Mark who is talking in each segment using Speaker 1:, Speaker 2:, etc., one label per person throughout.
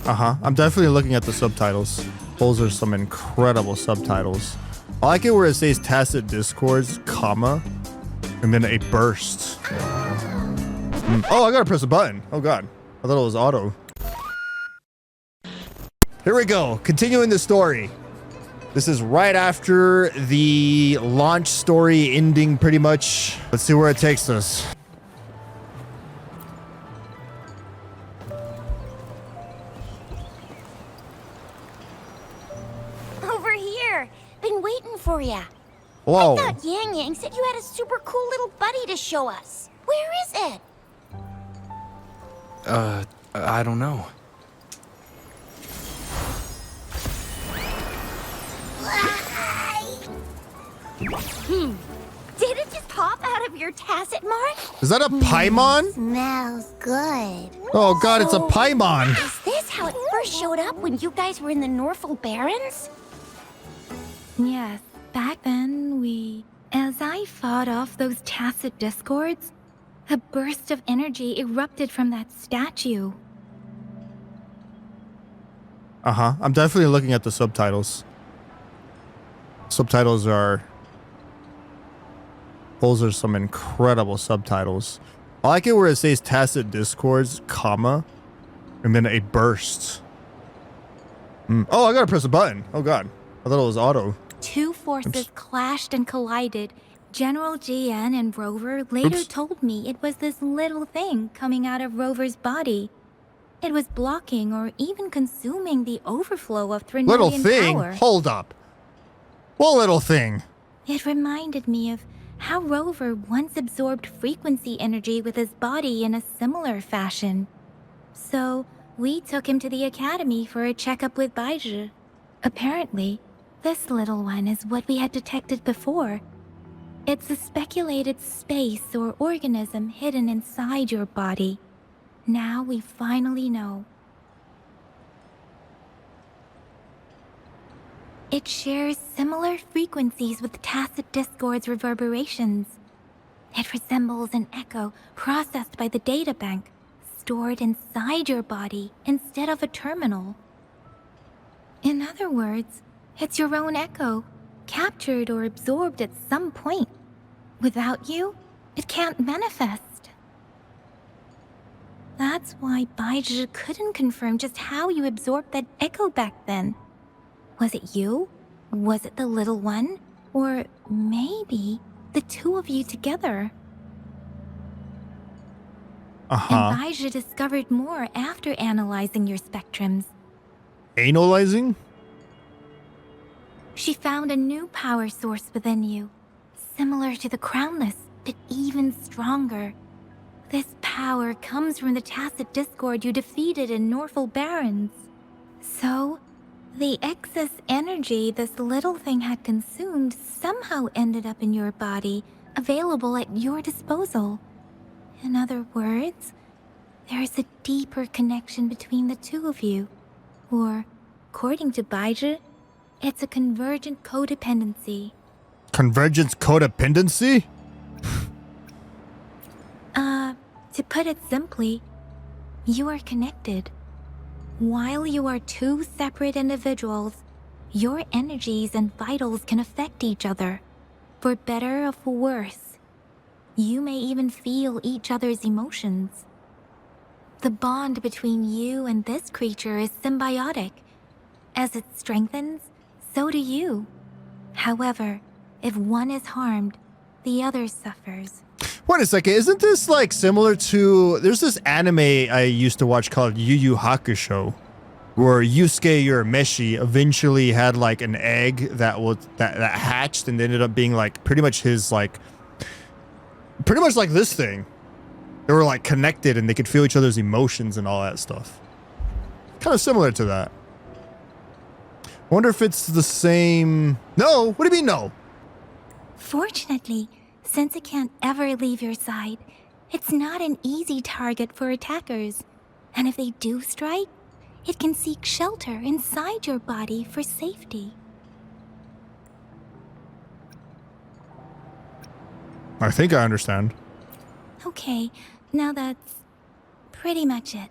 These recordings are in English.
Speaker 1: I'm definitely looking at the subtitles. Those are some incredible subtitles. I like it where it says tacit discords, comma, and then a burst. Oh, I gotta press a button. Oh god. I thought it was auto. Here we go. Continuing the story. This is right after the launch story ending pretty much. Let's see where it takes us.
Speaker 2: Over here. Been waiting for ya.
Speaker 1: Whoa.
Speaker 2: I thought Yang said you had a super cool little buddy to show us. Where is it?
Speaker 3: I don't know.
Speaker 2: Did it just pop out of your tacit mark?
Speaker 1: Is that a Paimon?
Speaker 2: Smells good.
Speaker 1: Oh god, it's a Paimon.
Speaker 2: Is this how it first showed up when you guys were in the Norfolk Barrens?
Speaker 4: Yes, back then as I fought off those tacit discords, a burst of energy erupted from that statue.
Speaker 1: I'm definitely looking at the subtitles. Subtitles are... Those are some incredible subtitles. I like it where it says tacit discords, comma, and then a burst. Oh, I gotta press a button. Oh god. I thought it was auto.
Speaker 4: Two forces clashed and collided. General GN and Rover later told me it was this little thing coming out of Rover's body. It was blocking or even consuming the overflow of Trinitian
Speaker 1: Little thing?
Speaker 4: power.
Speaker 1: Hold up. What little thing?
Speaker 4: It reminded me of how Rover once absorbed frequency energy with his body in a similar fashion. So, we took him to the academy for a checkup with Baizhi. Apparently, this little one is what we had detected before. It's a speculated space or organism hidden inside your body. Now we finally know. It shares similar frequencies with tacit discord's reverberations. It resembles an echo processed by the data bank, stored inside your body instead of a terminal. In other words, it's your own echo, captured or absorbed at some point. Without you, it can't manifest. That's why Baizhi couldn't confirm just how you absorbed that echo back then. Was it you? Was it the little one? Or maybe the two of you together? And Baizhi discovered more after analyzing your spectrums.
Speaker 1: Analyzing?
Speaker 4: She found a new power source within you, similar to the Crownless, but even stronger. This power comes from the tacit discord you defeated in Norfolk Barrens. So, the excess energy this little thing had consumed somehow ended up in your body, available at your disposal. In other words, there's a deeper connection between the two of you. Or, according to Baizhi, it's a convergent codependency.
Speaker 1: Convergence codependency?
Speaker 4: To put it simply, you are connected. While you are two separate individuals, your energies and vitals can affect each other, for better or for worse. You may even feel each other's emotions. The bond between you and this creature is symbiotic. As it strengthens, so do you. However, if one is harmed, the other suffers.
Speaker 1: Wait a second, isn't this like similar to... There's this anime I used to watch called Yu Yu Hakusho, where Yusuke Urameshi eventually had like an egg that hatched and ended up being like pretty much his like... Pretty much like this thing. They were like connected and they could feel each other's emotions and all that stuff. Kind of similar to that. Wonder if it's the same... No, what do you mean no?
Speaker 4: Fortunately, since it can't ever leave your side, it's not an easy target for attackers. And if they do strike, it can seek shelter inside your body for safety.
Speaker 1: I think I understand.
Speaker 4: Okay, now that's pretty much it.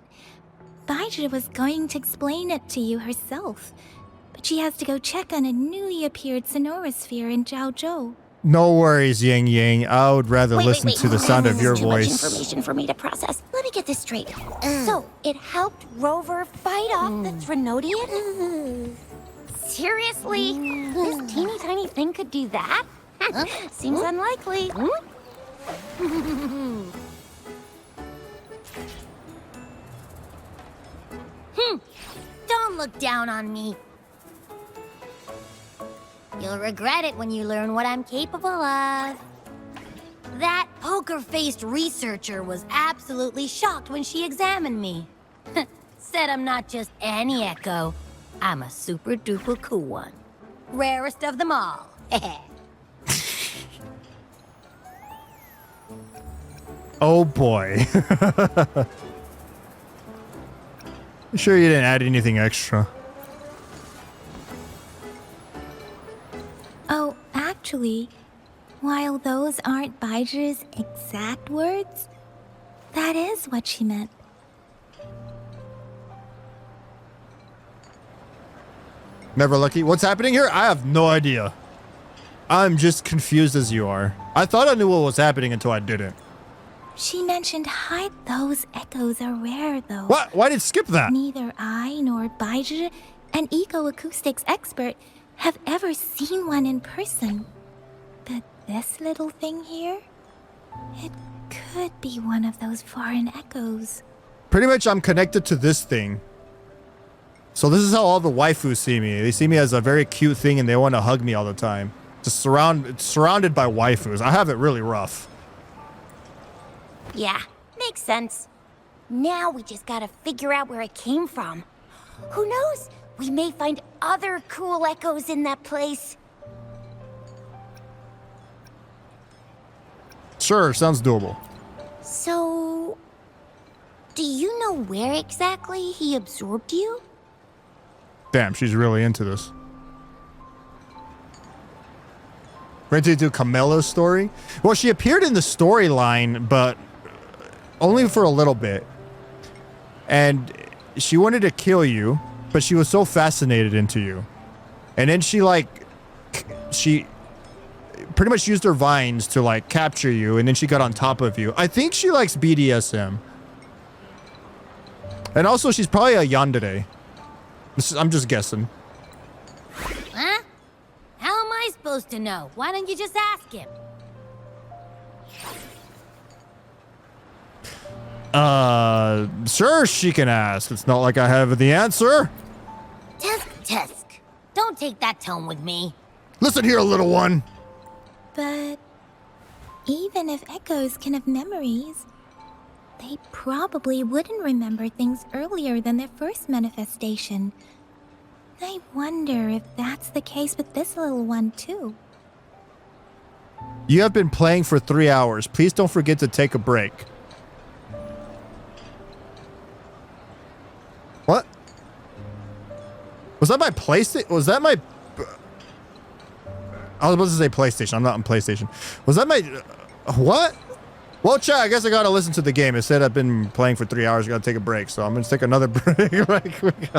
Speaker 4: Baizhi was going to explain it to you herself, but she has to go check on a newly appeared sonorosphere in Zhaozhou.
Speaker 1: No worries, Yang Yang. I would rather listen to the sound of your
Speaker 2: Too
Speaker 1: voice.
Speaker 2: much information for me to process. Let me get this straight. So, it helped Rover fight off the Trinodian? Seriously? This teeny tiny thing could do that? Seems unlikely. Don't look down on me. You'll regret it when you learn what I'm capable of. That poker-faced researcher was absolutely shocked when she examined me. Said I'm not just any echo. I'm a super-duper cool one. Rarest of them all.
Speaker 1: Oh boy. You sure you didn't add anything extra?
Speaker 4: Oh, actually, while those aren't Baizhi's exact words, that is what she meant.
Speaker 1: Never lucky. What's happening here? I have no idea. I'm just confused as you are. I thought I knew what was happening until I didn't.
Speaker 4: She mentioned those echoes are rare, though.
Speaker 1: What? Why did it skip that?
Speaker 4: Neither I nor Baizhi, an eco-acoustics expert, have ever seen one in person. But this little thing here, it could be one of those foreign echoes.
Speaker 1: Pretty much I'm connected to this thing. So this is how all the waifus see me. They see me as a very cute thing and they want to hug me all the time. Just surrounded by waifus. I have it really rough.
Speaker 2: Yeah, makes sense. Now we just gotta figure out where it came from. Who knows? We may find other cool echoes in that place.
Speaker 1: Sure, sounds doable.
Speaker 2: So, do you know where exactly he absorbed you?
Speaker 1: Damn, she's really into this. Ready to do Camilla's story? Well, she appeared in the storyline, but only for a little bit. And she wanted to kill you, but she was so fascinated into you. And then she pretty much used her vines to like capture you, and then she got on top of you. I think she likes BDSM. And also she's probably a yandere. I'm just guessing.
Speaker 2: Huh? How am I supposed to know? Why don't you just ask him?
Speaker 1: Sure, she can ask. It's not like I have the answer.
Speaker 2: Tisk. Don't take that tone with me.
Speaker 1: Listen here, little one.
Speaker 4: But even if echoes can have memories, they probably wouldn't remember things earlier than their first manifestation. I wonder if that's the case with this little one, too.
Speaker 1: You have been playing for 3 hours. Please don't forget to take a break. What? Was that my PlayStation? Was that my... I was supposed to say PlayStation. I'm not on PlayStation. Was that my... what? Well, chat, I guess I gotta listen to the game. It said I've been playing for 3 hours. I gotta take a break, so I'm gonna take another break.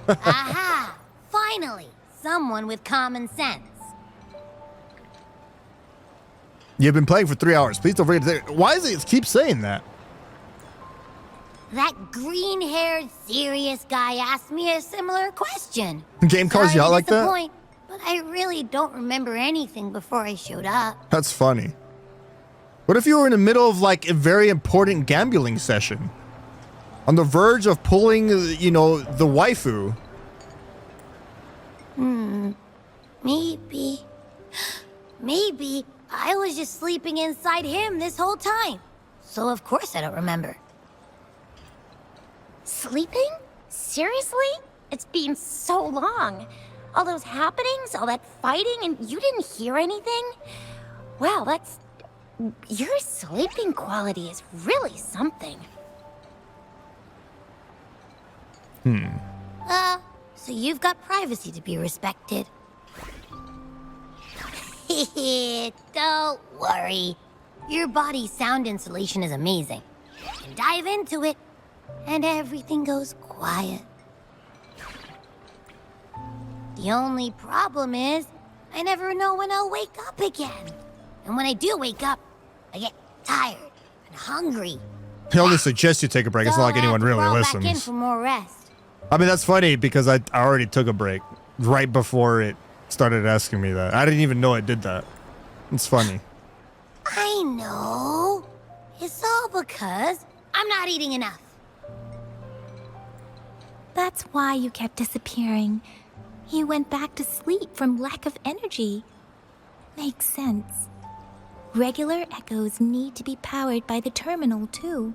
Speaker 2: Aha! Finally! Someone with common sense.
Speaker 1: You've been playing for 3 hours. Please don't forget to... why does it keep saying that?
Speaker 2: That green-haired, serious guy asked me a similar question.
Speaker 1: The game calls you out like that?
Speaker 2: Disappoint, but I really don't remember anything before I showed up.
Speaker 1: That's funny. What if you were in the middle of like a very important gambling session? On the verge of pulling, you know, the waifu?
Speaker 2: Maybe. Maybe I was just sleeping inside him this whole time. So of course I don't remember. Sleeping? Seriously? It's been so long. All those happenings, all that fighting, and you didn't hear anything? Wow, that's... your sleeping quality is really something. So you've got privacy to be respected. Don't worry. Your body's sound insulation is amazing. and dive into it, and everything goes quiet. The only problem is, I never know when I'll wake up again. And when I do wake up, I get tired and hungry.
Speaker 1: He only suggests you take a break. It's
Speaker 2: So
Speaker 1: not like
Speaker 2: I have
Speaker 1: anyone
Speaker 2: to
Speaker 1: really
Speaker 2: crawl back in
Speaker 1: listens.
Speaker 2: for more rest.
Speaker 1: I mean, that's funny because I already took a break right before it started asking me that. I didn't even know it did that. It's funny.
Speaker 2: I know. It's all because I'm not eating enough.
Speaker 4: That's why you kept disappearing. You went back to sleep from lack of energy. Makes sense. Regular echoes need to be powered by the terminal, too.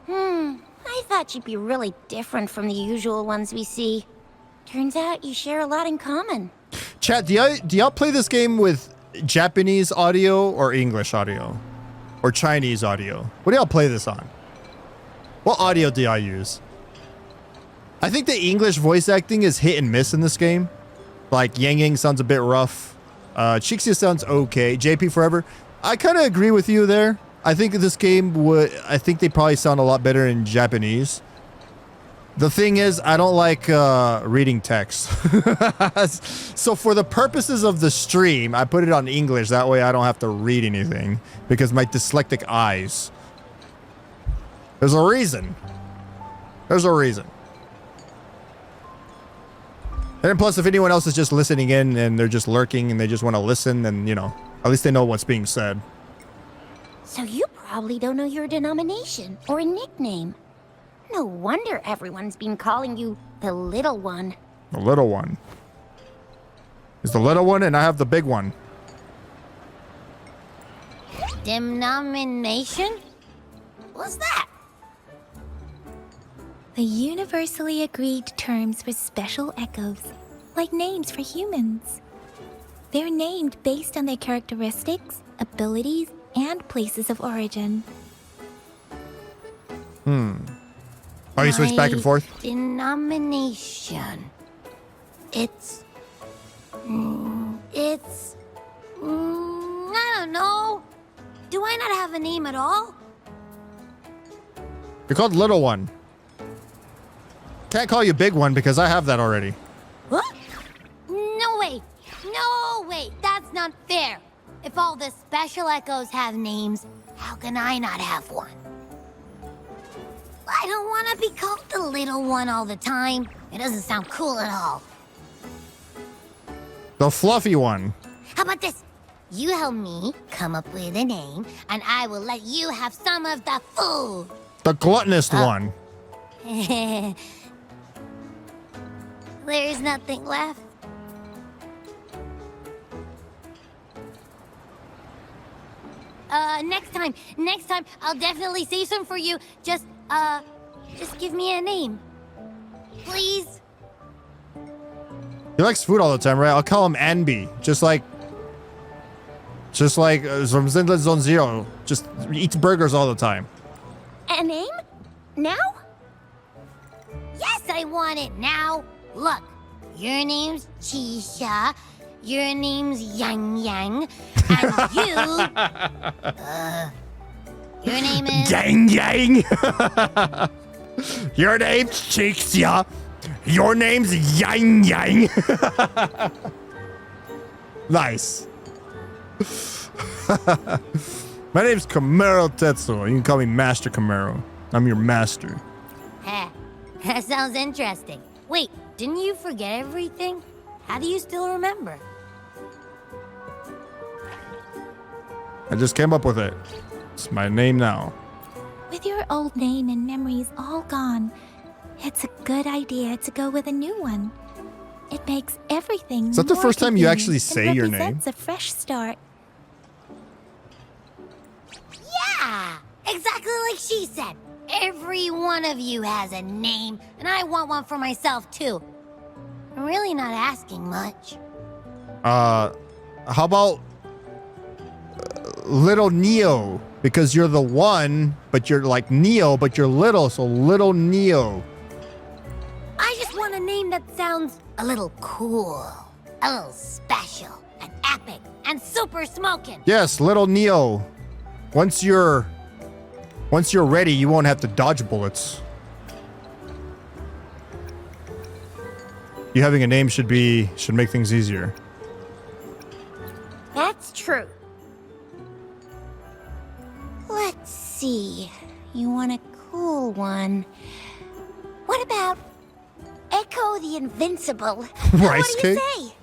Speaker 3: I thought you'd be really different from the usual ones we see. Turns out you share a lot in common.
Speaker 1: Chat, do y'all play this game with Japanese audio or English audio? Or Chinese audio? What do y'all play this on? What audio do y'all use? I think the English voice acting is hit and miss in this game. Like, Yang Yang sounds a bit rough. Chixia sounds okay. JP Forever, I kind of agree with you there. I think this game would... I think they probably sound a lot better in Japanese. The thing is, I don't like reading text. So for the purposes of the stream, I put it on English. That way I don't have to read anything. Because my dyslexic eyes. There's a reason. There's a reason. And plus, if anyone else is just listening in and they're just lurking and they just want to listen, then, you know, at least they know what's being said.
Speaker 3: So you probably don't know your denomination or a nickname. No wonder everyone's been calling you the little one.
Speaker 1: The little one. Is the little one and I have the big one.
Speaker 2: Denomination? What's that?
Speaker 4: The universally agreed terms for special echoes, like names for humans. They're named based on their characteristics, abilities, and places of origin.
Speaker 1: Oh, you switch back and forth?
Speaker 2: Denomination. It's... I don't know. Do I not have a name at all?
Speaker 1: You're called Little One. Can't call you Big One because I have that already.
Speaker 2: What? No way. No way. That's not fair. If all the special echoes have names, how can I not have one? I don't want to be called the little one all the time. It doesn't sound cool at all.
Speaker 1: The fluffy one.
Speaker 2: How about this? You help me come up with a name, and I will let you have some of the food.
Speaker 1: The gluttonous one.
Speaker 2: There's nothing left. Next time, I'll definitely save some for you. Just give me a name. Please?
Speaker 1: He likes food all the time, right? I'll call him Anby. Just like from Zinlet Zone Zero. Just eats burgers all the time.
Speaker 3: A name? Now?
Speaker 2: Yes, I want it now. Look, your name's Chisha, your name's Yang Yang, and your name is...
Speaker 1: Yang Yang. Your name's Chixia. Your name's Yang Yang. Nice. My name's Camarotetsuo. You can call me Master Camaro. I'm your master.
Speaker 2: Heh, that sounds interesting. Wait, didn't you forget everything? How do you still remember?
Speaker 1: I just came up with it. It's my name now.
Speaker 4: With your old name and memories all gone, it's a good idea to go with a new one. It makes everything
Speaker 1: Is that the
Speaker 4: more
Speaker 1: first time you
Speaker 4: convenient
Speaker 1: actually
Speaker 4: and
Speaker 1: say your name?
Speaker 4: represents a fresh start.
Speaker 2: Yeah, exactly like she said. Every one of you has a name, and I want one for myself too. I'm really not asking much.
Speaker 1: How about Little Neo? Because you're the one, but you're like Neo, but you're little, so Little Neo.
Speaker 2: I just want a name that sounds a little cool, a little special, and epic, and super smoking.
Speaker 1: Yes, Little Neo. Once you're Once you're ready, you won't have to dodge bullets. You having a name should make things easier.
Speaker 3: That's true. Let's see. You want a cool one. What about Echo the Invincible?
Speaker 1: Rice
Speaker 3: what do you
Speaker 1: cake?
Speaker 3: say?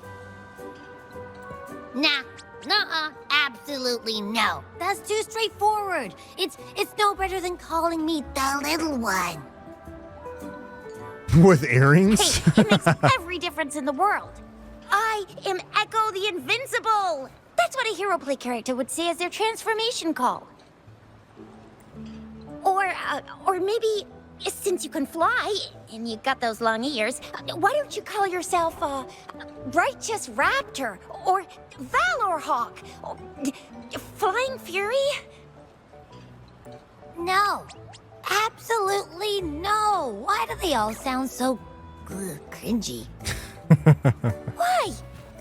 Speaker 2: Nah, nuh-uh, absolutely no. That's too straightforward. It's no better than calling me the little one.
Speaker 1: With earrings?
Speaker 3: Hey, it makes every difference in the world. I am Echo the Invincible. That's what a hero play character would say as their transformation call. Or maybe, since you can fly, and you got those long ears, why don't you call yourself, Righteous Raptor, or Valor Hawk, or Flying Fury?
Speaker 2: No, absolutely no. Why do they all sound so cringy?
Speaker 3: Why?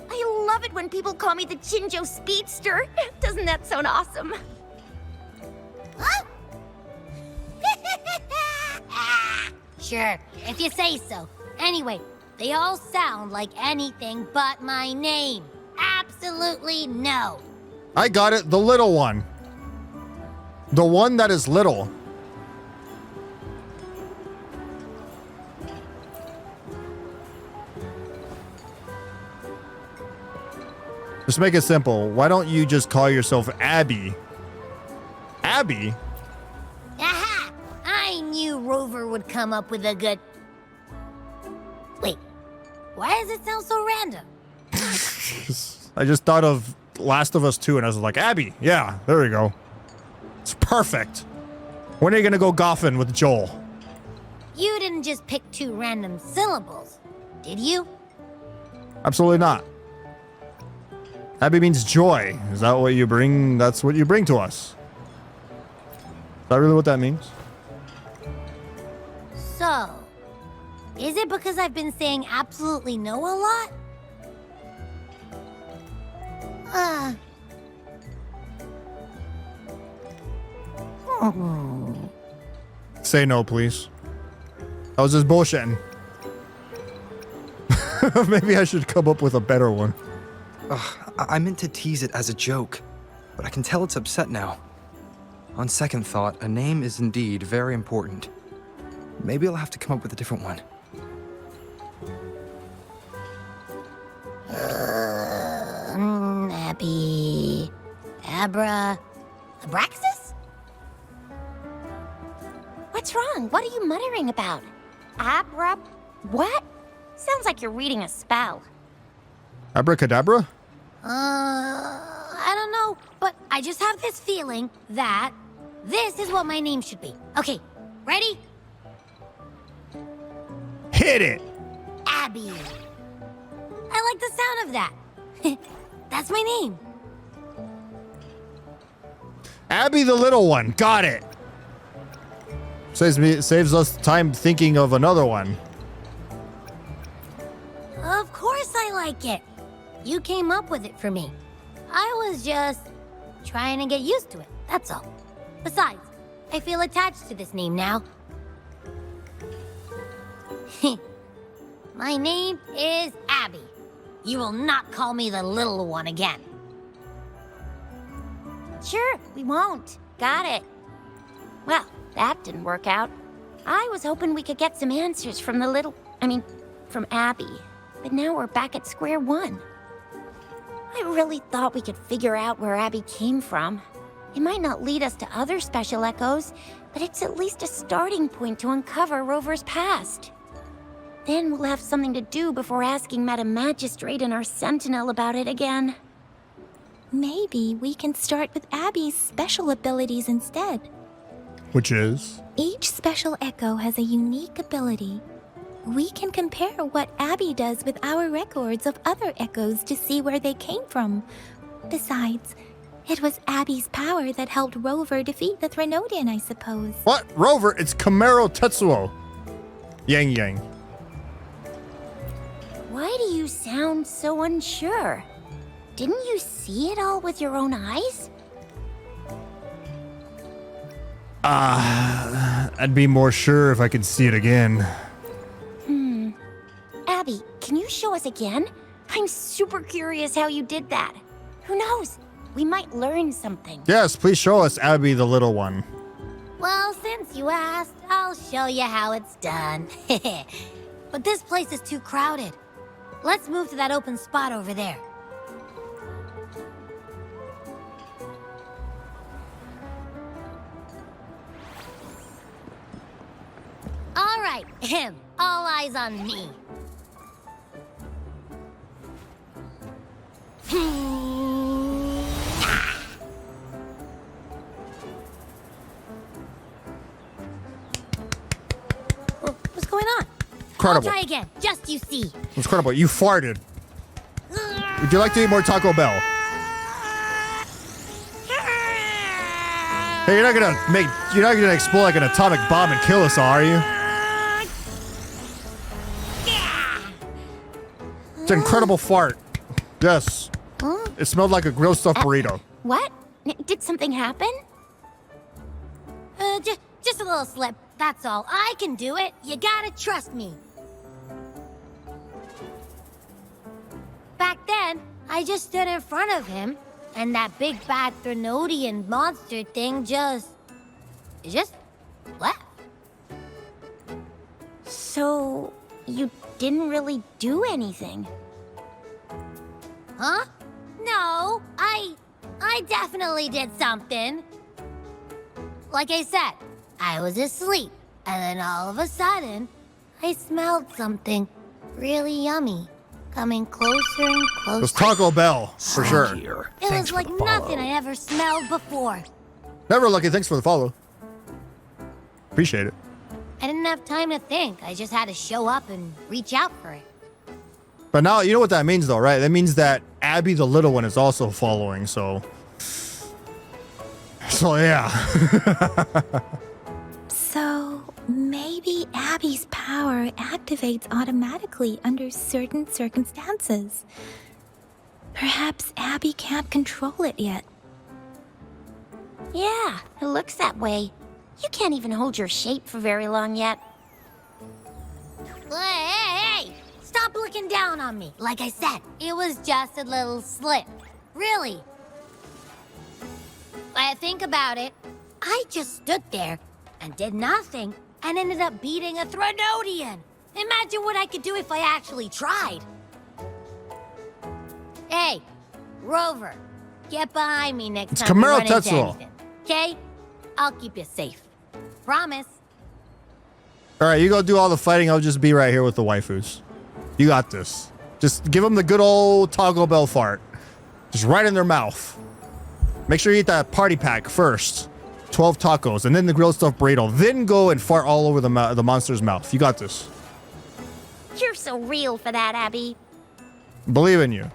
Speaker 3: I love it when people call me the Jinjo Speedster. Doesn't that sound awesome?
Speaker 2: Huh? Sure, if you say so. Anyway, they all sound like anything but my name. Absolutely no.
Speaker 1: I got it. The little one. The one that is little. Just make it simple. Why don't you just call yourself Abby? Abby?
Speaker 2: Aha! I knew Rover would come up with a good... Wait, why does it sound so random?
Speaker 1: I just thought of Last of Us 2 and I was like, Abby. Yeah, there we go. It's perfect. When are you going to go golfing with Joel?
Speaker 2: You didn't just pick two random syllables, did you?
Speaker 1: Absolutely not. Abby means joy. Is that what you bring? That's what you bring to us. Is that really what that means?
Speaker 2: So, is it because I've been saying absolutely no a lot?
Speaker 1: Say no, please. I was just bullshitting. Maybe I should come up with a better one.
Speaker 5: Ugh, I meant to tease it as a joke, but I can tell it's upset now. On second thought, a name is indeed very important. Maybe I'll have to come up with a different one.
Speaker 2: Abby... Abra... Abraxas?
Speaker 3: What's wrong? What are you muttering about? Abra... What? Sounds like you're reading a spell.
Speaker 1: Abracadabra?
Speaker 2: I don't know, but I just have this feeling that this is what my name should be. Okay, ready?
Speaker 1: Hit it!
Speaker 2: Abby. I like the sound of that. That's my name.
Speaker 1: Abby the little one. Got it. Saves us time thinking of another one.
Speaker 2: Of course I like it. You came up with it for me. I was just trying to get used to it, that's all. Besides, I feel attached to this name now. My name is Abby. You will not call me the little one again.
Speaker 3: Sure, we won't. Got it. Well, that didn't work out. I was hoping we could get some answers from from Abby. But now we're back at square one. I really thought we could figure out where Abby came from. It might not lead us to other special echoes, but it's at least a starting point to uncover Rover's past. Then we'll have something to do before asking Madam Magistrate and our Sentinel about it again.
Speaker 4: Maybe we can start with Abby's special abilities instead.
Speaker 1: Which is?
Speaker 4: Each special echo has a unique ability. We can compare what Abby does with our records of other echoes to see where they came from. Besides, it was Abby's power that helped Rover defeat the Threnodian, I suppose.
Speaker 1: What? Rover? It's camarotetsuo. Yang Yang.
Speaker 3: Why do you sound so unsure? Didn't you see it all with your own eyes?
Speaker 1: I'd be more sure if I could see it again.
Speaker 3: Abby, can you show us again? I'm super curious how you did that. Who knows? We might learn something.
Speaker 1: Yes, please show us Abby the little one.
Speaker 2: Well, since you asked, I'll show you how it's done. But this place is too crowded. Let's move to that open spot over there. All right, all eyes on me. What's going on?
Speaker 1: Incredible.
Speaker 2: I'll try again, just you see.
Speaker 1: It's incredible. You farted. Would you like to eat more Taco Bell? Hey, you're not gonna explode like an atomic bomb and kill us, are you? It's an incredible fart. Yes. It smelled like a grilled stuffed burrito.
Speaker 3: What? Did something happen?
Speaker 2: Just a little slip, that's all. I can do it. You gotta trust me. Back then, I just stood in front of him, and that big bad Threnodian monster thing just left.
Speaker 3: So, you didn't really do anything?
Speaker 2: Huh? No, I definitely did something. Like I said, I was asleep, and then all of a sudden, I smelled something really yummy coming closer and
Speaker 1: It
Speaker 2: closer.
Speaker 1: was Taco Bell, for sure.
Speaker 5: Here.
Speaker 2: It
Speaker 5: Thanks
Speaker 2: was
Speaker 5: for
Speaker 2: like
Speaker 5: the follow.
Speaker 2: nothing I ever smelled before.
Speaker 1: Never lucky. Thanks for the follow. Appreciate it.
Speaker 2: I didn't have time to think. I just had to show up and reach out for it.
Speaker 1: But now, you know what that means, though, right? That means that Abby the little one is also following, so... So, yeah.
Speaker 4: So, maybe Abby's power activates automatically under certain circumstances. Perhaps Abby can't control it yet.
Speaker 3: Yeah, it looks that way. You can't even hold your shape for very long yet.
Speaker 2: Hey! Stop looking down on me. Like I said, it was just a little slip. Really. I think about it. I just stood there and did nothing and ended up beating a Threnodian. Imagine what I could do if I actually tried. Hey, Rover, get behind me next
Speaker 1: It's
Speaker 2: time we run into
Speaker 1: camarotetsuo.
Speaker 2: anything. Okay? I'll keep you safe. Promise.
Speaker 1: All right, you go do all the fighting. I'll just be right here with the waifus. You got this. Just give them the good old Taco Bell fart. Just right in their mouth. Make sure you eat that party pack first. 12 tacos, and then the grilled stuffed burrito. Then go and fart all over the monster's mouth. You got this.
Speaker 3: You're so real for that, Abby.
Speaker 1: Believe in you.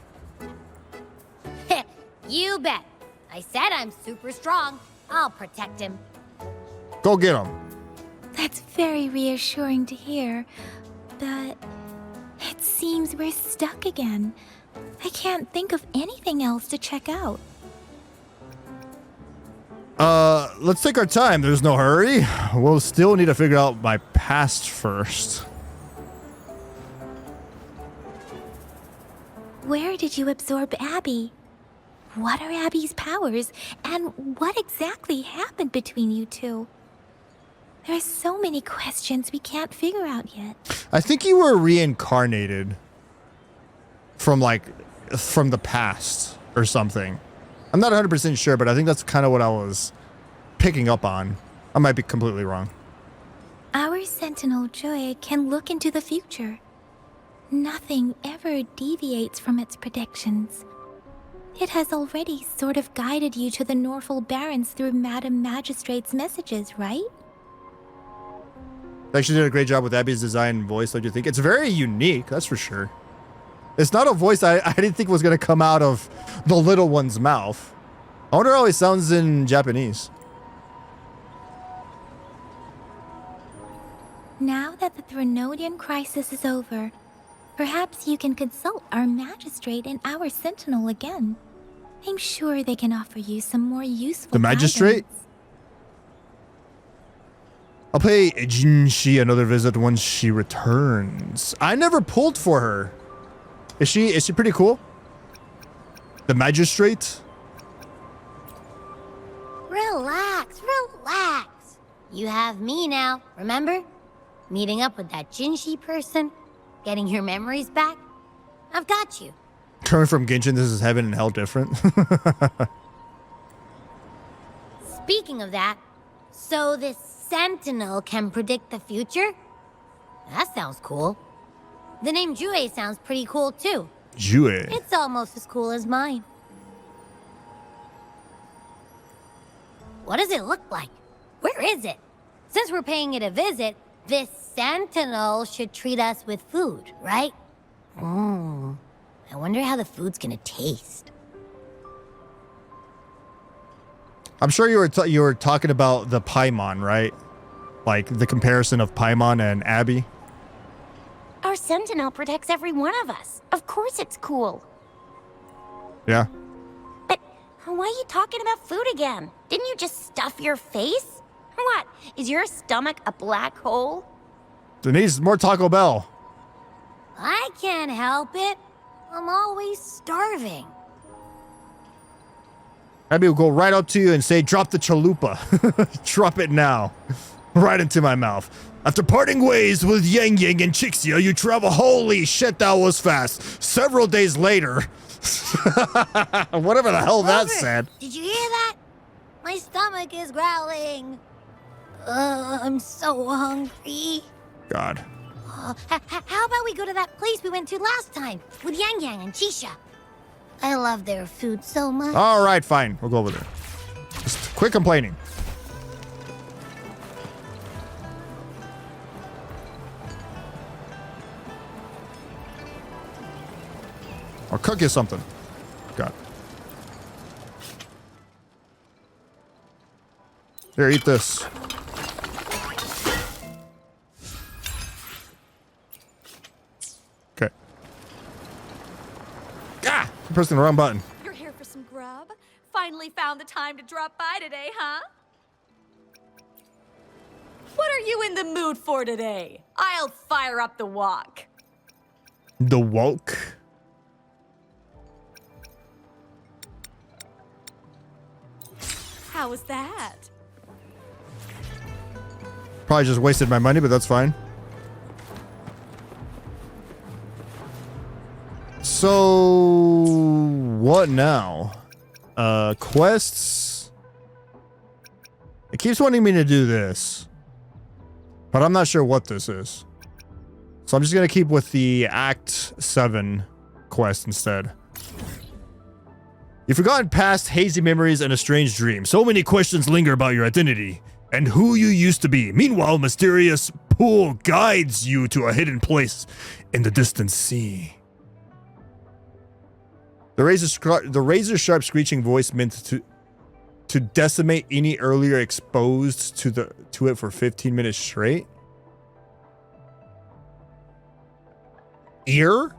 Speaker 2: You bet. I said I'm super strong. I'll protect him.
Speaker 1: Go get him.
Speaker 4: That's very reassuring to hear, but it seems we're stuck again. I can't think of anything else to check out.
Speaker 1: Let's take our time. There's no hurry. We'll still need to figure out my past first.
Speaker 4: Where did you absorb Abby? What are Abby's powers, and what exactly happened between you two? There are so many questions we can't figure out yet.
Speaker 1: I think you were reincarnated from the past or something. I'm not 100% sure, but I think that's kind of what I was picking up on. I might be completely wrong.
Speaker 4: Our Sentinel Joy can look into the future. Nothing ever deviates from its predictions. It has already sort of guided you to the Norfolk Barrens through Madam Magistrate's messages, right?
Speaker 1: They actually did a great job with Abby's design and voice, don't you think? It's very unique, that's for sure. It's not a voice I didn't think was going to come out of the little one's mouth. I wonder how it sounds in Japanese.
Speaker 4: Now that the Threnodian crisis is over, perhaps you can consult our Magistrate and our Sentinel again. I'm sure they can offer you some more useful
Speaker 1: The Magistrate?
Speaker 4: guidance.
Speaker 1: I'll pay Jinhsi another visit once she returns. I never pulled for her. Is she pretty cool? The Magistrate?
Speaker 2: Relax, relax. You have me now, remember? Meeting up with that Jinhsi person, getting your memories back. I've got you.
Speaker 1: Coming from Genshin, this is heaven and hell different.
Speaker 2: Speaking of that, so this Sentinel can predict the future? That sounds cool. The name Jue sounds pretty cool too.
Speaker 1: Jue.
Speaker 2: It's almost as cool as mine. What does it look like? Where is it? Since we're paying it a visit, this Sentinel should treat us with food, right? I wonder how the food's gonna taste.
Speaker 1: I'm sure you were talking about the Paimon, right? Like the comparison of Paimon and Abby.
Speaker 3: Our Sentinel protects every one of us. Of course it's cool.
Speaker 1: Yeah.
Speaker 3: But why are you talking about food again? Didn't you just stuff your face? What? Is your stomach a black hole?
Speaker 1: Denise, more Taco Bell.
Speaker 2: I can't help it. I'm always starving.
Speaker 1: Abby will go right up to you and say, drop the chalupa. Drop it now. Right into my mouth. After parting ways with Yang Yang and Chixia, you travel. Holy shit, that was fast. Several days later. Whatever the hell that
Speaker 2: Clover,
Speaker 1: said.
Speaker 2: Did you hear that? My stomach is growling. I'm so hungry.
Speaker 1: God.
Speaker 2: How about we go to that place we went to last time with Yang Yang and Chisha? I love their food so much.
Speaker 1: All right, fine. We'll go over there. Just quit complaining. Or cook you something. God. Here, eat this. Okay. Ah! I'm pressing the wrong button.
Speaker 6: You're here for some grub? Finally found the time to drop by today, huh? What are you in the mood for today? I'll fire up the wok.
Speaker 1: The woke.
Speaker 6: How was that?
Speaker 1: Probably just wasted my money, but that's fine. So, what now? Quests? It keeps wanting me to do this, but I'm not sure what this is. So I'm just going to keep with the Act 7 quest instead. You've forgotten past hazy memories and a strange dream. So many questions linger about your identity and who you used to be. Meanwhile, a mysterious pool guides you to a hidden place in the distant sea. The razor sharp screeching voice meant to decimate any earlier exposed to it for 15 minutes straight. Ear?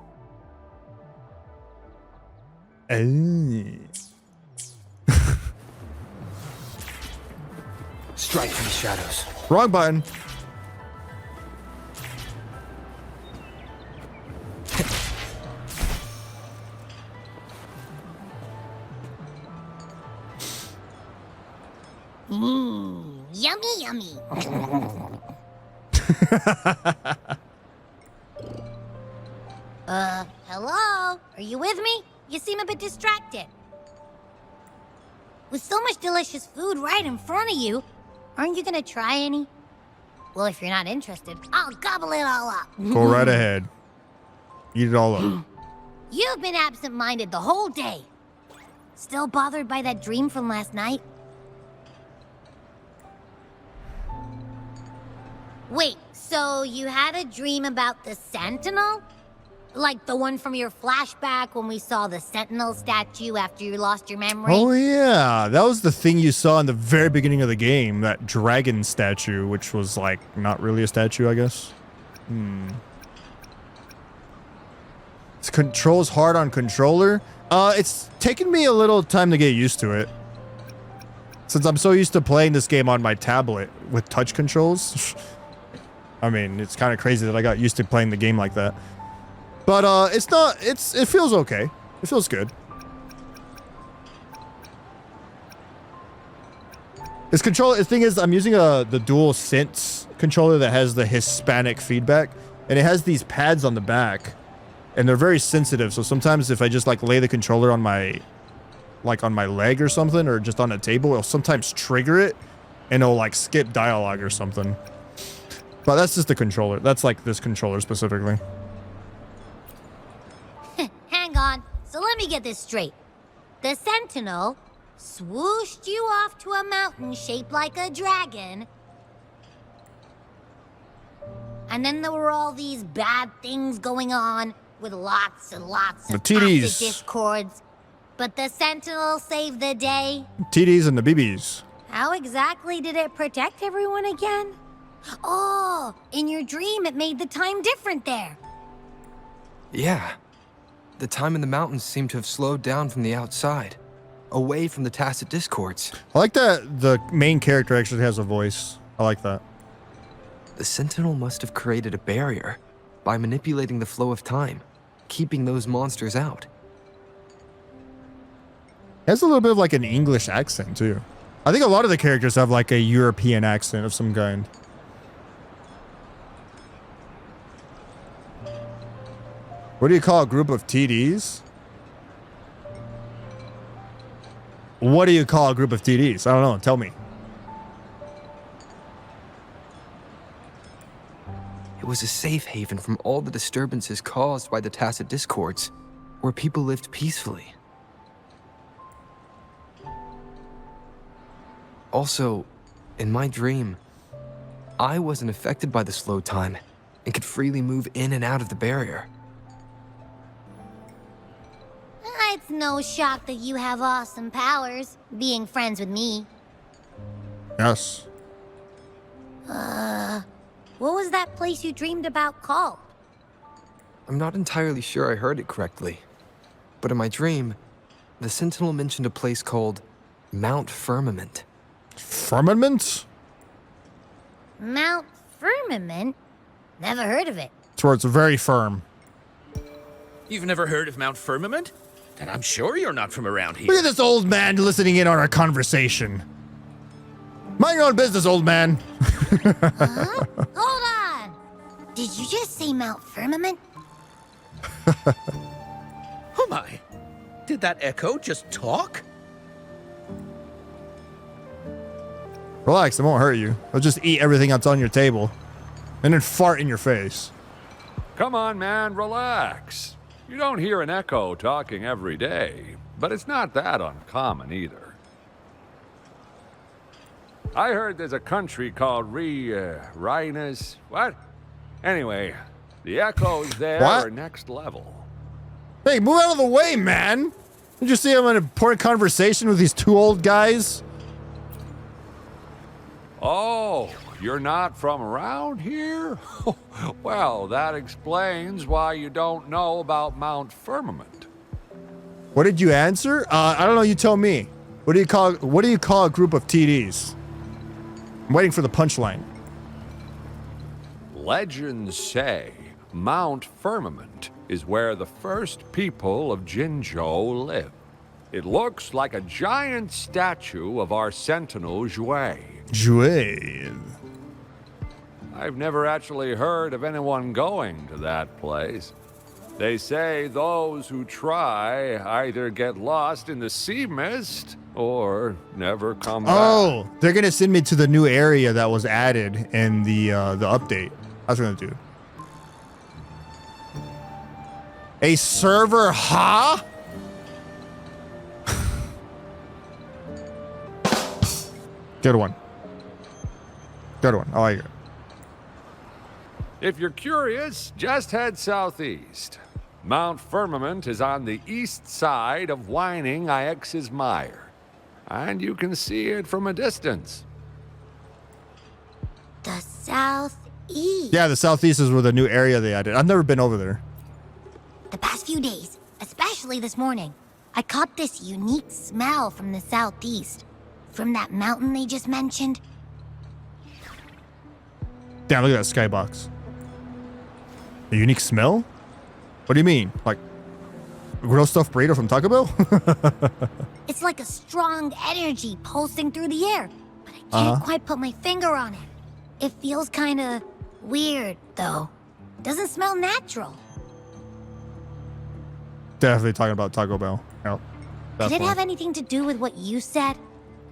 Speaker 5: Strike from the shadows.
Speaker 1: Wrong button.
Speaker 2: Yummy, yummy. Hello? Are you with me? You seem a bit distracted. With so much delicious food right in front of you, aren't you gonna try any? Well, if you're not interested, I'll gobble it all up.
Speaker 1: Go right ahead. Eat it all up.
Speaker 2: You've been absent-minded the whole day. Still bothered by that dream from last night? Wait, so you had a dream about the Sentinel? Like the one from your flashback when we saw the Sentinel statue after you lost your memory?
Speaker 1: Oh yeah, that was the thing you saw in the very beginning of the game, that dragon statue, which was like not really a statue, I guess. It controls hard on controller. It's taken me a little time to get used to it. Since I'm so used to playing this game on my tablet with touch controls. I mean, it's kind of crazy that I got used to playing the game like that. But it feels okay. It feels good. The thing is, I'm using the dual synths controller that has the Hispanic feedback, and it has these pads on the back, and they're very sensitive. So sometimes if I just like lay the controller on my leg or something, or just on a table, it'll sometimes trigger it, and it'll like skip dialogue or something. But that's just the controller. That's like this controller specifically.
Speaker 2: Hang on. So let me get this straight. The Sentinel swooshed you off to a mountain shaped like a dragon. And then there were all these bad things going on with lots and lots of
Speaker 1: TDs.
Speaker 2: acid discords. But the Sentinel saved the day.
Speaker 1: TDs and the BBs.
Speaker 2: How exactly did it protect everyone again? Oh, in your dream it made the time different there.
Speaker 5: Yeah. The time in the mountains seemed to have slowed down from the outside, away from the tacit discords.
Speaker 1: I like that the main character actually has a voice. I like that.
Speaker 5: The Sentinel must have created a barrier by manipulating the flow of time, keeping those monsters out.
Speaker 1: It has a little bit of like an English accent too. I think a lot of the characters have like a European accent of some kind. What do you call a group of TDs? What do you call a group of TDs? I don't know. Tell me.
Speaker 5: It was a safe haven from all the disturbances caused by the tacit discords, where people lived peacefully. Also, in my dream, I wasn't affected by the slow time and could freely move in and out of the barrier.
Speaker 2: It's no shock that you have awesome powers, being friends with me.
Speaker 1: Yes.
Speaker 2: What was that place you dreamed about called?
Speaker 5: I'm not entirely sure I heard it correctly, but in my dream, the Sentinel mentioned a place called Mount Firmament.
Speaker 1: Firmament?
Speaker 2: Mount Firmament? Never heard of it.
Speaker 1: It's where it's very firm.
Speaker 7: You've never heard of Mount Firmament? Then I'm sure you're not from around here.
Speaker 1: Look at this old man listening in on our conversation. Mind your own business, old man.
Speaker 2: Huh? Hold on! Did you just say Mount Firmament?
Speaker 7: Oh my! Did that echo just talk?
Speaker 1: Relax, it won't hurt you. I'll just eat everything that's on your table. And then fart in your face.
Speaker 8: Come on, man, relax. You don't hear an echo talking every day, but it's not that uncommon either. I heard there's a country called Rhinus. What? Anyway, the echoes there
Speaker 1: What?
Speaker 8: are next level.
Speaker 1: Hey, move out of the way, man! Did you see I'm in an important conversation with these two old guys?
Speaker 8: Oh, you're not from around here? Well, that explains why you don't know about Mount Firmament.
Speaker 1: What did you answer? I don't know, you tell me. What do you call a group of TDs? I'm waiting for the punchline.
Speaker 8: Legends say Mount Firmament is where the first people of Jinzhou live. It looks like a giant statue of our Sentinel Jue.
Speaker 1: Jue.
Speaker 8: I've never actually heard of anyone going to that place. They say those who try either get lost in the sea mist or never come back.
Speaker 1: Oh, they're gonna send me to the new area that was added in the update. That's what I'm gonna do. A server, huh? Good one. Good one. I like it.
Speaker 8: If you're curious, just head southeast. Mount Firmament is on the east side of Whining Ix's Mire, and you can see it from a distance.
Speaker 2: The southeast.
Speaker 1: Yeah, the southeast is where the new area they added. I've never been over there.
Speaker 2: The past few days, especially this morning, I caught this unique smell from the southeast. From that mountain they just mentioned?
Speaker 1: Damn, look at that skybox. A unique smell? What do you mean? Like grilled stuffed burrito from Taco Bell?
Speaker 2: It's like a strong energy pulsing through the air, but I can't quite put my finger on it. It feels kind of weird, though. Doesn't smell natural.
Speaker 1: Definitely talking about Taco Bell. Yep.
Speaker 2: Could it
Speaker 1: Definitely.
Speaker 2: have anything to do with what you said?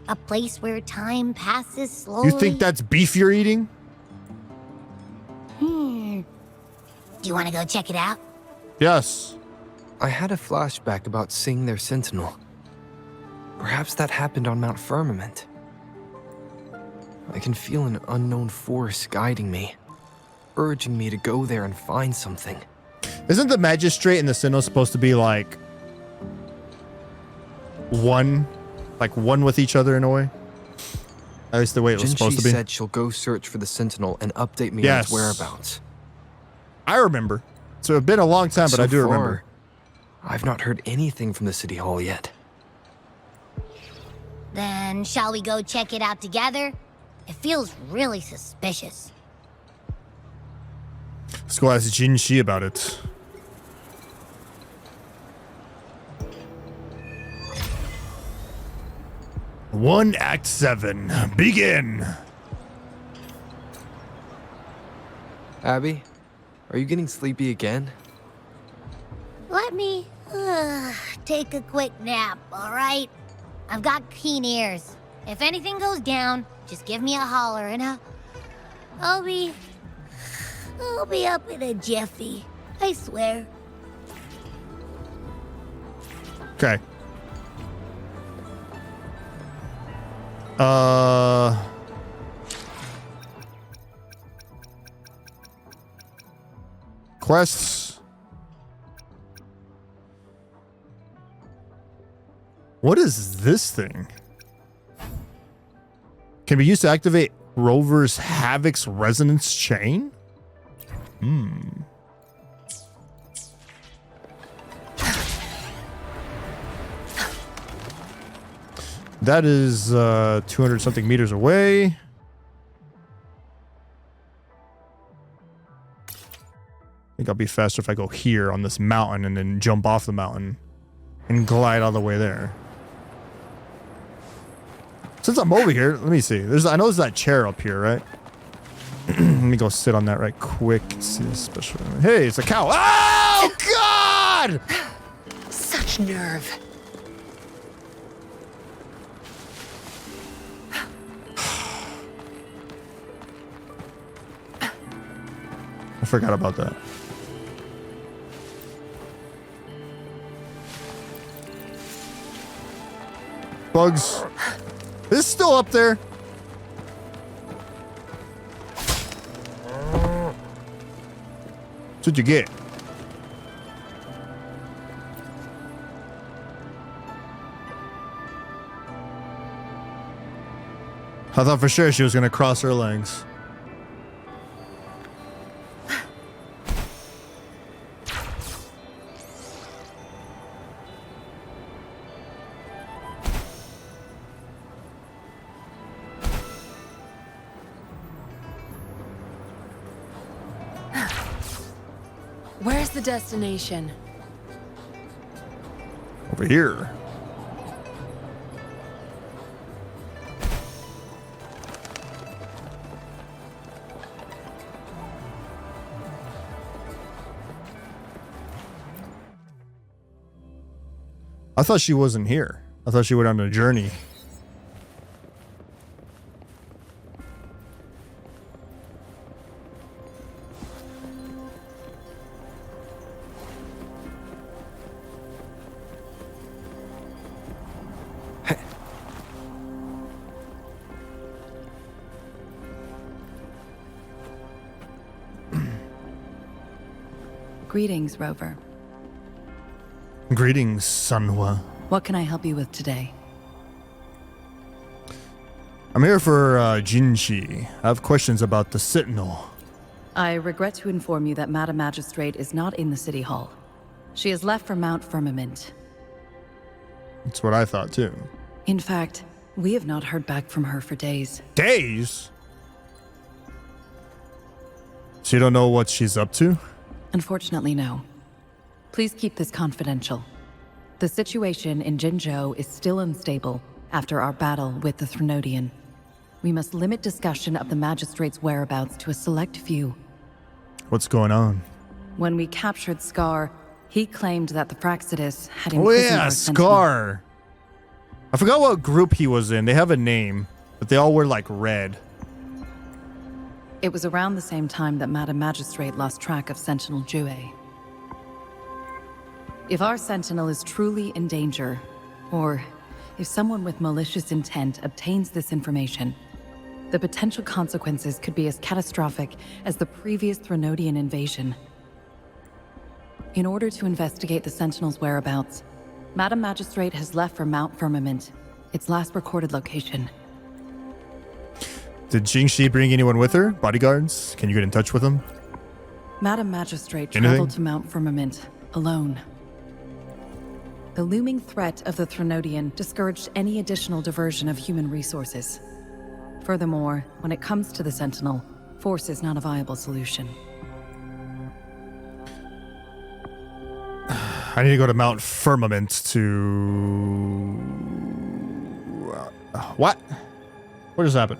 Speaker 2: A place where time passes slowly?
Speaker 1: You think that's beef you're eating?
Speaker 2: Do you want to go check it out?
Speaker 1: Yes.
Speaker 5: I had a flashback about seeing their sentinel. Perhaps that happened on Mount Firmament. I can feel an unknown force guiding me, urging me to go there and find something.
Speaker 1: Isn't the Magistrate and the Sentinel supposed to be like one with each other in a way? At least the way it was supposed to
Speaker 5: Jinhsi
Speaker 1: be.
Speaker 5: said she'll go search for the sentinel and update me
Speaker 1: Yes.
Speaker 5: on its whereabouts.
Speaker 1: I remember. So it's been a long time, but
Speaker 5: So
Speaker 1: I do
Speaker 5: far,
Speaker 1: remember.
Speaker 5: I've not heard anything from the city hall yet.
Speaker 2: Then shall we go check it out together? It feels really suspicious.
Speaker 1: Let's go ask Jinhsi about it. One Act 7. Begin.
Speaker 5: Abby, are you getting sleepy again?
Speaker 2: Let me take a quick nap, all right? I've got keen ears. If anything goes down, just give me a holler and I'll be up in a jiffy. I swear.
Speaker 1: Okay. Quests. What is this thing? Can be used to activate Rover's Havoc's resonance chain? That is 200 something meters away. I think I'll be faster if I go here on this mountain and then jump off the mountain and glide all the way there. Since I'm over here, let me see. I know there's that chair up here, right? Let me go sit on that right quick. See special. Hey, it's a cow. Oh God!
Speaker 6: Such nerve.
Speaker 1: I forgot about that. Bugs. Is it still up there? That's what you get. I thought for sure she was going to cross her legs.
Speaker 6: Where's the destination?
Speaker 1: Over here. I thought she wasn't here. I thought she went on a journey.
Speaker 9: Greetings, Rover.
Speaker 1: Greetings, Sunhwa.
Speaker 9: What can I help you with today?
Speaker 1: I'm here for Jinhsi. I have questions about the Sentinel.
Speaker 9: I regret to inform you that Madam Magistrate is not in the City Hall. She has left for Mount Firmament.
Speaker 1: That's what I thought too.
Speaker 9: In fact, We have not heard back from her for days.
Speaker 1: Days? So you don't know what she's up to?
Speaker 9: Unfortunately, no. Please keep this confidential. The situation in Jinzhou is still unstable after our battle with the Threnodian. We must limit discussion of the Magistrate's whereabouts to a select few.
Speaker 1: What's going on?
Speaker 9: When we captured Scar, he claimed that the Praxidus had
Speaker 1: Oh
Speaker 9: imprisoned
Speaker 1: yeah,
Speaker 9: our sentinel.
Speaker 1: Scar. I forgot what group he was in. They have a name, but they all wear like red.
Speaker 9: It was around the same time that Madam Magistrate lost track of Sentinel Jue. If our Sentinel is truly in danger, or if someone with malicious intent obtains this information, the potential consequences could be as catastrophic as the previous Threnodian invasion. In order to investigate the Sentinel's whereabouts, Madam Magistrate has left for Mount Firmament, its last recorded location.
Speaker 1: Did Jinhsi bring anyone with her? Bodyguards? Can you get in touch with them?
Speaker 9: Madam Magistrate
Speaker 1: Anything?
Speaker 9: traveled to Mount Firmament alone. The looming threat of the Threnodian discouraged any additional diversion of human resources. Furthermore, when it comes to the Sentinel, force is not a viable solution.
Speaker 1: I need to go to Mount Firmament to... What? What just happened?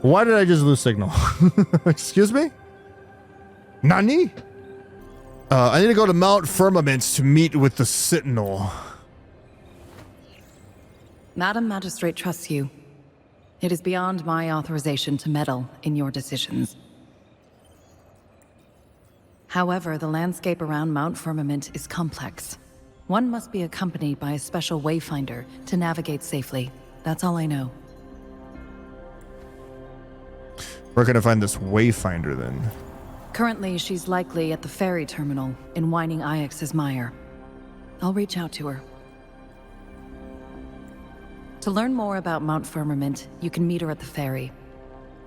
Speaker 1: Why did I just lose signal? Excuse me? Nani? I need to go to Mount Firmament to meet with the Sentinel.
Speaker 9: Madam Magistrate trusts you. It is beyond my authorization to meddle in your decisions. However, the landscape around Mount Firmament is complex. One must be accompanied by a special wayfinder to navigate safely. That's all I know.
Speaker 1: Where can I find this wayfinder then?
Speaker 9: Currently, she's likely at the ferry terminal in Whining Ix's Mire. I'll reach out to her. To learn more about Mount Firmament, you can meet her at the ferry.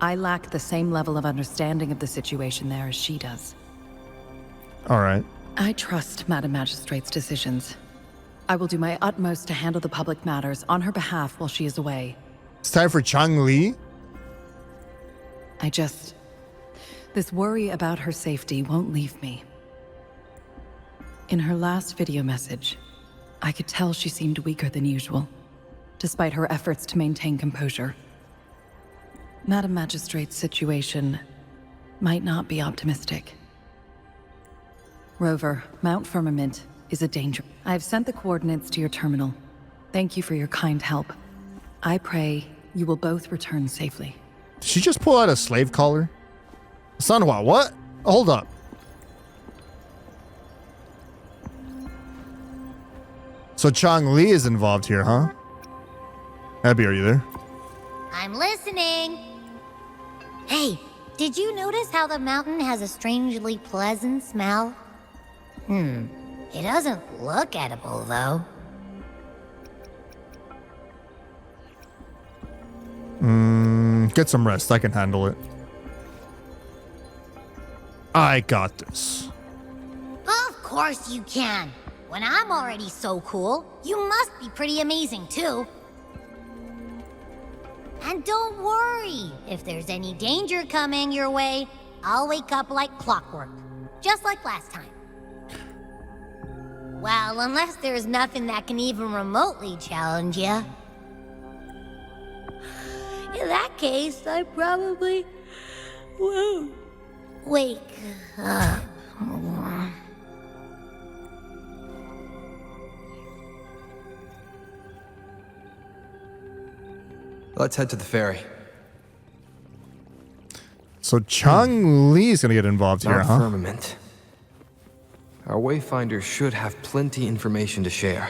Speaker 9: I lack the same level of understanding of the situation there as she does.
Speaker 1: All right.
Speaker 9: I trust Madam Magistrate's decisions. I will do my utmost to handle the public matters on her behalf while she is away.
Speaker 1: It's time for Changli.
Speaker 9: This worry about her safety won't leave me. In her last video message, I could tell she seemed weaker than usual, despite her efforts to maintain composure. Madam Magistrate's situation might not be optimistic. Rover, Mount Firmament is a danger. I have sent the coordinates to your terminal. Thank you for your kind help. I pray you will both return safely.
Speaker 1: Did she just pull out a slave collar? Sanhua, what? Hold up. So Changli is involved here, huh? Abby, are you there?
Speaker 2: I'm listening. Hey, did you notice how the mountain has a strangely pleasant smell? It doesn't look edible, though.
Speaker 1: Get some rest. I can handle it. I got this.
Speaker 2: Of course you can. When I'm already so cool, you must be pretty amazing, too. And don't worry, if there's any danger coming your way, I'll wake up like clockwork, just like last time. Well, unless there's nothing that can even remotely challenge you. In that case, I probably won't wake up.
Speaker 5: Let's head to the ferry.
Speaker 1: So Changli is going to get involved here,
Speaker 5: Mount
Speaker 1: huh?
Speaker 5: Firmament. Our wayfinder should have plenty information to share.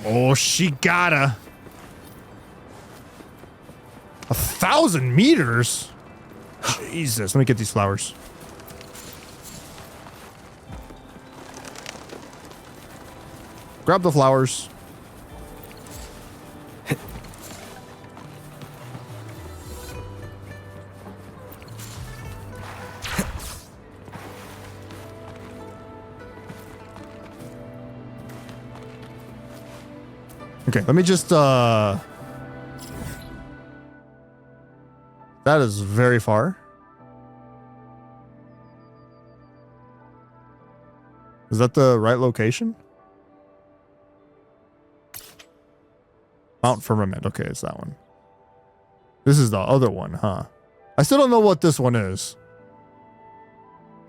Speaker 1: Oh, she gotta. 1,000 meters? Jesus, let me get these flowers. Grab the flowers. Okay, let me just, that is very far. Is that the right location? Mount Firmament. Okay, it's that one. This is the other one, huh? I still don't know what this one is.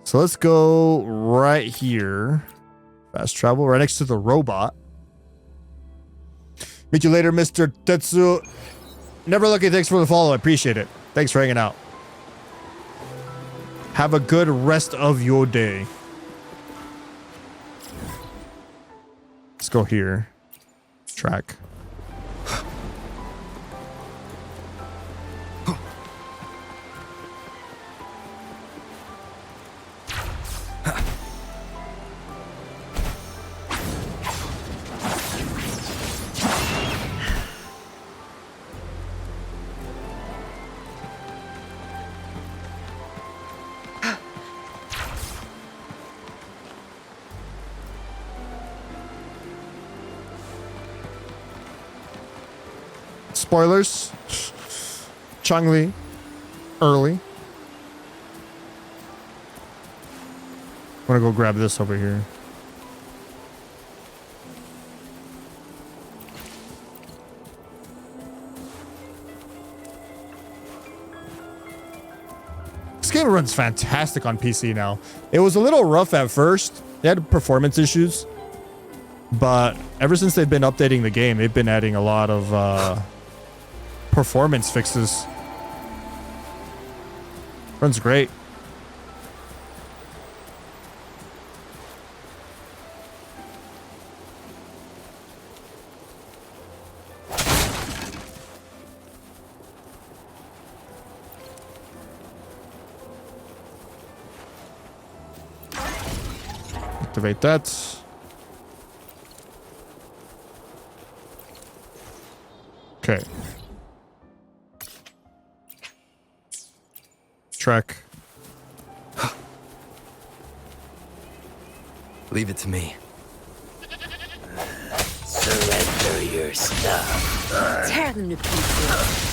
Speaker 1: So let's go right here. Fast travel, right next to the robot. Meet you later, Mr. Tetsu. Never lucky, thanks for the follow. I appreciate it. Thanks for hanging out. Have a good rest of your day. Let's go here. Track. Spoilers. Changli. Early. I'm gonna go grab this over here. This game runs fantastic on PC now. It was a little rough at first. They had performance issues. But ever since they've been updating the game, they've been adding a lot of performance fixes. Runs great. Activate that. Okay. Track.
Speaker 5: Leave it to me.
Speaker 10: Surrender your stuff.
Speaker 6: Tear them to pieces.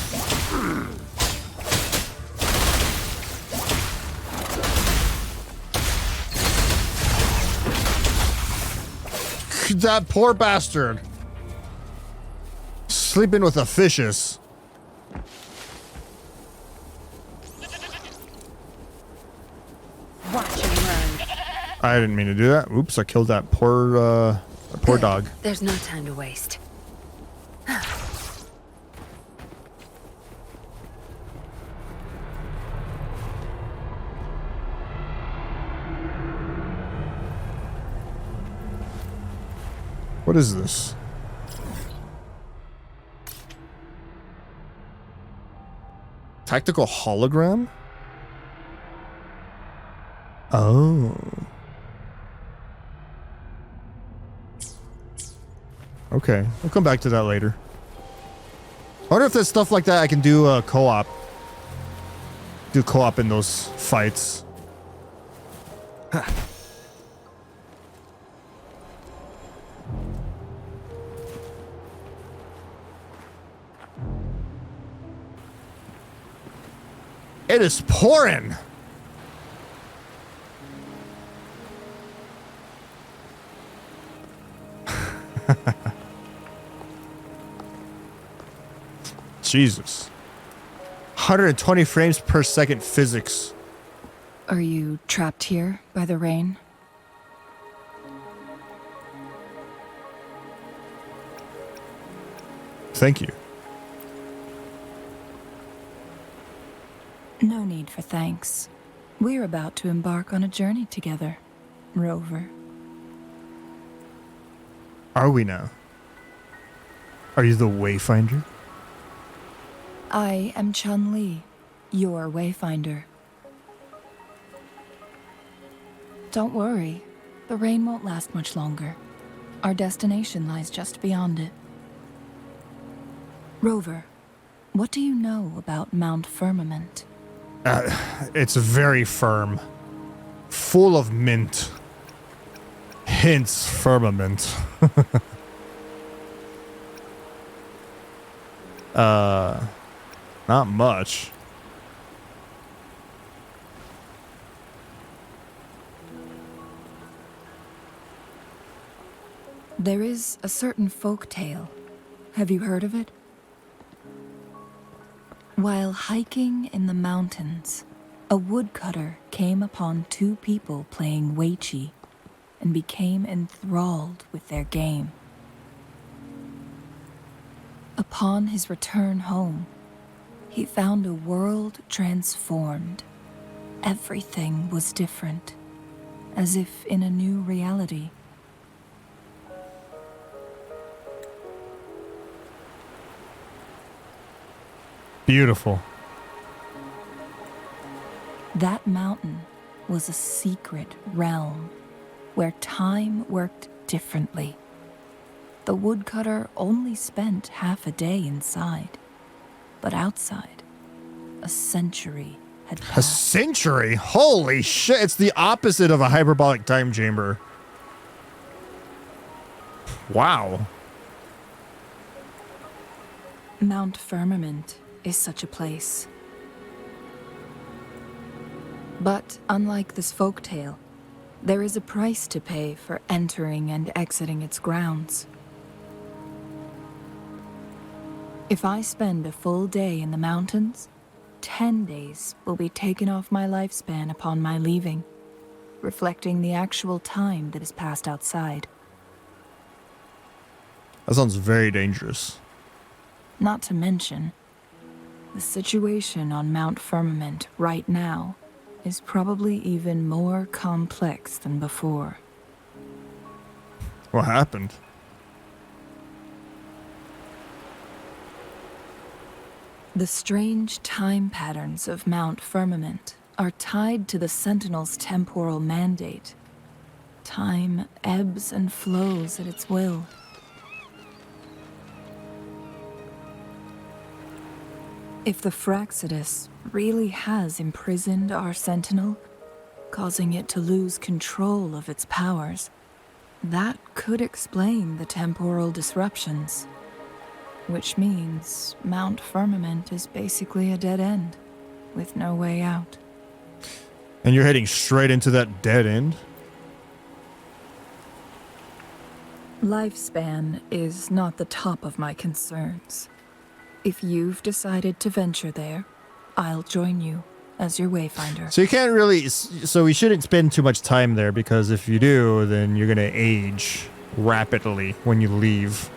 Speaker 1: That poor bastard. Sleeping with the fishes.
Speaker 6: Watch him run.
Speaker 1: I didn't mean to do that. Oops, I killed that poor dog.
Speaker 6: There's no time to waste.
Speaker 1: What is this? Tactical hologram? Oh. Okay, we'll come back to that later. I wonder if there's stuff like that I can do co-op. Do co-op in those fights. Huh. It is pouring. Jesus. 120 frames per second physics.
Speaker 9: Are you trapped here by the rain?
Speaker 1: Thank you.
Speaker 9: No need for thanks. We're about to embark on a journey together, Rover.
Speaker 1: Are we now? Are you the wayfinder?
Speaker 9: I am Changli, your wayfinder. Don't worry, the rain won't last much longer. Our destination lies just beyond it. Rover, what do you know about Mount Firmament?
Speaker 1: It's very firm. Full of mint. Hence firmament. Not much.
Speaker 9: There is a certain folk tale. Have you heard of it? While hiking in the mountains, a woodcutter came upon two people playing weiqi and became enthralled with their game. Upon his return home, he found a world transformed. Everything was different, as if in a new reality.
Speaker 1: Beautiful.
Speaker 9: That mountain was a secret realm where time worked differently. The woodcutter only spent half a day inside, but outside, a century had
Speaker 1: A
Speaker 9: passed.
Speaker 1: century? Holy shit, it's the opposite of a hyperbolic time chamber. Wow.
Speaker 9: Mount Firmament is such a place. But unlike this folktale, there is a price to pay for entering and exiting its grounds. If I spend a full day in the mountains, 10 days will be taken off my lifespan upon my leaving, reflecting the actual time that is passed outside.
Speaker 1: That sounds very dangerous.
Speaker 9: Not to mention, the situation on Mount Firmament right now is probably even more complex than before.
Speaker 1: What happened?
Speaker 9: The strange time patterns of Mount Firmament are tied to the Sentinel's temporal mandate. Time ebbs and flows at its will. If the Fraxidus really has imprisoned our Sentinel, causing it to lose control of its powers, that could explain the temporal disruptions. Which means Mount Firmament is basically a dead end, with no way out.
Speaker 1: And you're heading straight into that dead end?
Speaker 9: Lifespan is not the top of my concerns. If you've decided to venture there, I'll join you as your wayfinder.
Speaker 1: So you can't really, so we shouldn't spend too much time there, because if you do, then you're gonna age rapidly when you leave.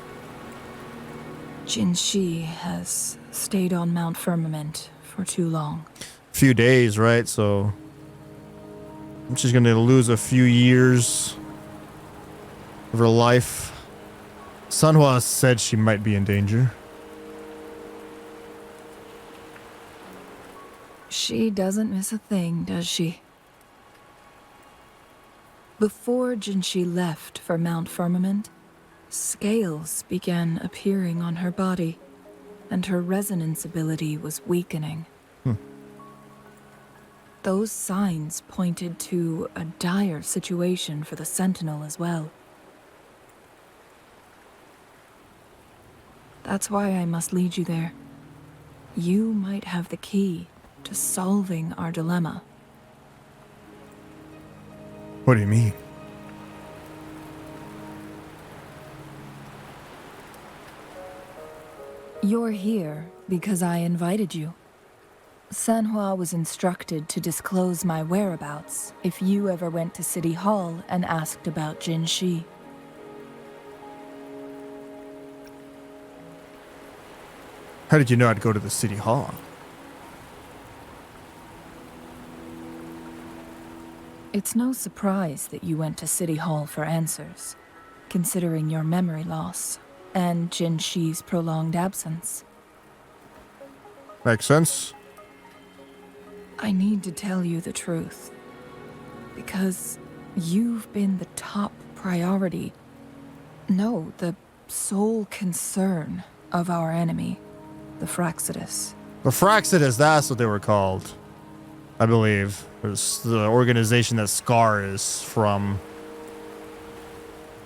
Speaker 9: Jinhsi has stayed on Mount Firmament for too long.
Speaker 1: Few days, right? So she's gonna lose a few years of her life. Sanhua said she might be in danger.
Speaker 9: She doesn't miss a thing, does she? Before Jinhsi left for Mount Firmament, scales began appearing on her body, and her resonance ability was weakening. Those signs pointed to a dire situation for the Sentinel as well. That's why I must lead you there. You might have the key to solving our dilemma.
Speaker 1: What do you mean?
Speaker 9: You're here because I invited you. Sanhua was instructed to disclose my whereabouts if you ever went to City Hall and asked about Jinhsi.
Speaker 1: How did you know I'd go to the city hall?
Speaker 9: It's no surprise that you went to City Hall for answers, considering your memory loss and Jinhsi's prolonged absence.
Speaker 1: Makes sense.
Speaker 9: I need to tell you the truth, because you've been the top priority
Speaker 11: No, the sole concern of our enemy, the Fraxidus.
Speaker 1: The Fraxidus, that's what they were called. I believe. It's the organization that Scar is from.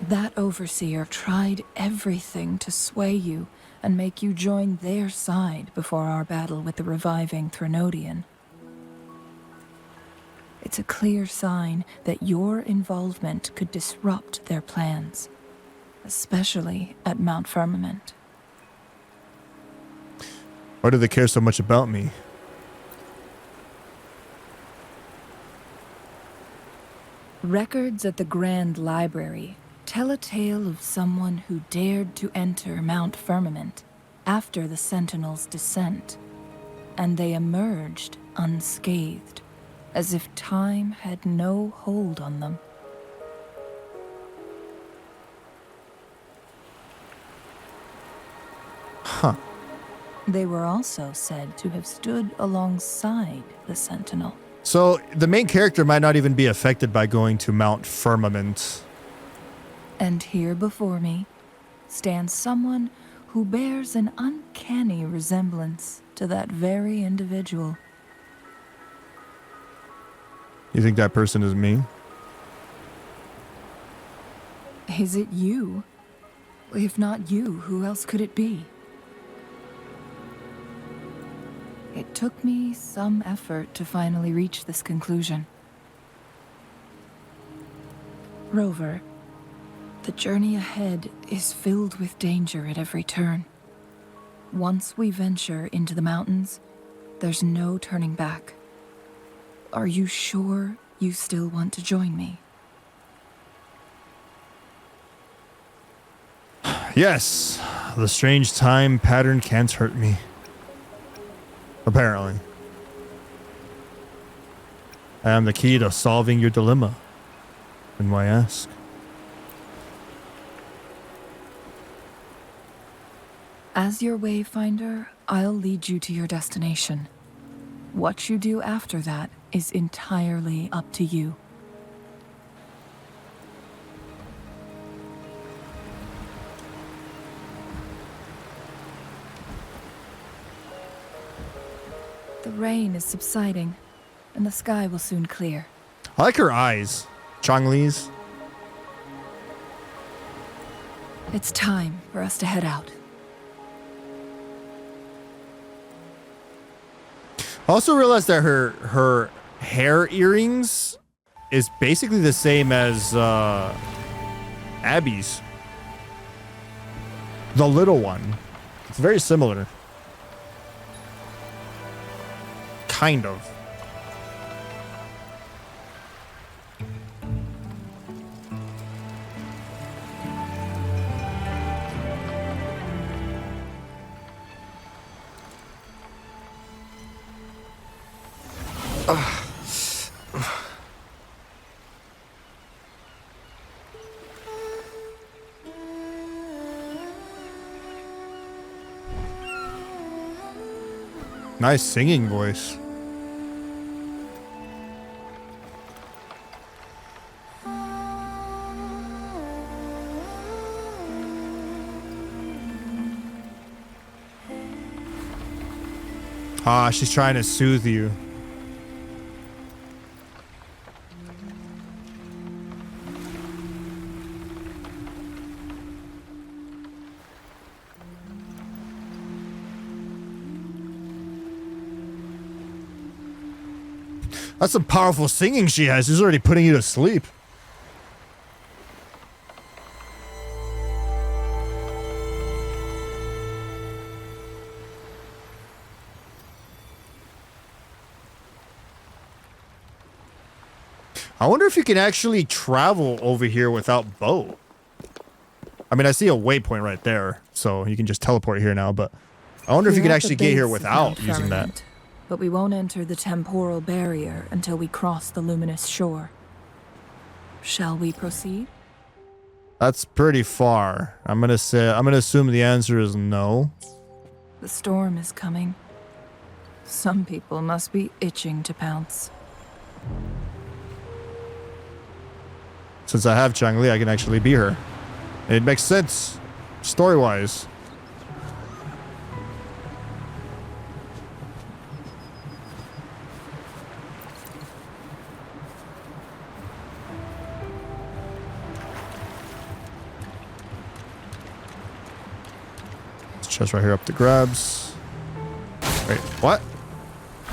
Speaker 11: That overseer tried everything to sway you and make you join their side before our battle with the reviving Threnodian. It's a clear sign that your involvement could disrupt their plans, especially at Mount Firmament.
Speaker 1: Why do they care so much about me?
Speaker 11: Records at the Grand Library tell a tale of someone who dared to enter Mount Firmament after the Sentinels' descent, and they emerged unscathed, as if time had no hold on them.
Speaker 1: Huh.
Speaker 11: They were also said to have stood alongside the Sentinel.
Speaker 1: So the main character might not even be affected by going to Mount Firmament.
Speaker 11: And here before me stands someone who bears an uncanny resemblance to that very individual.
Speaker 1: You think that person is me?
Speaker 11: Is it you? If not you, who else could it be? It took me some effort to finally reach this conclusion. Rover, the journey ahead is filled with danger at every turn. Once we venture into the mountains, there's no turning back. Are you sure you still want to join me?
Speaker 1: Yes. The strange time pattern can't hurt me. Apparently. I am the key to solving your dilemma. And why ask?
Speaker 11: As your wayfinder, I'll lead you to your destination. What you do after that is entirely up to you. The rain is subsiding, and the sky will soon clear.
Speaker 1: I like her eyes. Changli's.
Speaker 11: It's time for us to head out.
Speaker 1: I also realized that her hair earrings is basically the same as Abby's. The little one. It's very similar. Kind of. Nice singing voice. Ah, she's trying to soothe you. That's some powerful singing she has. She's already putting you to sleep. I wonder if you can actually travel over here without boat. I mean, I see a waypoint right there, so you can just teleport here now, but I wonder if you can actually get here without using that.
Speaker 11: But we won't enter the temporal barrier until we cross the luminous shore. Shall we proceed?
Speaker 1: That's pretty far. I'm gonna assume the answer is no.
Speaker 11: The storm is coming. Some people must be itching to pounce.
Speaker 1: Since I have Changli, I can actually be her. It makes sense, story-wise. This chest right here up to grabs. Wait, what?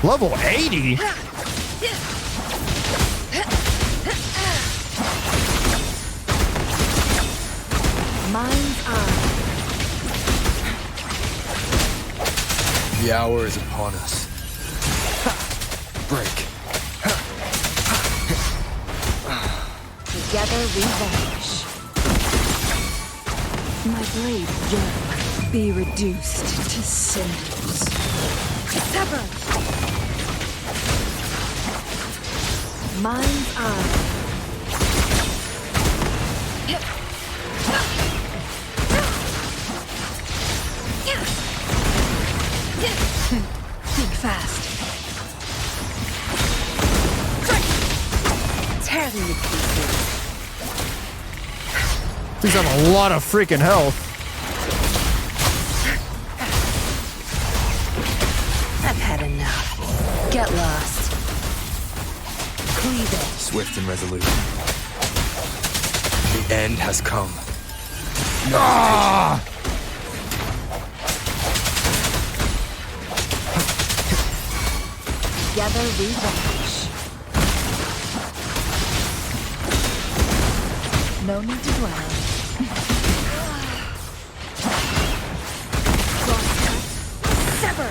Speaker 1: Level 80?
Speaker 11: Mind's eye.
Speaker 5: The hour is upon us. Break.
Speaker 3: Together we vanish.
Speaker 11: My blade will be reduced to cinders. Sever! Mind's eye. Think fast. Tear them to pieces.
Speaker 1: He's got a lot of freaking health.
Speaker 6: I've had enough. Get lost. Cleave it.
Speaker 5: Swift and resolute. The end has come. No
Speaker 1: Ah!
Speaker 3: Together we vanish.
Speaker 11: No need to dwell. Sever!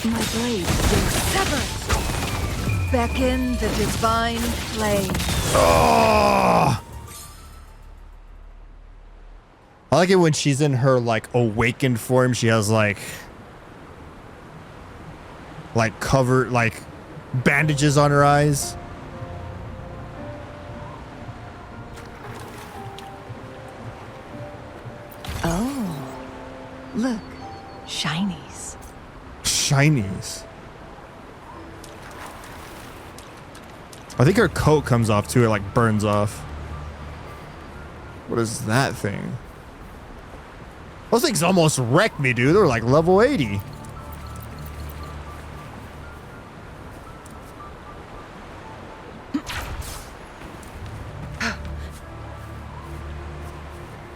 Speaker 11: My blade will sever! Beckon the divine flame.
Speaker 1: Oh! I like it when she's in her like awakened form. She has like cover, like bandages on her eyes.
Speaker 11: Oh, look, shinies.
Speaker 1: Shinies. I think her coat comes off too. It like burns off. What is that thing? Those things almost wrecked me, dude. They're like level 80.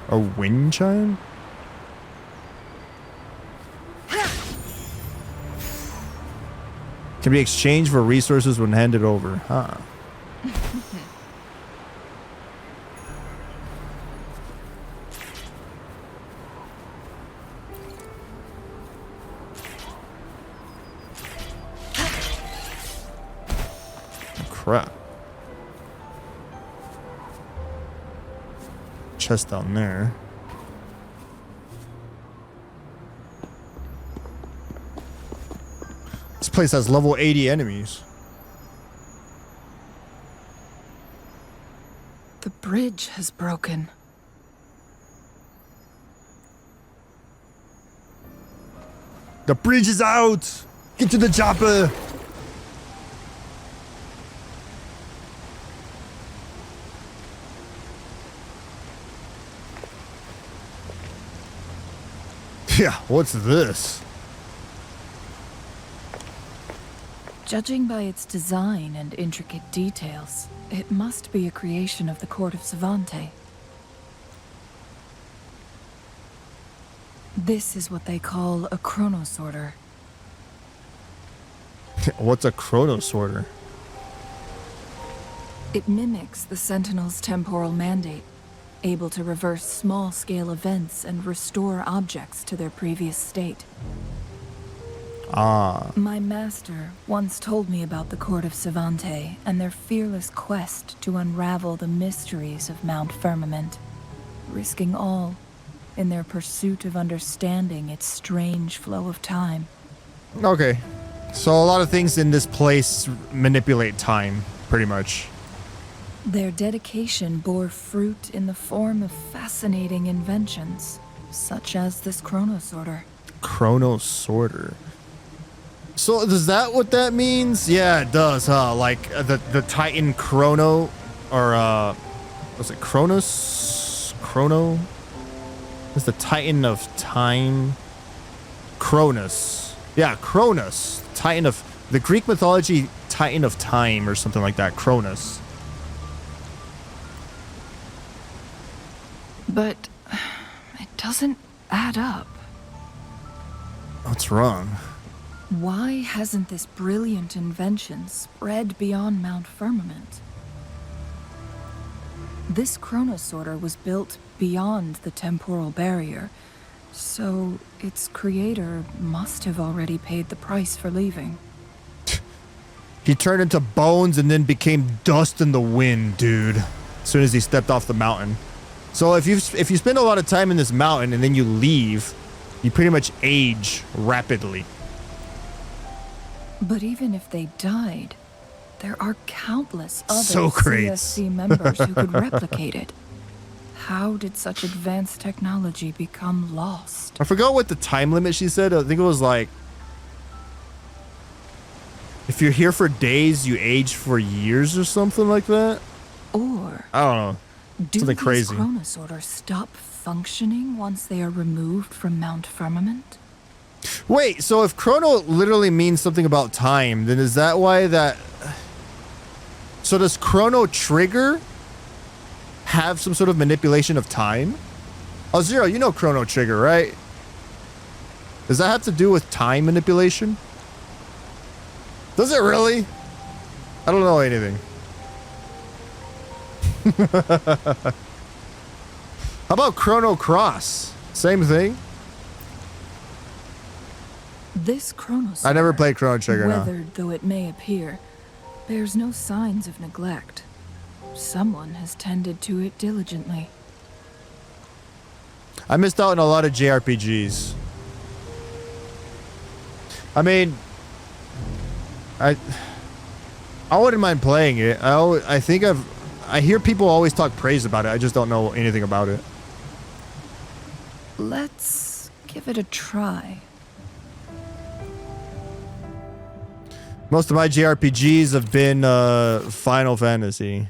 Speaker 1: A wind chime? Can be exchanged for resources when handed over. Huh. Crap. Chest down there. This place has level 80 enemies.
Speaker 11: The bridge has broken.
Speaker 1: The bridge is out! Get to the chopper! Yeah, what's this?
Speaker 11: Judging by its design and intricate details, it must be a creation of the court of Savante. This is what they call a chronosorter.
Speaker 1: What's a chronosorter?
Speaker 11: It mimics the Sentinel's temporal mandate, able to reverse small-scale events and restore objects to their previous state.
Speaker 1: Ah.
Speaker 11: My master once told me about the Court of Savante and their fearless quest to unravel the mysteries of Mount Firmament, risking all in their pursuit of understanding its strange flow of time.
Speaker 1: Okay. So a lot of things in this place manipulate time, pretty much.
Speaker 11: Their dedication bore fruit in the form of fascinating inventions, such as this chronosorter.
Speaker 1: Chronosorter. So is that what that means? Yeah, it does, huh? Like the Titan Chrono, or was it Chronos? Chrono? It's the Titan of Time. Cronus. Yeah, Cronus. Titan of the Greek mythology Titan of Time or something like that. Cronus.
Speaker 11: But it doesn't add up.
Speaker 1: What's wrong?
Speaker 11: Why hasn't this brilliant invention spread beyond Mount Firmament? This chronosorter was built beyond the temporal barrier, so its creator must have already paid the price for leaving.
Speaker 1: He turned into bones and then became dust in the wind, dude. As soon as he stepped off the mountain. So if you spend a lot of time in this mountain and then you leave, you pretty much age rapidly.
Speaker 11: But even if they died, there are countless other
Speaker 1: Socrates.
Speaker 11: CSC members who could replicate it. How did such advanced technology become lost?
Speaker 1: I forgot what the time limit she said. I think it was like, if you're here for days, you age for years or something like that.
Speaker 11: Or
Speaker 1: I don't know.
Speaker 11: do
Speaker 1: Something
Speaker 11: these
Speaker 1: crazy.
Speaker 11: chronosorters stop functioning once they are removed from Mount Firmament?
Speaker 1: Wait, so if chrono literally means something about time, then is that why that... So does chrono trigger have some sort of manipulation of time? Oh, Zero, you know chrono trigger, right? Does that have to do with time manipulation? Does it really? I don't know anything. How about Chrono Cross? Same thing?
Speaker 11: This chronosorter,
Speaker 1: I never played Chrono Trigger, no.
Speaker 11: weathered though it may appear, bears no signs of neglect. Someone has tended to it diligently.
Speaker 1: I missed out on a lot of JRPGs. I mean, I wouldn't mind playing it. I think I hear people always talk praise about it. I just don't know anything about it.
Speaker 11: Let's give it a try.
Speaker 1: Most of my JRPGs have been Final Fantasy.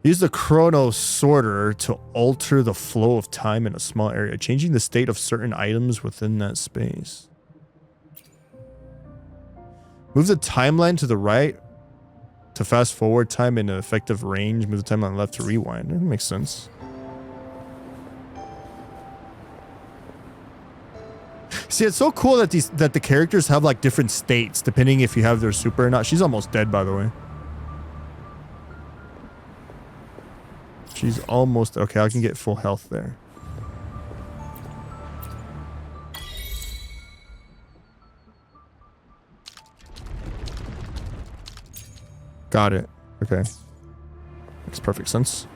Speaker 1: Use the Chrono Sorter to alter the flow of time in a small area, changing the state of certain items within that space. Move the timeline to the right to fast forward time in an effective range. Move the timeline left to rewind. That makes sense. See, it's so cool that the characters have like different states depending if you have their super or not. She's almost dead, by the way. She's almost okay. I can get full health there. Got it. Okay. Makes perfect sense.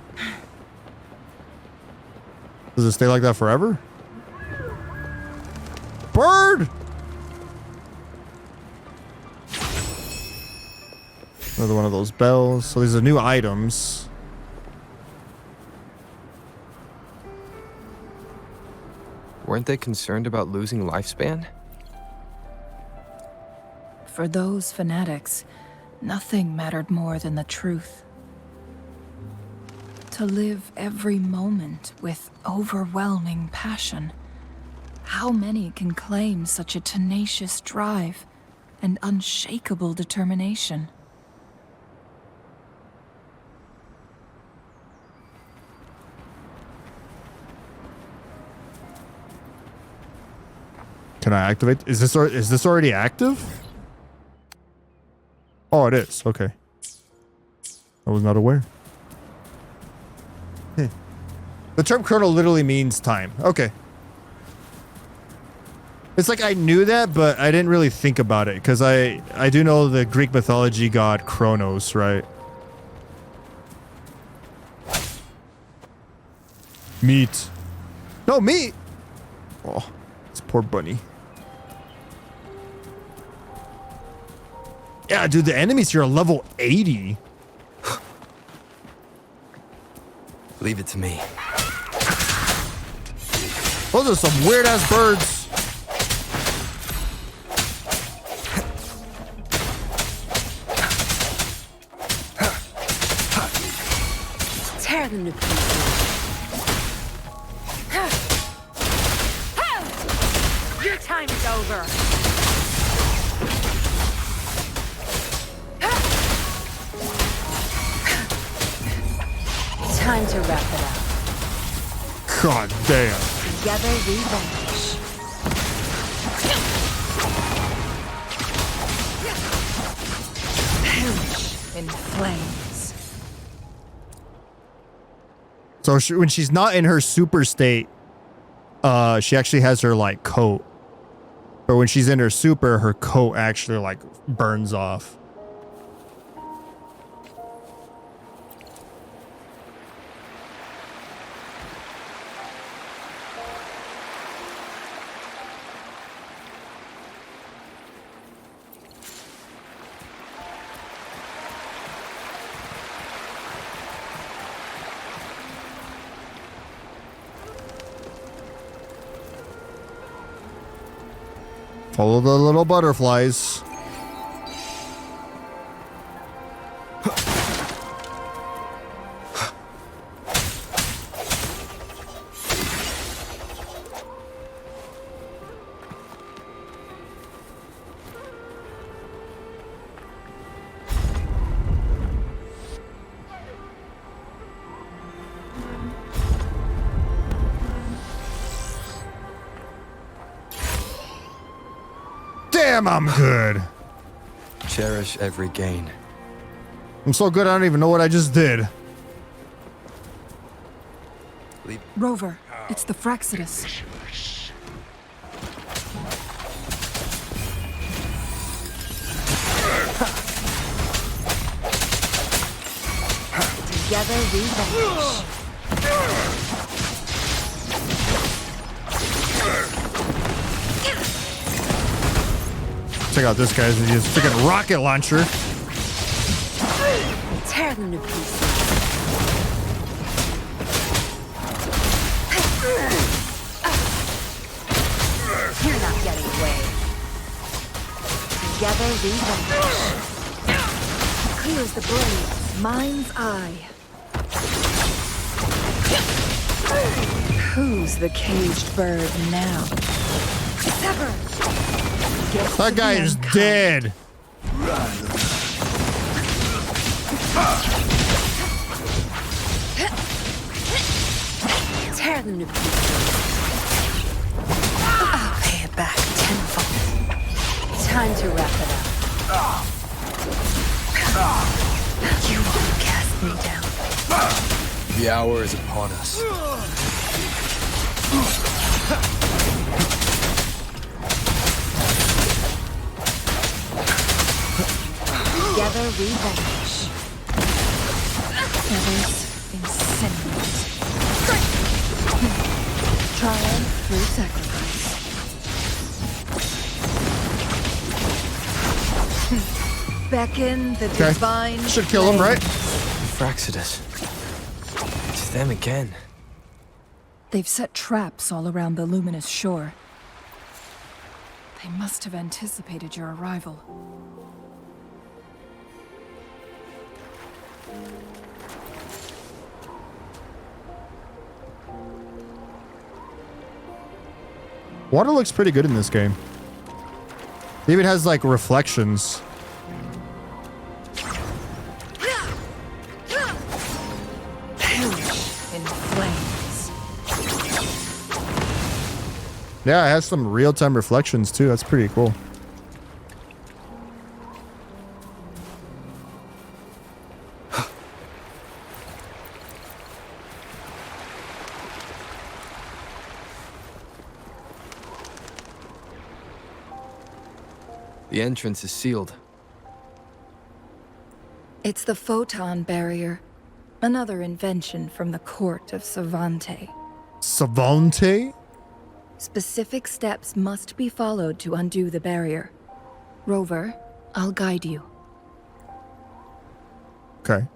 Speaker 1: Does it stay like that forever? Bird! Another one of those bells. So these are new items.
Speaker 5: Weren't they concerned about losing lifespan?
Speaker 11: For those fanatics, nothing mattered more than the truth. To live every moment with overwhelming passion. How many can claim such a tenacious drive and unshakable determination?
Speaker 1: Can I activate? Is this already active? Oh, it is. Okay. I was not aware. The term chrono literally means time. Okay. It's like I knew that, but I didn't really think about it because I do know the Greek mythology god Kronos, right? Meat. No, meat. Oh, this poor bunny. Yeah, dude, the enemies here are level 80.
Speaker 5: Leave it to me.
Speaker 1: Those are some weird-ass birds.
Speaker 6: Tear them to pieces.
Speaker 11: to wrap it up.
Speaker 1: God damn.
Speaker 11: Together we vanish. Perish in flames.
Speaker 1: So when she's not in her super state, she actually has her like coat. But when she's in her super, her coat actually like burns off. Follow the little butterflies. Damn, I'm good.
Speaker 5: Cherish every gain.
Speaker 1: I'm so good I don't even know what I just did.
Speaker 11: Rover, it's the Fraxidus. Together we vanish.
Speaker 1: Check out this guy's freaking rocket launcher.
Speaker 6: Tear them to pieces. You're not getting away. Together we vanish. Clears the blade. Mind's eye. Who's the caged bird now? Sever.
Speaker 1: That guy is dead.
Speaker 6: Tear them to pieces. I'll pay it back tenfold. Time to wrap it up. You won't cast me down.
Speaker 5: The hour is upon us.
Speaker 6: Together we vanish. Feathers incinerate. Triumph through sacrifice. Beckon the divine.
Speaker 1: Should kill him, right?
Speaker 5: Fraxidus. It's them again.
Speaker 11: They've set traps all around the luminous shore. They must have anticipated your arrival.
Speaker 1: Water looks pretty good in this game. It even has like reflections.
Speaker 11: In flames.
Speaker 1: Yeah, it has some real-time reflections too. That's pretty cool.
Speaker 5: The entrance is sealed.
Speaker 11: It's the photon barrier. Another invention from the court of Savante.
Speaker 1: Savante?
Speaker 11: Specific steps must be followed to undo the barrier. Rover, I'll guide you.
Speaker 1: Okay.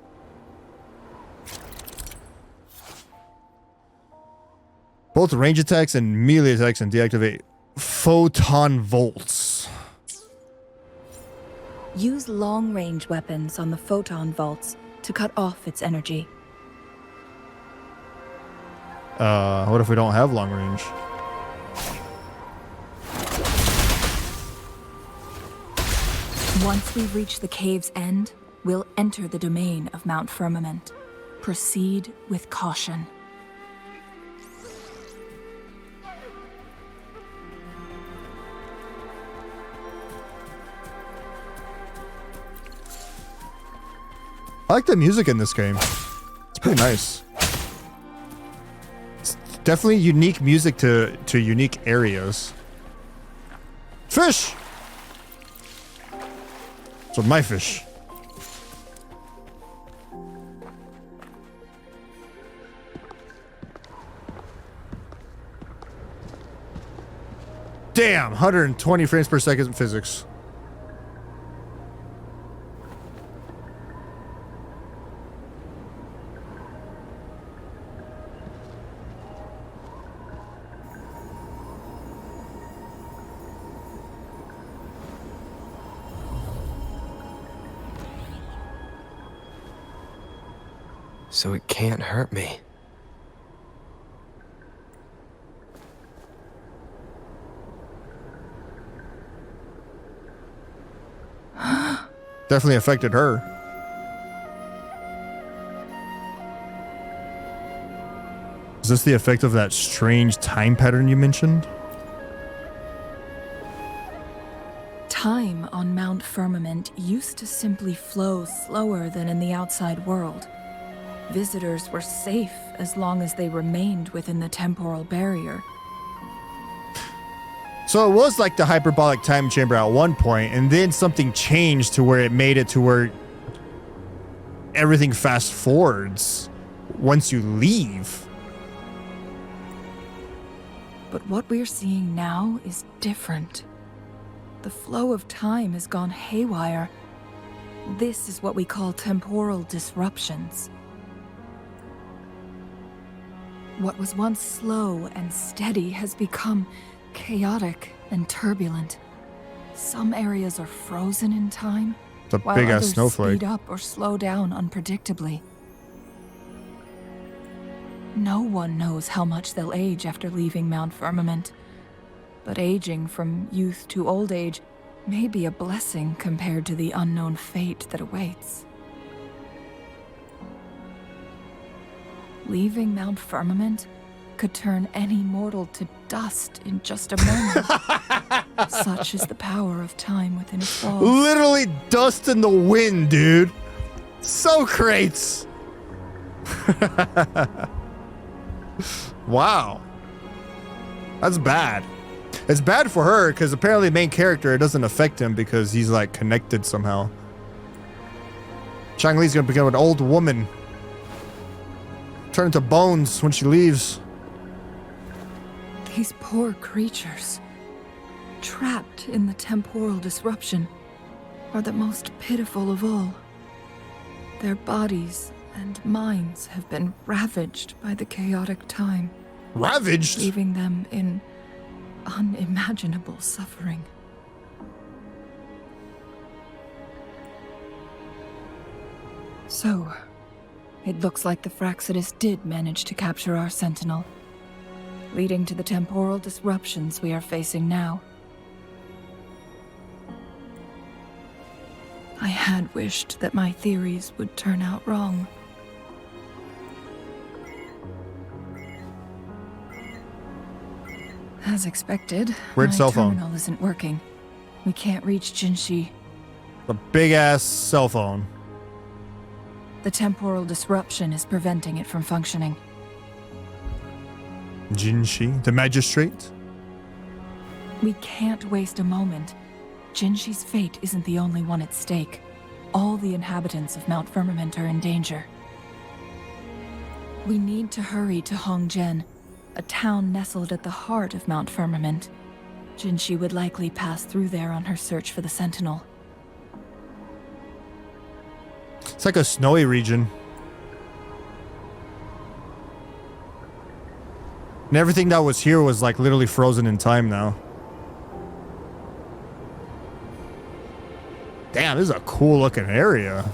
Speaker 1: Both range attacks and melee attacks and deactivate photon volts.
Speaker 11: Use long-range weapons on the photon vaults to cut off its energy.
Speaker 1: What if we don't have long range?
Speaker 11: Once we reach the cave's end, we'll enter the domain of Mount Firmament. Proceed with caution.
Speaker 1: I like the music in this game. It's pretty nice. It's definitely unique music to unique areas. Fish! So my fish. Damn, 120 frames per second in physics.
Speaker 5: So it can't hurt me.
Speaker 1: Definitely affected her. Is this the effect of that strange time pattern you mentioned?
Speaker 11: Time on Mount Firmament used to simply flow slower than in the outside world. Visitors were safe as long as they remained within the temporal barrier.
Speaker 1: So it was like the hyperbolic time chamber at one point, and then something changed to where it made it to where everything fast forwards once you leave.
Speaker 11: But what we're seeing now is different. The flow of time has gone haywire. This is what we call temporal disruptions. What was once slow and steady has become chaotic and turbulent. Some areas are frozen in time,
Speaker 1: It's a
Speaker 11: while
Speaker 1: big ass
Speaker 11: others
Speaker 1: snowflake.
Speaker 11: speed up or slow down unpredictably. No one knows how much they'll age after leaving Mount Firmament, but aging from youth to old age may be a blessing compared to the unknown fate that awaits. Leaving Mount Firmament could turn any mortal to dust in just a moment. Such is the power of time within its walls.
Speaker 1: Literally dust in the wind, dude. So crates. Wow. That's bad. It's bad for her because apparently the main character, it doesn't affect him because he's like connected somehow. Changli's gonna become an old woman. Turn into bones when she leaves.
Speaker 11: These poor creatures, trapped in the temporal disruption, are the most pitiful of all. Their bodies and minds have been ravaged by the chaotic time.
Speaker 1: Ravaged?
Speaker 11: Leaving them in unimaginable suffering. So, it looks like the Fraxidus did manage to capture our sentinel, leading to the temporal disruptions we are facing now. I had wished that my theories would turn out wrong. As expected,
Speaker 1: Weird
Speaker 11: my
Speaker 1: cell phone.
Speaker 11: terminal isn't working. We can't reach Jinhsi.
Speaker 1: A big ass cell phone.
Speaker 11: The temporal disruption is preventing it from functioning.
Speaker 1: Jinhsi, the Magistrate.
Speaker 11: We can't waste a moment. Jinhsi's fate isn't the only one at stake. All the inhabitants of Mount Firmament are in danger. We need to hurry to Hongzhen, a town nestled at the heart of Mount Firmament. Jinhsi would likely pass through there on her search for the Sentinel.
Speaker 1: It's like a snowy region. And everything that was here was like literally frozen in time now. Damn, this is a cool looking area.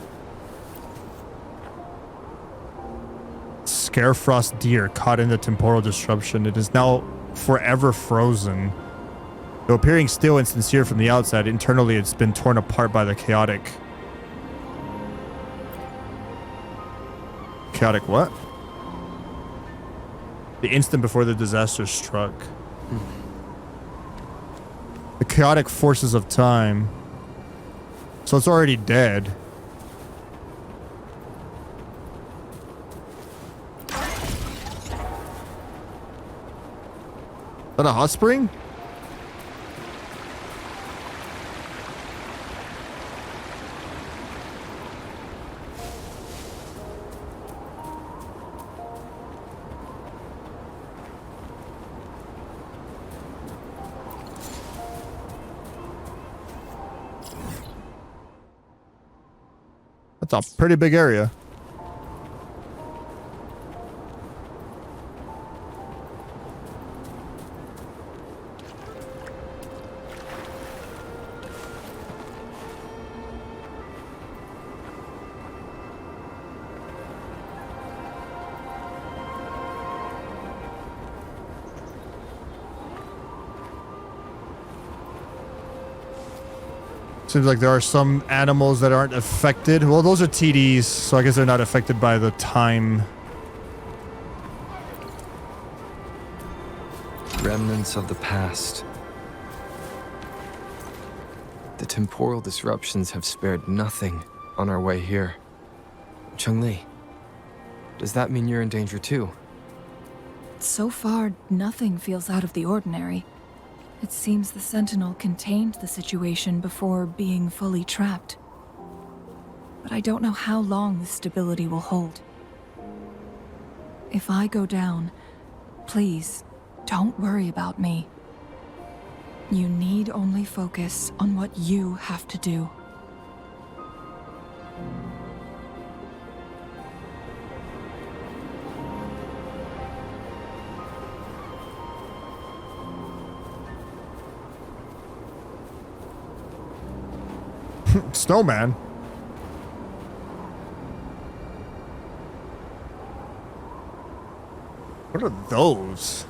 Speaker 1: Scarefrost deer caught in the temporal disruption. It is now forever frozen. Though appearing still and sincere from the outside, internally it's been torn apart by the chaotic Chaotic what? The instant before the disaster struck. The chaotic forces of time. So it's already dead. Is that a hot spring? That's a pretty big area. Seems like there are some animals that aren't affected. Well, those are TDs, so I guess they're not affected by the time.
Speaker 5: Remnants of the past. The temporal disruptions have spared nothing on our way here. Changli, does that mean you're in danger too?
Speaker 11: So far, nothing feels out of the ordinary. It seems the Sentinel contained the situation before being fully trapped. But I don't know how long this stability will hold. If I go down, please, don't worry about me. You need only focus on what you have to do.
Speaker 1: Snowman. What are those?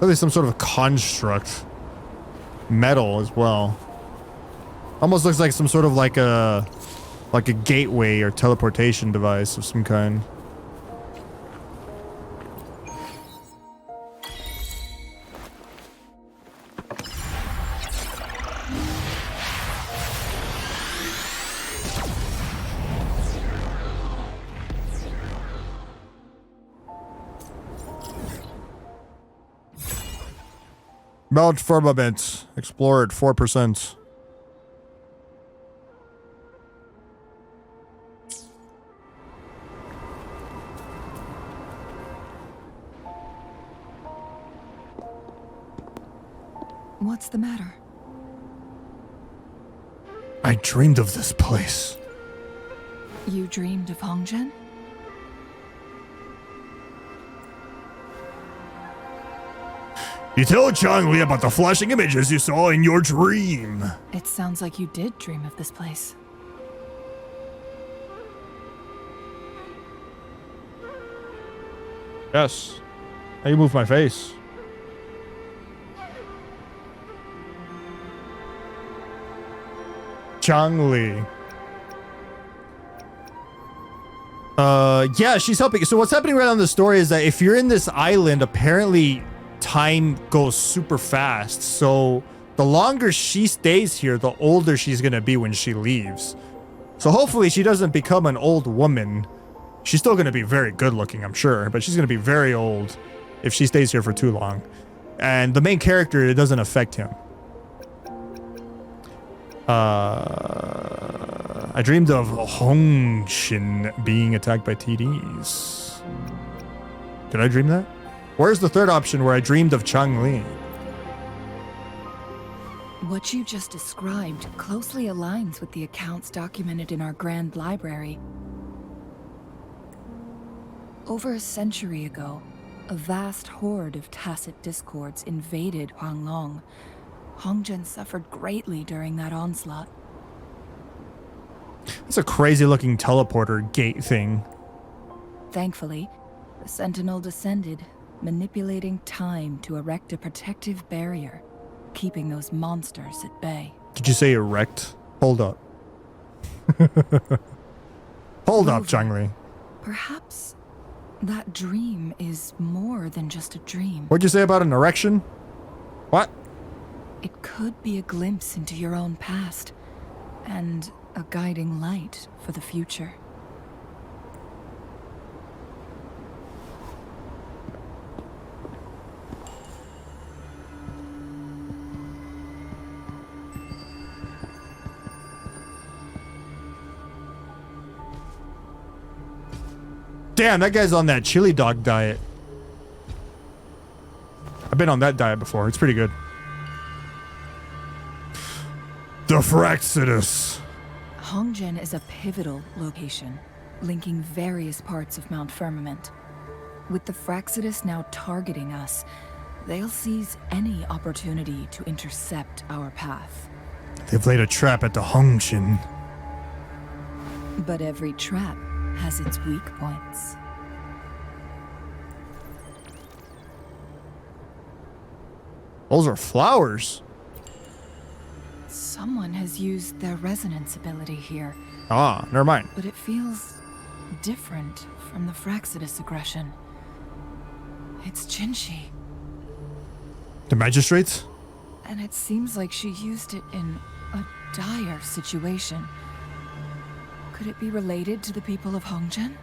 Speaker 1: Are they some sort of construct? Metal as well. Almost looks like some sort of like a gateway or teleportation device of some kind. Mount Firmament. Explored 4%.
Speaker 11: What's the matter?
Speaker 1: I dreamed of this place.
Speaker 11: You dreamed of Hongzhen?
Speaker 1: You told Changli about the flashing images you saw in your dream.
Speaker 11: It sounds like you did dream of this place.
Speaker 1: Yes. How you move my face? Changli. Yeah, she's helping. So what's happening right now in the story is that if you're in this island, apparently time goes super fast. So the longer she stays here, the older she's gonna be when she leaves. So hopefully she doesn't become an old woman. She's still gonna be very good looking, I'm sure, but she's gonna be very old if she stays here for too long. And the main character, it doesn't affect him. I dreamed of Hongzhen being attacked by TDs. Did I dream that? Where's the third option where I dreamed of Changli?
Speaker 11: What you just described closely aligns with the accounts documented in our Grand Library. Over a century ago, a vast horde of tacit discords invaded Huanglong. Hongzhen suffered greatly during that onslaught.
Speaker 1: That's a crazy looking teleporter gate thing.
Speaker 11: Thankfully, the Sentinel descended, manipulating time to erect a protective barrier, keeping those monsters at bay.
Speaker 1: Did you say erect? Hold up. Hold Hold up,
Speaker 11: Rover,
Speaker 1: Changli.
Speaker 11: Perhaps that dream is more than just a dream.
Speaker 1: What'd you say about an erection? What?
Speaker 11: It could be a glimpse into your own past, and a guiding light for the future.
Speaker 1: Damn, that guy's on that chili dog diet. I've been on that diet before. It's pretty good. The Fraxidus.
Speaker 11: Hongzhen is a pivotal location, linking various parts of Mount Firmament. With the Fraxidus now targeting us, they'll seize any opportunity to intercept our path.
Speaker 1: They've laid a trap at the Hongzhen.
Speaker 11: But every trap has its weak points.
Speaker 1: Those are flowers.
Speaker 11: Someone has used their resonance ability here,
Speaker 1: Ah, never mind.
Speaker 11: but it feels different from the Fraxidus aggression. It's Jinhsi,
Speaker 1: The magistrates?
Speaker 11: and it seems like she used it in a dire situation. Could it be related to the people of Hongzhen?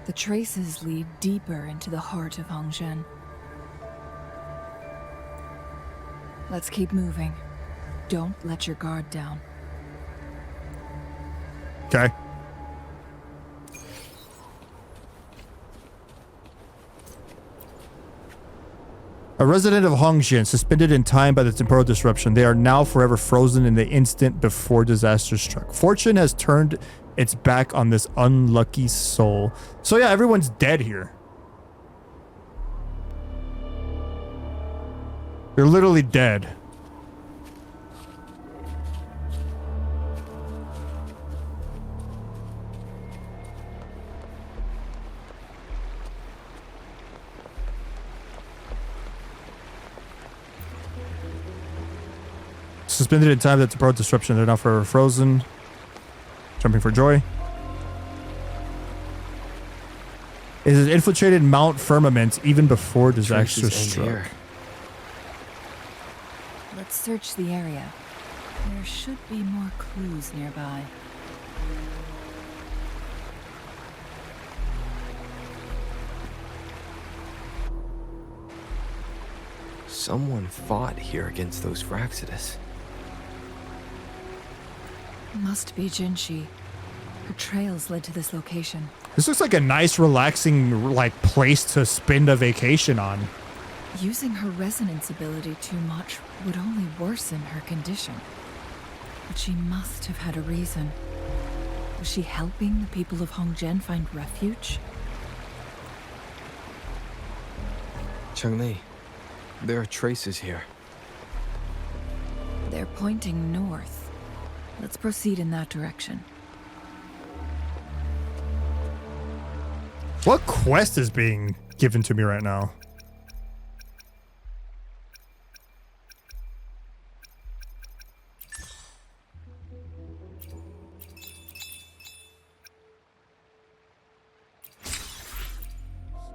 Speaker 11: The traces lead deeper into the heart of Hongzhen. Let's keep moving. Don't let your guard down.
Speaker 1: Okay. A resident of Hongzhen, suspended in time by the temporal disruption. They are now forever frozen in the instant before disaster struck. Fortune has turned its back on this unlucky soul. So yeah, everyone's dead here. They're literally dead. Suspended in time, that's a pro disruption. They're now forever frozen. Jumping for joy. It has infiltrated Mount Firmament even before disaster
Speaker 5: Traces end
Speaker 1: struck.
Speaker 5: here.
Speaker 11: Let's search the area. There should be more clues nearby.
Speaker 5: Someone fought here against those Fraxidus.
Speaker 11: Must be Jinhsi. Her trails led to this location.
Speaker 1: This looks like a nice, relaxing, place to spend a vacation on.
Speaker 11: Using her resonance ability too much would only worsen her condition. But she must have had a reason. Was she helping the people of Hongzhen find refuge?
Speaker 5: Changli, there are traces here.
Speaker 11: They're pointing north. Let's proceed in that direction.
Speaker 1: What quest is being given to me right now?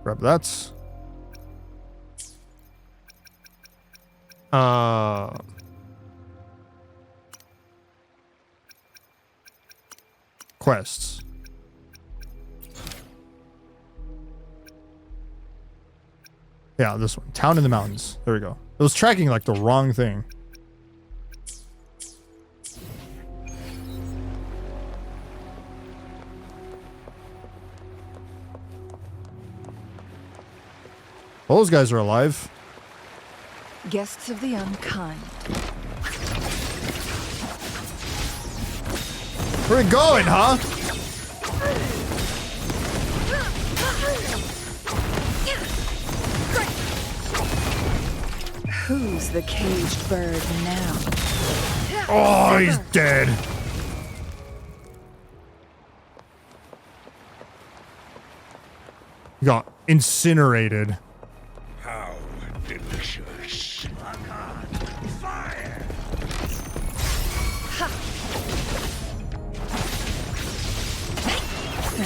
Speaker 1: Grab that. Quests. Yeah, this one. Town in the mountains. There we go. It was tracking like the wrong thing. Those guys are alive.
Speaker 11: Guests of the unkind.
Speaker 1: Where are we going, huh?
Speaker 11: Who's the caged bird now?
Speaker 1: Oh, he's dead. He got incinerated.
Speaker 10: How delicious. Fire!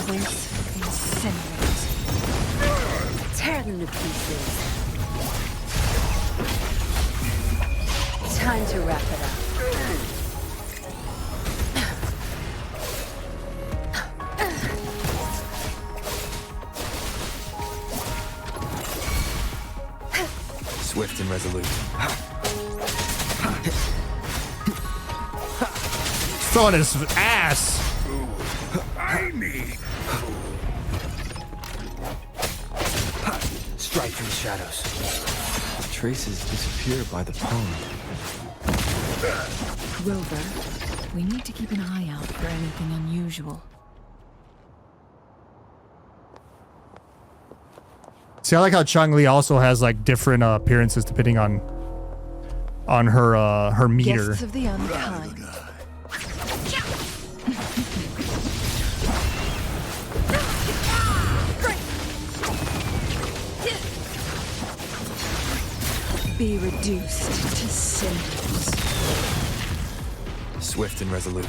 Speaker 6: others, incinerate. Tear them to pieces. Time to wrap it up.
Speaker 5: Swift and resolute.
Speaker 1: Throwing his ass.
Speaker 10: I need
Speaker 5: Strike from the shadows. The traces disappear by the pond.
Speaker 11: Rover, we need to keep an eye out for anything unusual.
Speaker 1: See, I like how Changli also has like different appearances depending on her meter.
Speaker 6: Guests of the unkind. Be reduced to cinders.
Speaker 5: Swift and resolute.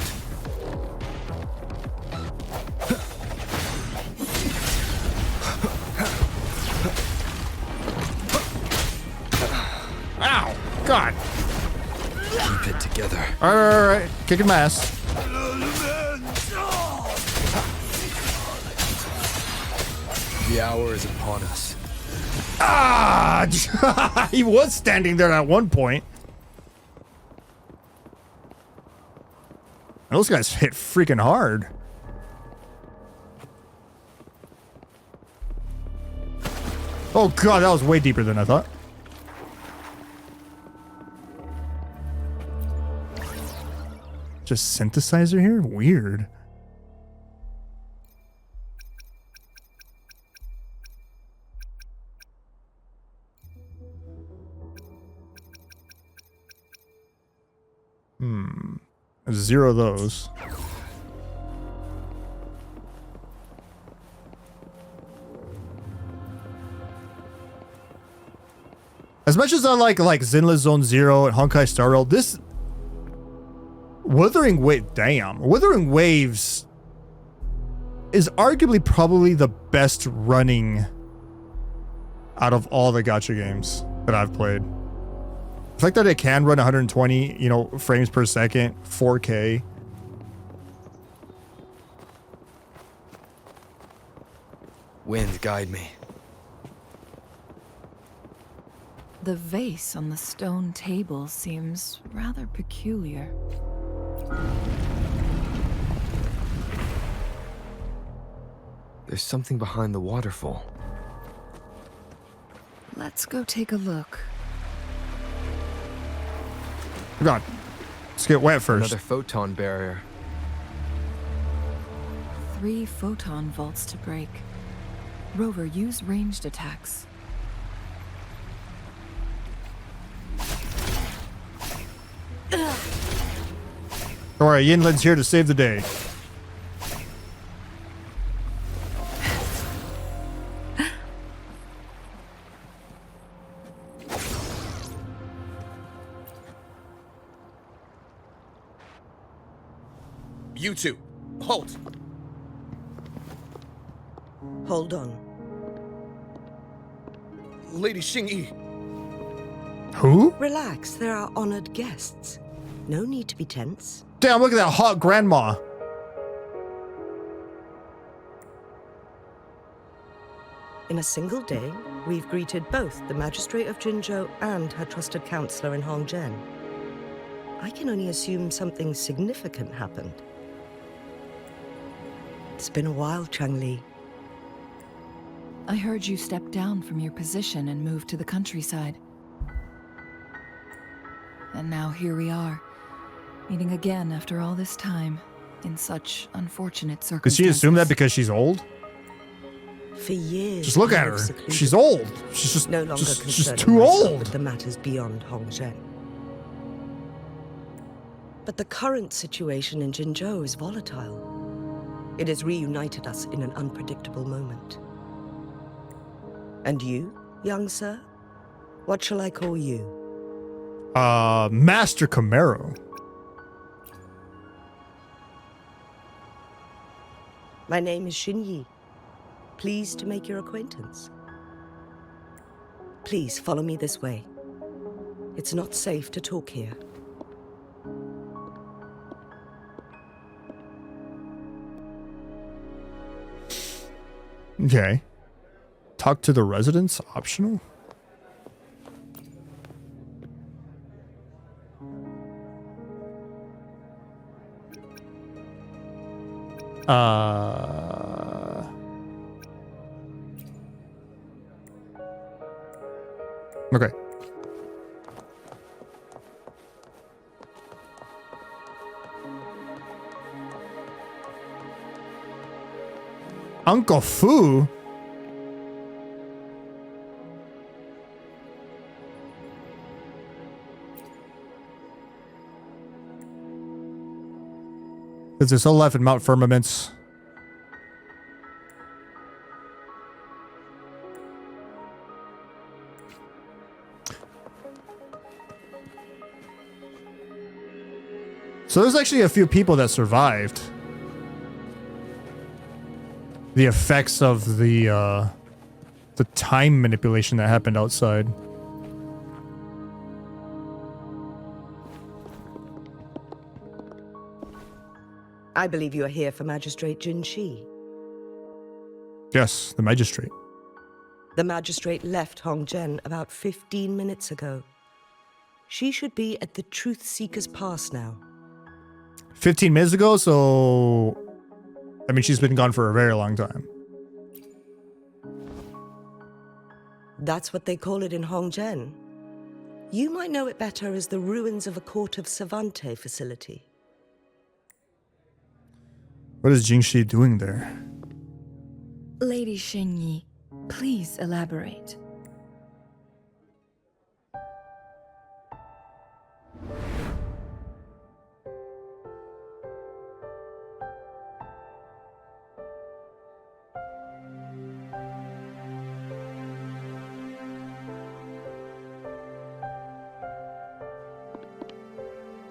Speaker 1: Ow! God!
Speaker 5: Keep it together.
Speaker 1: Alright. Kicking my ass.
Speaker 5: The hour is upon us.
Speaker 1: Ah! He was standing there at one point. Those guys hit freaking hard. Oh god, that was way deeper than I thought. Just synthesizer here? Weird. Zero of those. As much as I like Zenless Zone Zero and Honkai Star Rail, this Wuthering Waves is arguably probably the best running out of all the gacha games that I've played. The fact that it can run 120, frames per second, 4K.
Speaker 5: Wind, guide me.
Speaker 11: The vase on the stone table seems rather peculiar.
Speaker 5: There's something behind the waterfall.
Speaker 11: Let's go take a look.
Speaker 1: God, let's get wet first.
Speaker 5: Another photon barrier.
Speaker 11: 3 photon vaults to break. Rover, use ranged attacks.
Speaker 1: Alright, Yinlin's here to save the day.
Speaker 7: You two, halt!
Speaker 12: Hold on.
Speaker 7: Lady Xingyi.
Speaker 1: Who?
Speaker 12: Relax, there are honored guests. No need to be tense.
Speaker 1: Damn, look at that hot grandma.
Speaker 12: In a single day, we've greeted both the Magistrate of Jinzhou and her trusted counselor in Hongzhen. I can only assume something significant happened. It's been a while, Changli.
Speaker 11: I heard you stepped down from your position and moved to the countryside. And now here we are, meeting again after all this time, in such unfortunate
Speaker 1: Did
Speaker 11: circumstances.
Speaker 1: she assume that because she's old?
Speaker 12: For years,
Speaker 1: Just look at her. She's old. She's just
Speaker 12: no longer
Speaker 1: she's
Speaker 12: concerned
Speaker 1: too
Speaker 12: myself
Speaker 1: old.
Speaker 12: with the matters beyond Hongzhen. But the current situation in Jinzhou is volatile. It has reunited us in an unpredictable moment. And you, young sir? What shall I call you?
Speaker 1: Master Camaro.
Speaker 12: My name is Xinyi. Pleased to make your acquaintance. Please follow me this way. It's not safe to talk here.
Speaker 1: Okay. Talk to the residents, optional? Okay. Uncle Fu? Is there still life in Mount Firmament? So there's actually a few people that survived the effects of the time manipulation that happened outside.
Speaker 12: I believe you are here for Magistrate Jinhsi.
Speaker 1: Yes, the Magistrate.
Speaker 12: The Magistrate left Hongzhen about 15 minutes ago. She should be at the Truth Seeker's Pass now.
Speaker 1: 15 minutes ago, so... I mean, she's been gone for a very long time.
Speaker 12: That's what they call it in Hongzhen. You might know it better as the ruins of a Court of Savante facility.
Speaker 1: What is Jinhsi doing there?
Speaker 11: Lady Xinyi, please elaborate.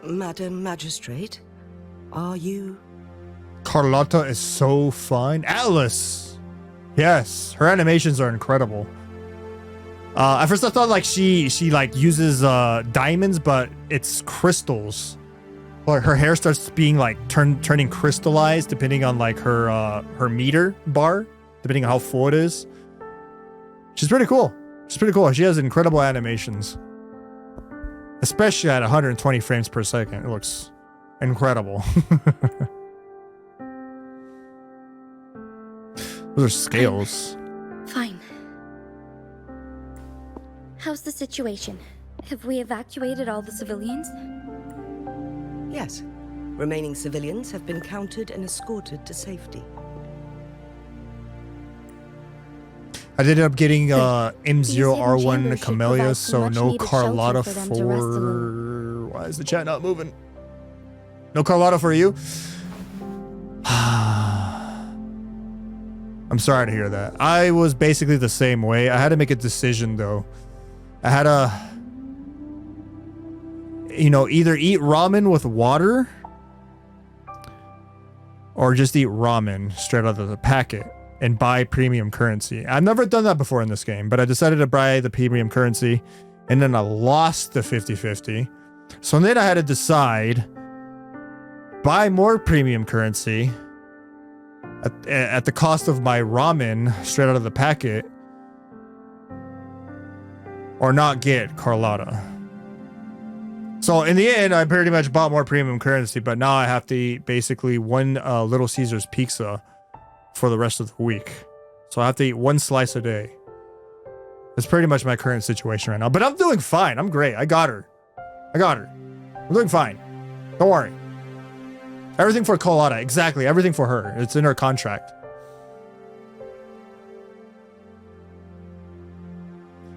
Speaker 12: Madam Magistrate, are you...
Speaker 1: Carlotta is so fun. Atlas! Yes, her animations are incredible. At first I thought like she like uses diamonds, but it's crystals. Like her hair starts being like turning crystallized depending on like her meter bar, depending on how full it is. She's pretty cool. She's pretty cool. She has incredible animations. Especially at 120 frames per second. It looks incredible. Those are scales.
Speaker 13: Fine. How's the situation? Have we evacuated all the civilians?
Speaker 12: Yes. Remaining civilians have been counted and escorted to safety.
Speaker 1: I ended up getting M0R1 Camellia, so no Carlotta for... Why is the chat not moving? No Carlotta for you? I'm sorry to hear that. I was basically the same way. I had to make a decision, though. I had to... You know, either eat ramen with water or just eat ramen straight out of the packet and buy premium currency. I've never done that before in this game, but I decided to buy the premium currency and then I lost the 50-50. So then I had to decide, buy more premium currency at the cost of my ramen straight out of the packet or not get Carlotta. So in the end, I pretty much bought more premium currency, but now I have to eat basically one Little Caesars pizza for the rest of the week. So I have to eat one slice a day. That's pretty much my current situation right now. But I'm doing fine. I'm great. I got her. I'm doing fine. Don't worry. Everything for Carlotta. Exactly. Everything for her. It's in her contract.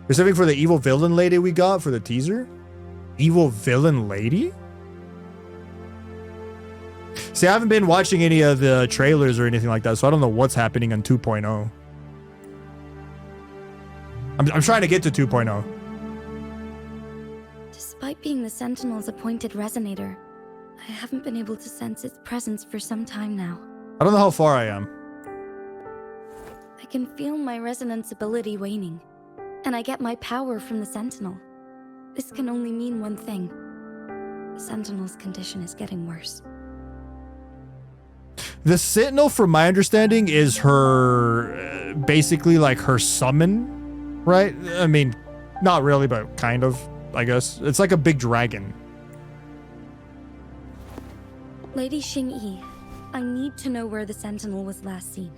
Speaker 1: There's something for the evil villain lady we got for the teaser? Evil villain lady? See, I haven't been watching any of the trailers or anything like that, so I don't know what's happening on 2.0. I'm trying to get to 2.0.
Speaker 13: Despite being the Sentinel's appointed resonator, I haven't been able to sense its presence for some time now.
Speaker 1: I don't know how far I am.
Speaker 13: I can feel my resonance ability waning, and I get my power from the Sentinel. This can only mean one thing. The Sentinel's condition is getting worse.
Speaker 1: The Sentinel, from my understanding, is her basically like her summon, right? I mean, not really, but kind of, I guess. It's like a big dragon.
Speaker 13: Lady Xingyi, I need to know where the Sentinel was last seen.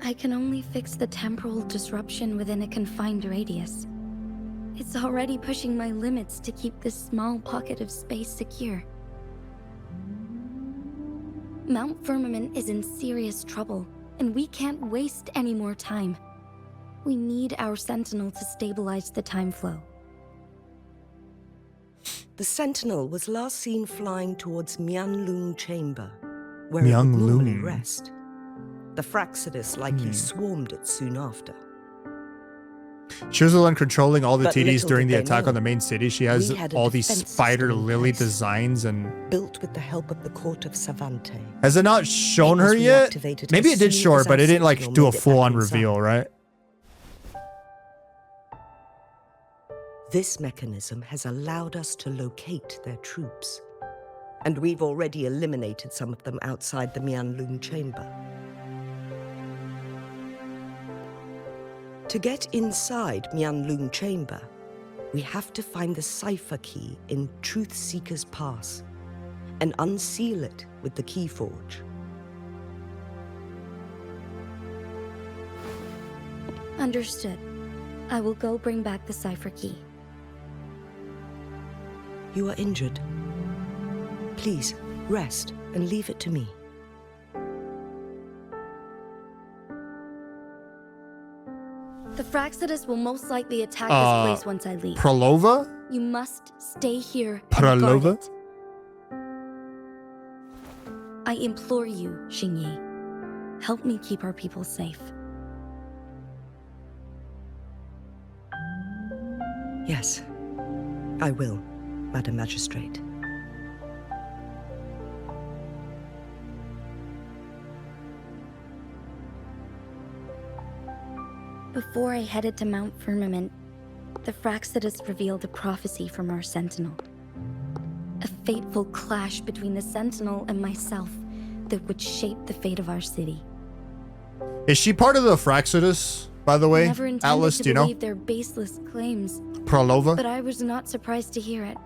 Speaker 13: I can only fix the temporal disruption within a confined radius. It's already pushing my limits to keep this small pocket of space secure. Mount Firmament is in serious trouble, and we can't waste any more time. We need our Sentinel to stabilize the time flow.
Speaker 12: The Sentinel was last seen flying towards Mianlun Chamber, where it would normally rest. The Fraxidus likely swarmed it soon after.
Speaker 1: She was the one controlling all the
Speaker 12: But
Speaker 1: TDs
Speaker 12: little
Speaker 1: during
Speaker 12: did
Speaker 1: the
Speaker 12: they
Speaker 1: attack
Speaker 12: know,
Speaker 1: on the main city. She has
Speaker 12: we had a
Speaker 1: all these
Speaker 12: defense
Speaker 1: spider
Speaker 12: system in
Speaker 1: lily
Speaker 12: place,
Speaker 1: designs and...
Speaker 12: built with the help of the court of Savante.
Speaker 1: Has it not shown
Speaker 12: It was
Speaker 1: her yet?
Speaker 12: reactivated
Speaker 1: Maybe
Speaker 12: as
Speaker 1: it did
Speaker 12: soon
Speaker 1: show her,
Speaker 12: as
Speaker 1: but
Speaker 12: our
Speaker 1: it didn't like
Speaker 12: Sentinel
Speaker 1: do a
Speaker 12: made it back
Speaker 1: full-on
Speaker 12: inside.
Speaker 1: reveal, right?
Speaker 12: This mechanism has allowed us to locate their troops, and we've already eliminated some of them outside the Mianlun Chamber. To get inside Mianlun Chamber, we have to find the cipher key in Truth Seeker's Pass and unseal it with the Keyforge.
Speaker 13: Understood. I will go bring back the cipher key.
Speaker 12: You are injured. Please, rest and leave it to me.
Speaker 13: The Fraxidus will most likely attack this place once I leave.
Speaker 1: Prolova?
Speaker 13: You must stay here and guard
Speaker 1: Prolova?
Speaker 13: it. I implore you, Xingyi. Help me keep our people safe.
Speaker 12: Yes, I will, Madam Magistrate.
Speaker 13: Before I headed to Mount Firmament, the Fraxidus revealed a prophecy from our Sentinel. A fateful clash between the Sentinel and myself that would shape the fate of our city.
Speaker 1: Is she part of the Fraxidus, by the way?
Speaker 13: Never intended
Speaker 1: Atlas,
Speaker 13: to
Speaker 1: do you know?
Speaker 13: believe their baseless claims,
Speaker 1: Prolova?
Speaker 13: but I was not surprised to hear it.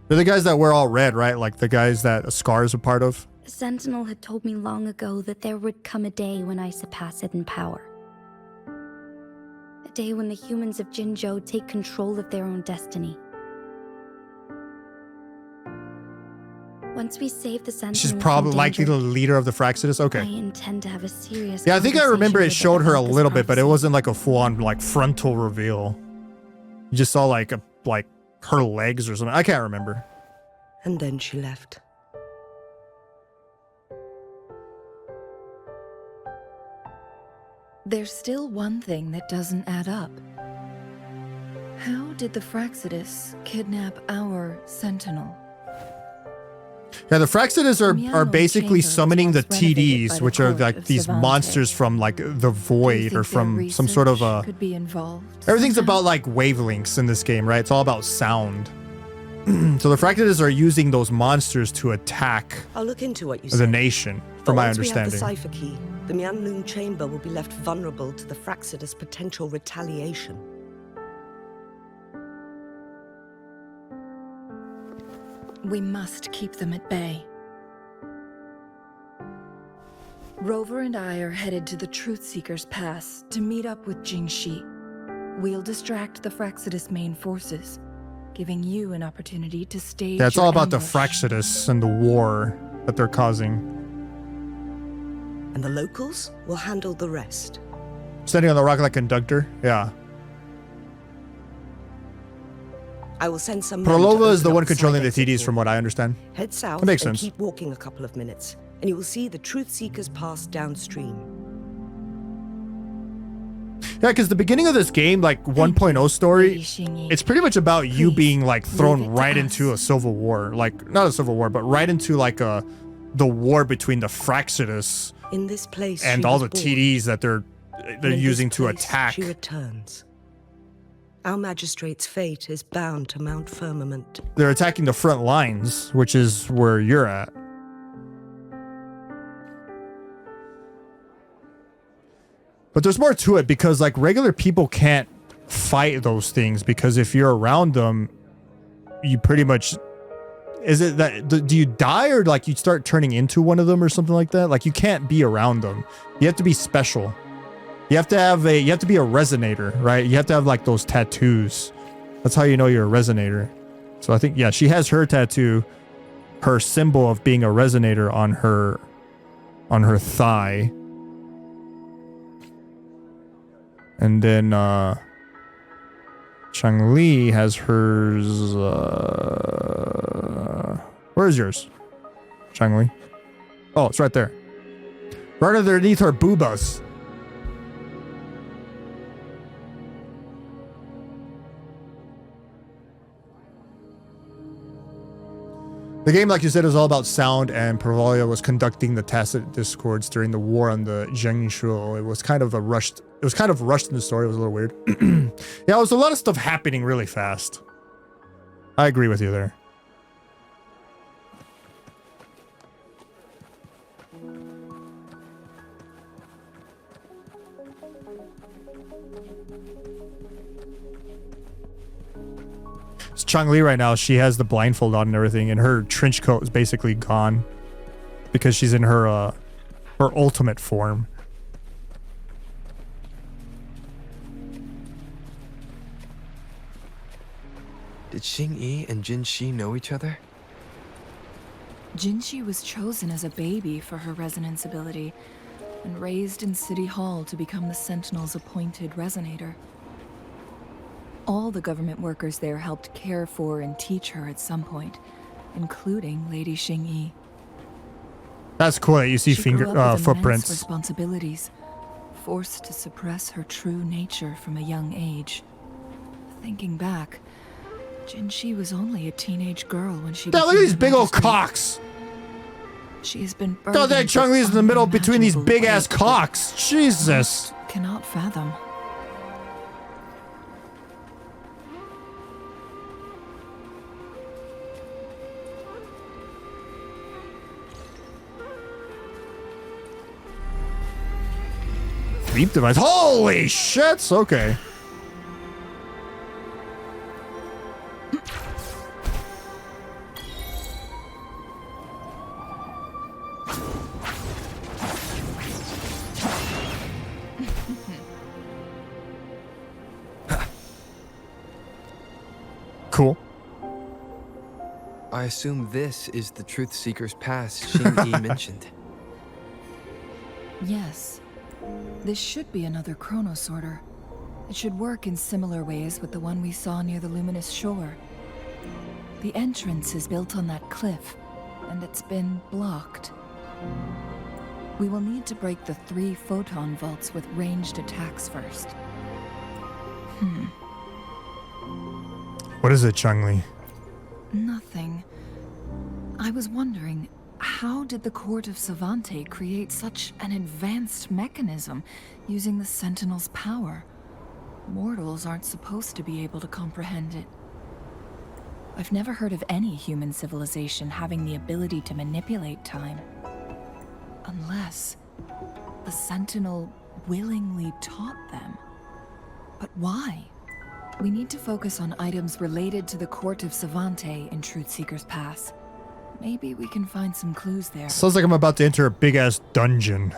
Speaker 1: They're the guys that wear all red, right? Like the guys that Scar is a part of?
Speaker 13: The Sentinel had told me long ago that there would come a day when I surpass it in power. A day when the humans of Jinzhou take control of their own destiny. Once we save the Sentinel,
Speaker 1: She's probably likely the leader of the Fraxidus?
Speaker 13: I
Speaker 1: Okay.
Speaker 13: intend to have a serious
Speaker 1: Yeah, I think I remember it
Speaker 13: conversation
Speaker 1: showed
Speaker 13: with
Speaker 1: her a
Speaker 13: about this
Speaker 1: little bit, but it
Speaker 13: prophecy.
Speaker 1: wasn't like a full-on like frontal reveal. You just saw like her legs or something. I can't remember.
Speaker 12: And then she left.
Speaker 11: There's still one thing that doesn't add up. How did the Fraxidus kidnap our Sentinel?
Speaker 1: Yeah, the Fraxidus are
Speaker 11: Miano
Speaker 1: basically
Speaker 11: Chamber
Speaker 1: summoning the
Speaker 11: was renovated by
Speaker 1: TDs,
Speaker 11: the
Speaker 1: which are
Speaker 11: court
Speaker 1: like
Speaker 11: of
Speaker 1: these
Speaker 11: Savante.
Speaker 1: monsters from like the
Speaker 11: Do you
Speaker 1: void
Speaker 11: think
Speaker 1: or
Speaker 11: their
Speaker 1: from some sort of
Speaker 11: research could be involved
Speaker 1: everything's
Speaker 11: somehow?
Speaker 1: about like wavelengths in this game, right? It's all about sound. So the Fraxidus are using those monsters to attack
Speaker 12: I'll look into what you
Speaker 1: the
Speaker 12: said.
Speaker 1: nation,
Speaker 12: But
Speaker 1: from my
Speaker 12: once we have
Speaker 1: understanding.
Speaker 12: the cipher key, the Mianlun Chamber will be left vulnerable to the Fraxidus' potential retaliation.
Speaker 11: We must keep them at bay. Rover and I are headed to the Truth Seeker's Pass to meet up with Jinhsi. We'll distract the Fraxidus main forces, giving you an opportunity to stage
Speaker 1: Yeah, it's
Speaker 11: your
Speaker 1: all about the
Speaker 11: ambush.
Speaker 1: Fraxidus and the war that they're causing.
Speaker 12: And the locals will handle the rest.
Speaker 1: Standing on the rock like conductor? Yeah.
Speaker 12: I will send some men to
Speaker 1: Prolova is
Speaker 12: open
Speaker 1: the
Speaker 12: up
Speaker 1: one controlling the
Speaker 12: side exit
Speaker 1: TDs from what I understand.
Speaker 12: Head south
Speaker 1: That makes
Speaker 12: and
Speaker 1: sense.
Speaker 12: keep walking a couple of minutes, and you will see the Truth Seekers Pass downstream.
Speaker 1: Yeah, because the beginning of this game, like 1.0 story, it's pretty much about you being like thrown right into a civil war. Like, not a civil war, but right into like a the war between the Fraxidus
Speaker 12: In this place
Speaker 1: and
Speaker 12: she
Speaker 1: all
Speaker 12: was
Speaker 1: the
Speaker 12: born,
Speaker 1: TDs that they're
Speaker 12: and in
Speaker 1: using
Speaker 12: this
Speaker 1: to
Speaker 12: place
Speaker 1: attack.
Speaker 12: She returns. Our magistrate's fate is bound to Mount Firmament.
Speaker 1: They're attacking the front lines, which is where you're at. But there's more to it because like regular people can't fight those things because if you're around them, you pretty much... Is it that... Do you die or like you start turning into one of them or something like that? Like you can't be around them. You have to be special. You have to have a... You have to be a resonator, right? You have to have like those tattoos. That's how you know you're a resonator. So I think, yeah, she has her tattoo, her symbol of being a resonator on her thigh. And then Changli has hers. Where is yours, Changli? Oh, it's right there. Right underneath her boobas. The game, like you said, is all about sound, and Pervalia was conducting the tacit discords during the war on the Zhengshu. It was kind of rushed in the story. It was a little weird. Yeah, it was a lot of stuff happening really fast. I agree with you there. It's Changli right now. She has the blindfold on and everything, and her trench coat is basically gone because she's in her ultimate form.
Speaker 5: Did Xingyi and Jinhsi know each other?
Speaker 11: Jinhsi was chosen as a baby for her resonance ability and raised in City Hall to become the Sentinel's appointed resonator. All the government workers there helped care for and teach her at some point, including Lady Xingyi.
Speaker 1: That's cool that you see
Speaker 11: She grew up with immense
Speaker 1: footprints.
Speaker 11: responsibilities, forced to suppress her true nature from a young age. Thinking back, Jinhsi was only a teenage girl when she
Speaker 1: Yeah, look at
Speaker 11: became
Speaker 1: these
Speaker 11: the
Speaker 1: big old
Speaker 11: Magistrate.
Speaker 1: cocks.
Speaker 11: She has been
Speaker 1: God,
Speaker 11: burdened
Speaker 1: that
Speaker 11: with
Speaker 1: Changli is in the middle between these
Speaker 11: unimaginable
Speaker 1: big ass
Speaker 11: weight
Speaker 1: cocks. Jesus.
Speaker 11: most cannot fathom.
Speaker 1: Sleep device. Holy shit. Okay. Cool.
Speaker 5: I assume this is the Truth Seeker's Pass Xingyi mentioned.
Speaker 11: Yes. This should be another chronosorter. It should work in similar ways with the one we saw near the luminous shore. The entrance is built on that cliff, and it's been blocked. We will need to break the 3 photon vaults with ranged attacks first.
Speaker 1: What is it, Changli?
Speaker 11: Nothing. I was wondering, how did the Court of Savante create such an advanced mechanism using the Sentinel's power? Mortals aren't supposed to be able to comprehend it. I've never heard of any human civilization having the ability to manipulate time. Unless the Sentinel willingly taught them. But why? We need to focus on items related to the Court of Savante in Truthseeker's Pass. Maybe we can find some clues there.
Speaker 1: Sounds like I'm about to enter a big ass dungeon.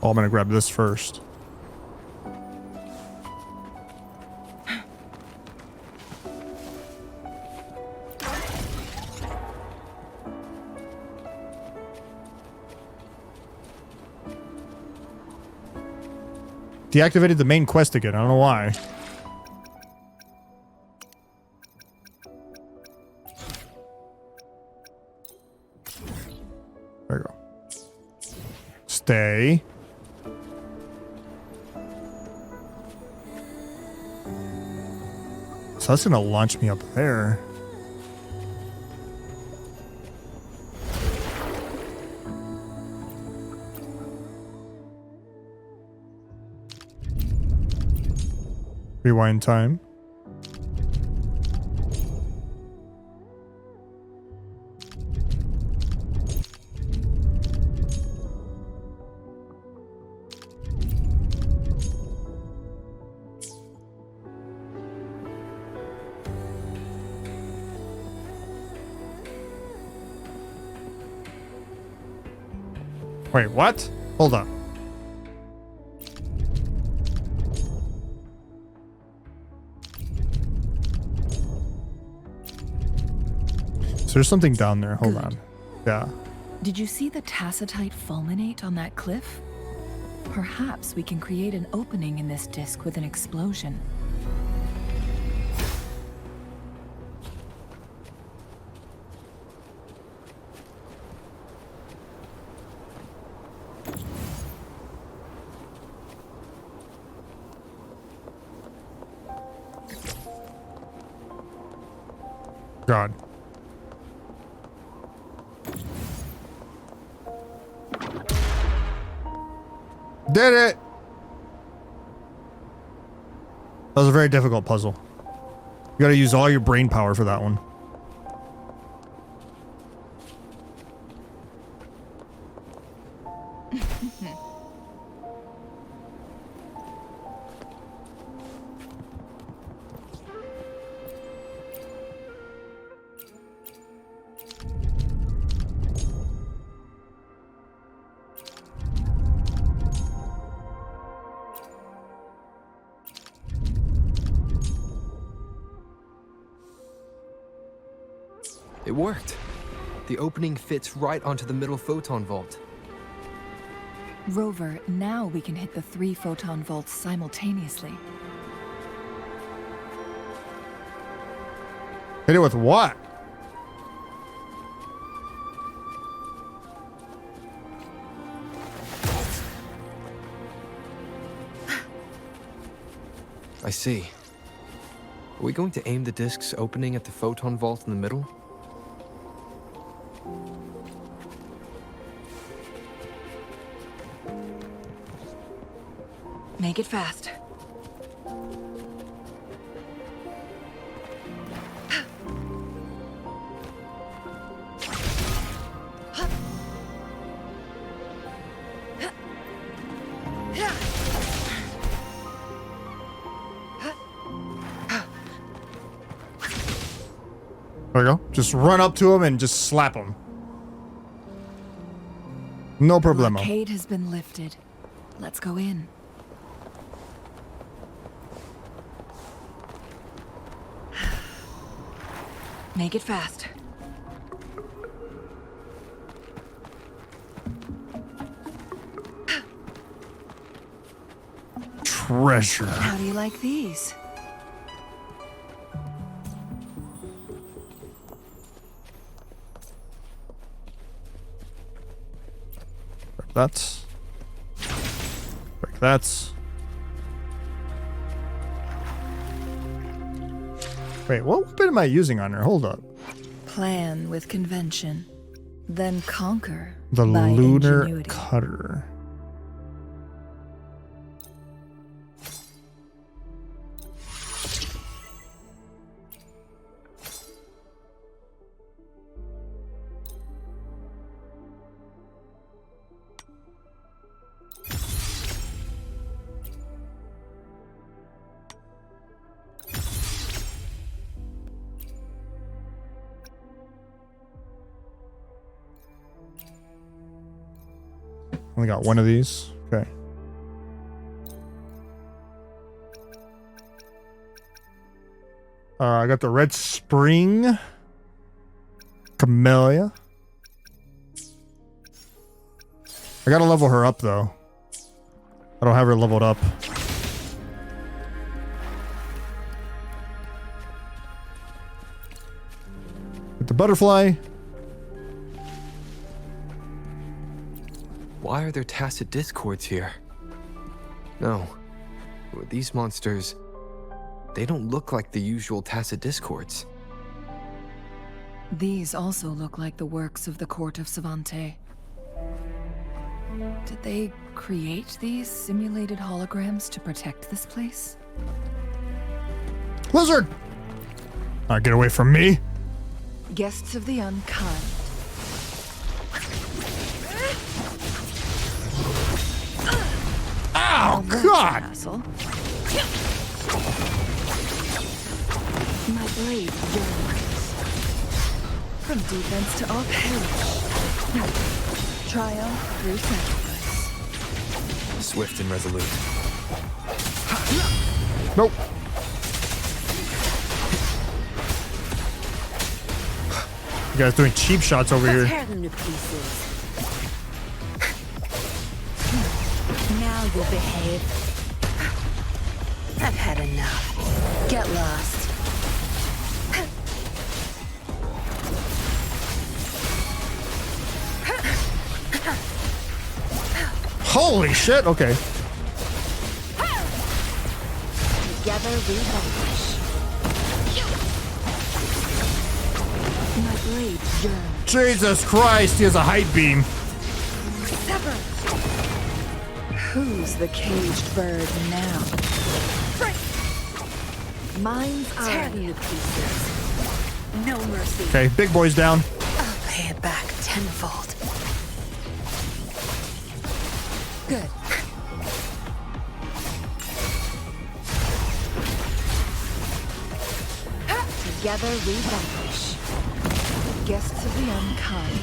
Speaker 1: Oh, I'm gonna grab this first. Deactivated the main quest again. I don't know why. There you go. Stay. So that's gonna launch me up there. Rewind time. Wait, what? Hold up. So there's something down there. Hold on. Yeah.
Speaker 11: Did you see the tacitite fulminate on that cliff? Perhaps we can create an opening in this disk with an explosion.
Speaker 1: God. Did it! That was a very difficult puzzle. You gotta use all your brain power for that one.
Speaker 5: It worked. The opening fits right onto the middle photon vault.
Speaker 11: Rover, now we can hit the 3 photon vaults simultaneously.
Speaker 1: Hit it with what?
Speaker 5: I see. Are we going to aim the disk's opening at the photon vault in the middle?
Speaker 11: Make it fast.
Speaker 1: There we go. Just run up to him and just slap him. No problemo.
Speaker 11: Blockade has been lifted. Let's go in. Make it fast.
Speaker 1: Treasure.
Speaker 11: How do you like these?
Speaker 1: Break that. Break that. Wait, what weapon am I using on her? Hold up.
Speaker 11: Plan with convention, then conquer
Speaker 1: The
Speaker 11: by
Speaker 1: lunar
Speaker 11: ingenuity.
Speaker 1: cutter. Only got one of these. Okay. I got the Red Spring Camellia. I gotta level her up though. I don't have her leveled up. Get the butterfly.
Speaker 5: Why are there tacit discords here? No. These monsters, they don't look like the usual tacit discords.
Speaker 11: These also look like the works of the court of Savante. Did they create these simulated holograms to protect this place?
Speaker 1: Lizard! Get away from me.
Speaker 11: Guests of the unkind.
Speaker 1: Ow, God!
Speaker 11: Castle. My blade yearns. From defense to offense. Triumph through sacrifice.
Speaker 5: Swift and resolute.
Speaker 1: Nope. You guys doing cheap shots over here.
Speaker 6: Tear them to pieces. Now you'll behave. I've had enough. Get lost.
Speaker 1: Holy shit, okay.
Speaker 6: Together we vanquish.
Speaker 11: My blade yearns.
Speaker 1: Jesus Christ, he has a height beam.
Speaker 11: Sever. Who's the caged bird now? Mind's
Speaker 6: Tear
Speaker 11: eye.
Speaker 6: them to pieces. No mercy.
Speaker 1: Okay, big boy's down.
Speaker 6: I'll pay it back tenfold. Good.
Speaker 11: Together we vanquish. Guests of the unkind.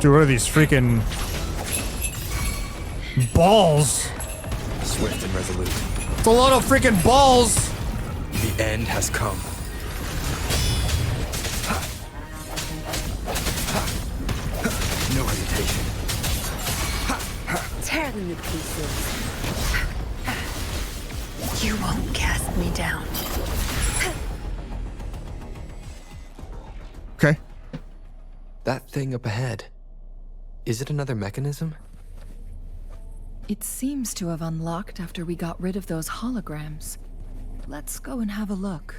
Speaker 1: Dude, what are these freaking balls?
Speaker 5: Swift and resolute.
Speaker 1: It's a lot of freaking balls.
Speaker 5: The end has come. No hesitation.
Speaker 6: Tear them to pieces. You won't cast me down.
Speaker 1: Okay.
Speaker 5: That thing up ahead. Is it another mechanism?
Speaker 11: It seems to have unlocked after we got rid of those holograms. Let's go and have a look.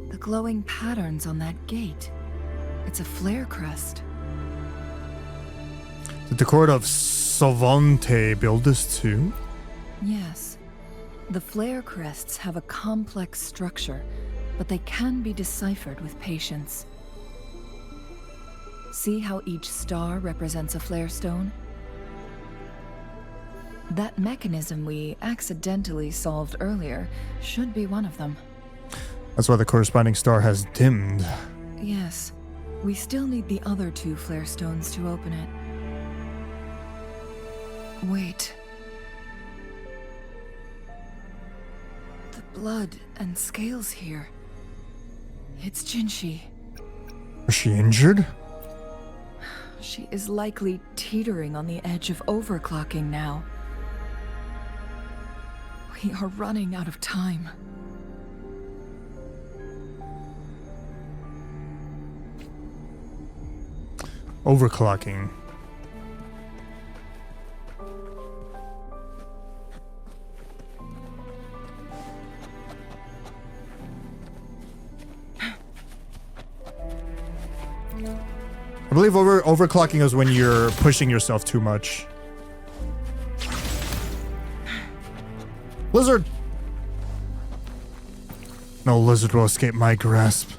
Speaker 11: The glowing patterns on that gate. It's a flare crest.
Speaker 1: Did the court of Savante build this too?
Speaker 11: Yes. The flare crests have a complex structure, but they can be deciphered with patience. See how each star represents a flare stone? That mechanism we accidentally solved earlier should be one of them.
Speaker 1: That's why the corresponding star has dimmed.
Speaker 11: Yes. We still need the other two flare stones to open it. Wait. The blood and scales here. It's Jinhsi.
Speaker 1: Was she injured?
Speaker 11: She is likely teetering on the edge of overclocking now. We are running out of time.
Speaker 1: Overclocking. I believe overclocking is when you're pushing yourself too much. Lizard! No lizard will escape my grasp.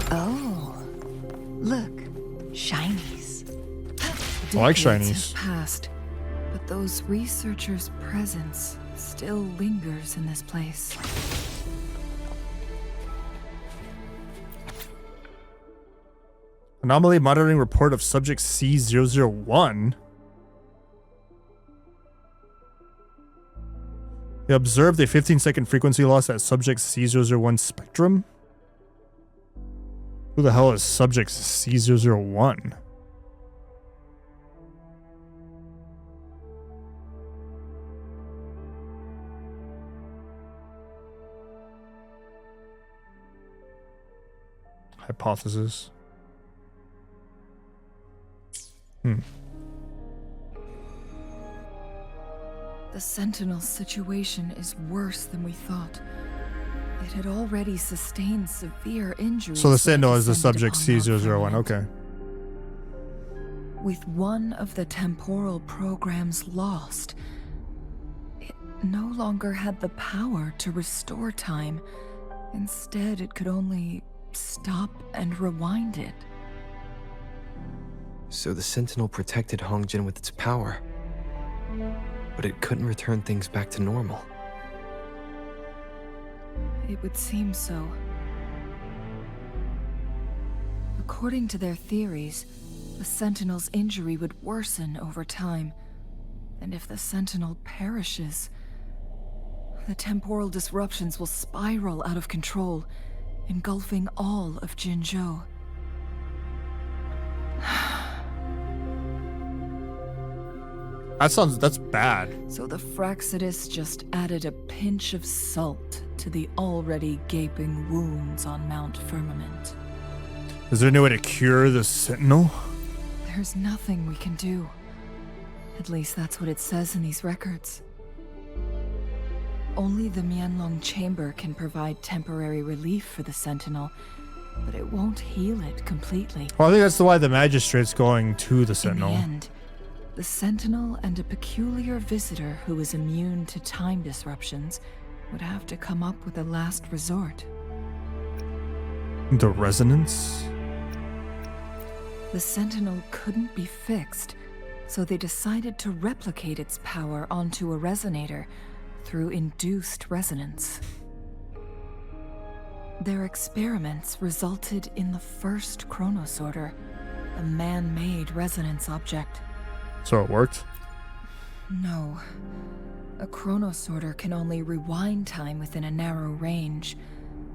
Speaker 11: Oh, look, shinies.
Speaker 1: I like
Speaker 11: Decades
Speaker 1: shinies.
Speaker 11: have passed, but those researchers' presence still lingers in this place.
Speaker 1: Anomaly monitoring report of subject C001. They observed a 15-second frequency loss at subject C001 spectrum. Who the hell is subject C001? Hypothesis.
Speaker 11: The Sentinel situation is worse than we thought. It had already sustained severe injuries.
Speaker 1: So the Sentinel is the
Speaker 11: descended
Speaker 1: subject
Speaker 11: upon Mount
Speaker 1: C001.
Speaker 11: Firmament.
Speaker 1: Okay.
Speaker 11: With one of the temporal programs lost, it no longer had the power to restore time. Instead, it could only stop and rewind it.
Speaker 5: So the Sentinel protected Hongzhen with its power, but it couldn't return things back to normal.
Speaker 11: It would seem so. According to their theories, the Sentinel's injury would worsen over time, and if the Sentinel perishes, the temporal disruptions will spiral out of control, engulfing all of Jinzhou.
Speaker 1: That's bad.
Speaker 11: So the Fraxidus just added a pinch of salt to the already gaping wounds on Mount Firmament.
Speaker 1: Is there no way to cure the Sentinel?
Speaker 11: There's nothing we can do. At least that's what it says in these records. Only the Mianlong Chamber can provide temporary relief for the Sentinel, but it won't heal it completely.
Speaker 1: Well, I think that's why the Magistrate's going to the Sentinel.
Speaker 11: In the end, the Sentinel and a peculiar visitor who is immune to time disruptions would have to come up with a last resort.
Speaker 1: The Resonance?
Speaker 11: The Sentinel couldn't be fixed, so they decided to replicate its power onto a resonator through induced resonance. Their experiments resulted in the first chronosorter, a man-made resonance object.
Speaker 1: So it worked?
Speaker 11: No. A chronosorter can only rewind time within a narrow range.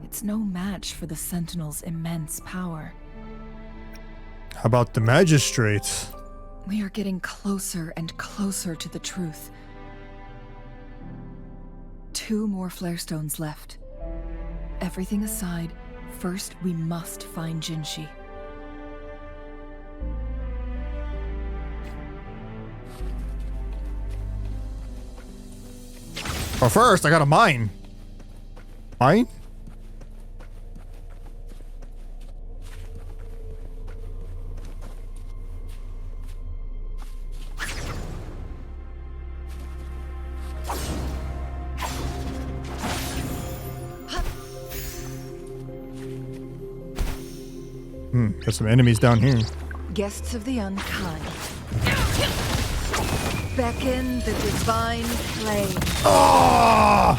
Speaker 11: It's no match for the Sentinel's immense power.
Speaker 1: How about the Magistrate?
Speaker 11: We are getting closer and closer to the truth. 2 more flare stones left. Everything aside, first we must find Jinhsi.
Speaker 1: But first, I got a mine. Mine? Got some enemies down here.
Speaker 11: Guests of the unkind. Beckon the divine flame.
Speaker 1: Oh!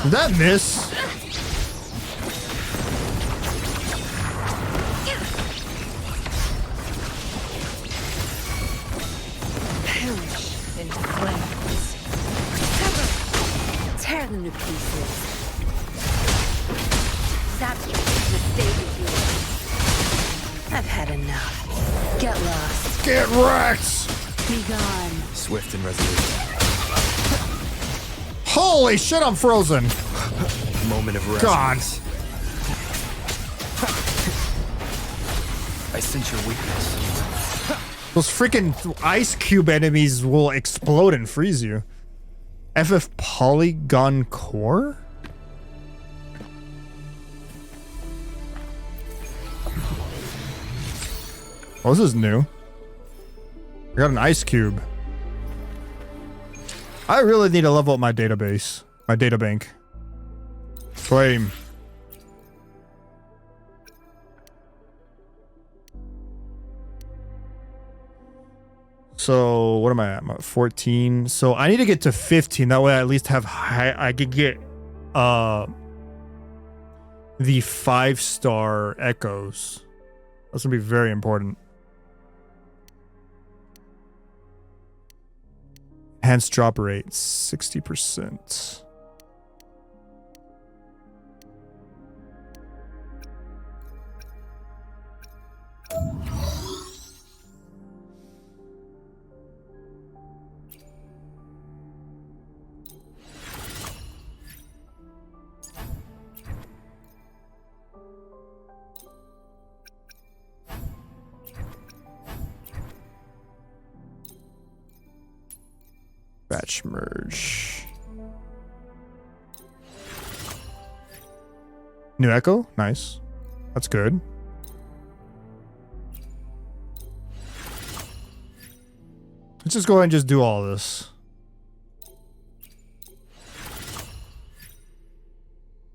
Speaker 1: Did that miss?
Speaker 6: Perish in flames. Cover! Tear them to pieces. That's the state of you. I've had enough. Get lost.
Speaker 1: Get wrecked!
Speaker 6: Be gone.
Speaker 5: Swift and resolute.
Speaker 1: Holy shit, I'm frozen.
Speaker 5: Moment of rest.
Speaker 1: God.
Speaker 5: I sense your weakness.
Speaker 1: Those freaking ice cube enemies will explode and freeze you. FF Polygon Core? Oh, this is new. I got an ice cube. I really need to level up my database. My data bank. Flame. So what am I at? I'm at 14. So I need to get to 15. That way I at least have high. I could get the 5-star echoes. That's gonna be very important. Enhanced drop rate 60%. Batch merge. New echo? Nice. That's good. Let's just go ahead and just do all this.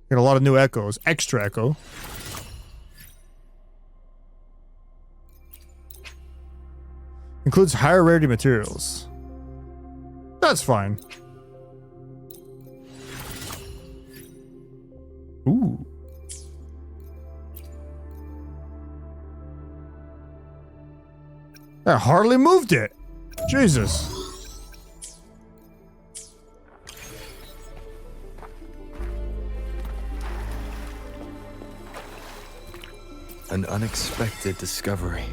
Speaker 1: Get a lot of new echoes. Extra echo. Includes higher rarity materials. That's fine. Ooh. I hardly moved it. Jesus.
Speaker 5: An unexpected discovery.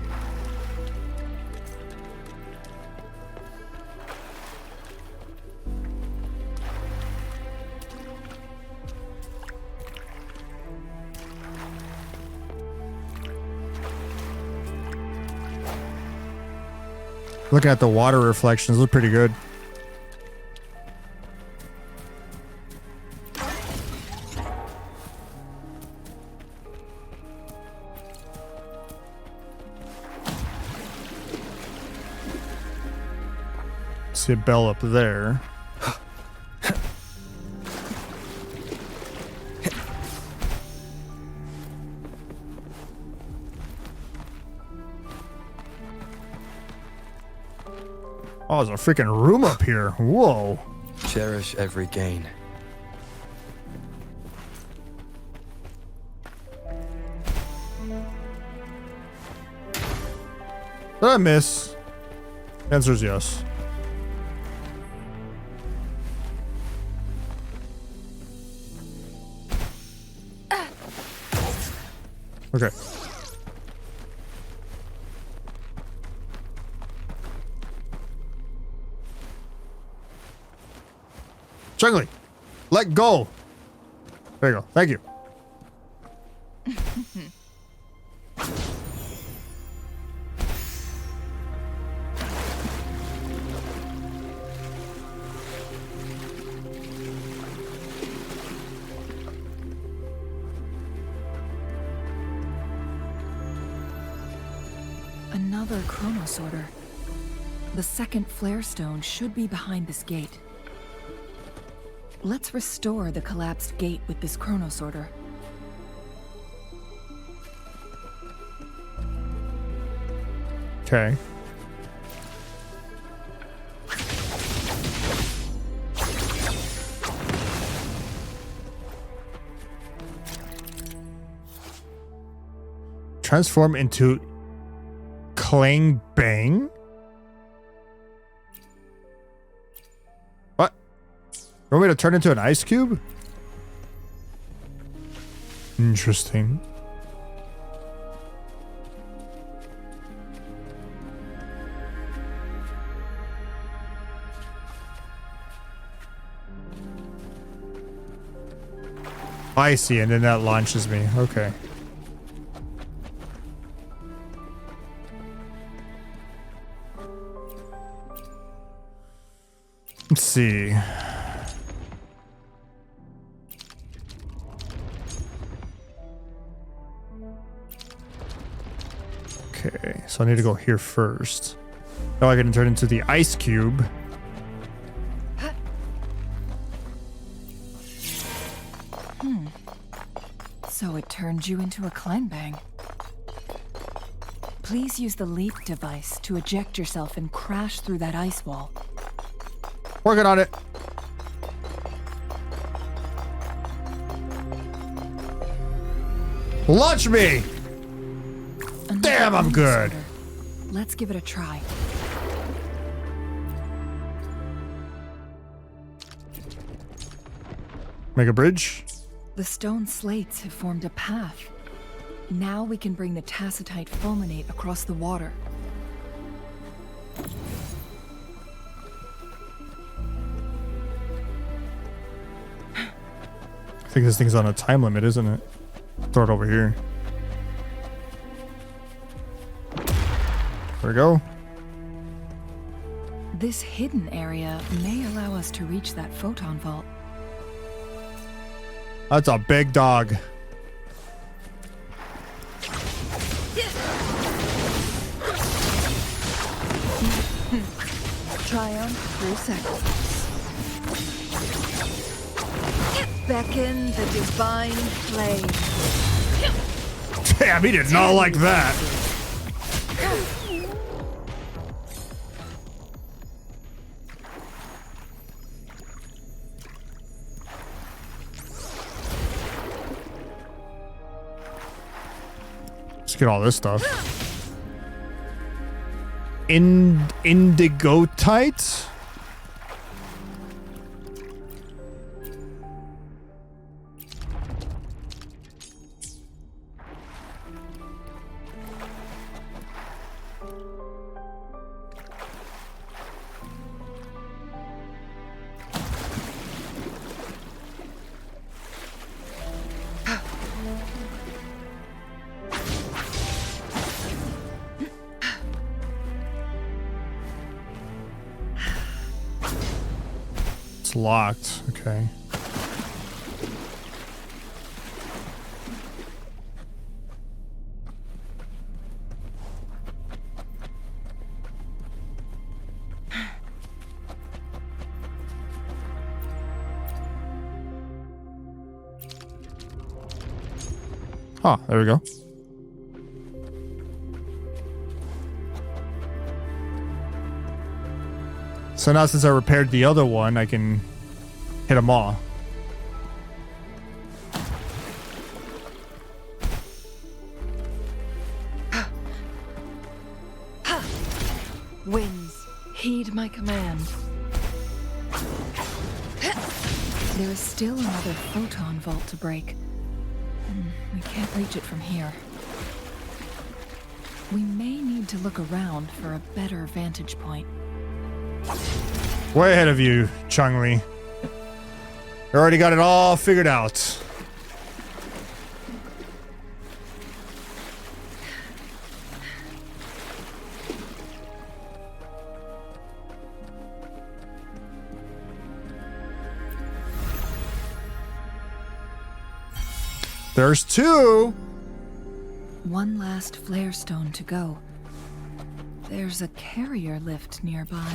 Speaker 1: Looking at the water reflections, look pretty good. See a bell up there. Oh, there's a freaking room up here. Whoa.
Speaker 5: Cherish every gain.
Speaker 1: Did I miss? Answer is yes. Okay. Changli, let go. There you go. Thank you.
Speaker 11: Another chronosorter. The second flare stone should be behind this gate. Let's restore the collapsed gate with this chronosorter.
Speaker 1: Okay. Transform into Clang Bang? What? You want me to turn into an ice cube? Interesting. I see, and then that launches me. Okay. Let's see. Okay, so I need to go here first. Now I can turn into the ice cube.
Speaker 11: So it turned you into a clangbang. Please use the leap device to eject yourself and crash through that ice wall.
Speaker 1: Working on it. Launch me! Damn, I'm good.
Speaker 11: Let's give it a try.
Speaker 1: Make a bridge.
Speaker 11: The stone slates have formed a path. Now we can bring the tacitite fulminate across the water.
Speaker 1: I think this thing's on a time limit, isn't it? Throw it over here. There we go.
Speaker 11: This hidden area may allow us to reach that photon vault.
Speaker 1: That's a big dog.
Speaker 6: Triumph through sacrifice. Beckon the divine flame.
Speaker 1: Damn, he did not like that. Let's get all this stuff. Indigotite? Locked. Okay. Oh, there we go. So now since I repaired the other one, I can hit them all.
Speaker 11: Winds, heed my command. There is still another photon vault to break. We can't reach it from here. We may need to look around for a better vantage point.
Speaker 1: Way ahead of you, Changli. I already got it all figured out. There's two.
Speaker 11: One last flare stone to go. There's a carrier lift nearby.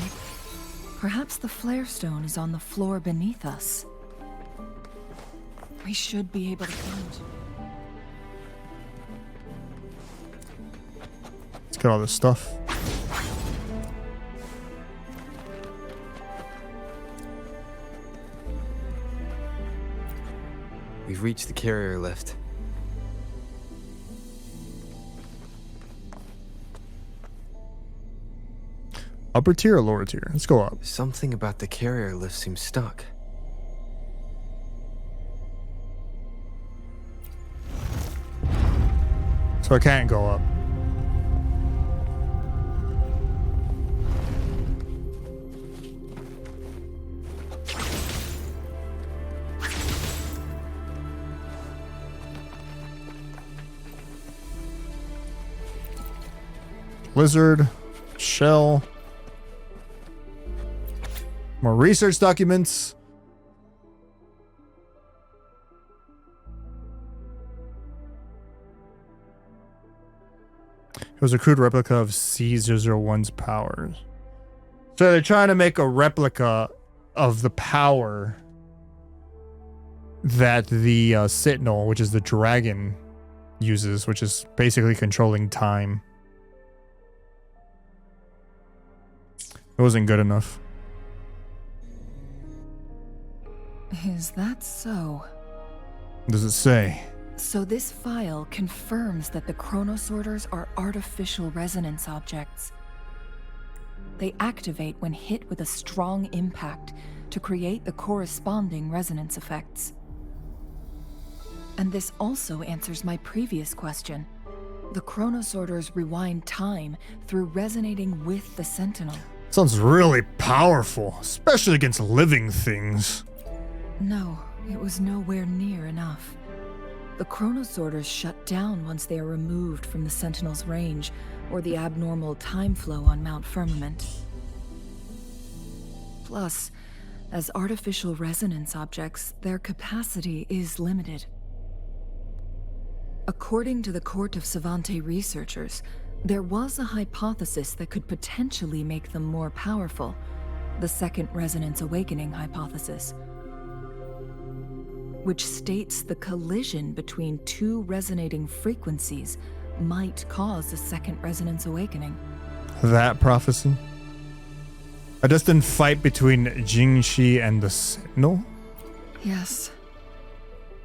Speaker 11: Perhaps the flare stone is on the floor beneath us. We should be able to find.
Speaker 1: Let's get all this stuff.
Speaker 5: We've reached the carrier lift.
Speaker 1: Upper tier or lower tier? Let's go up.
Speaker 5: Something about the carrier lift seems stuck.
Speaker 1: So I can't go up. Lizard, shell, more research documents. It was a crude replica of C001's powers. So they're trying to make a replica of the power that the Sentinel, which is the dragon, uses, which is basically controlling time. It wasn't good enough.
Speaker 11: Is that so?
Speaker 1: What does it say?
Speaker 11: So this file confirms that the chronosorters are artificial resonance objects. They activate when hit with a strong impact to create the corresponding resonance effects. And this also answers my previous question. The chronosorters rewind time through resonating with the Sentinel.
Speaker 1: Sounds really powerful, especially against living things.
Speaker 11: No, it was nowhere near enough. The chronosorters shut down once they are removed from the Sentinel's range, or the abnormal time flow on Mount Firmament. Plus, as artificial resonance objects, their capacity is limited. According to the Court of Savante researchers, there was a hypothesis that could potentially make them more powerful, the Second Resonance Awakening hypothesis, which states the collision between two resonating frequencies might cause a Second Resonance Awakening.
Speaker 1: That prophecy? A destined fight between Jinhsi and the Sentinel?
Speaker 11: Yes.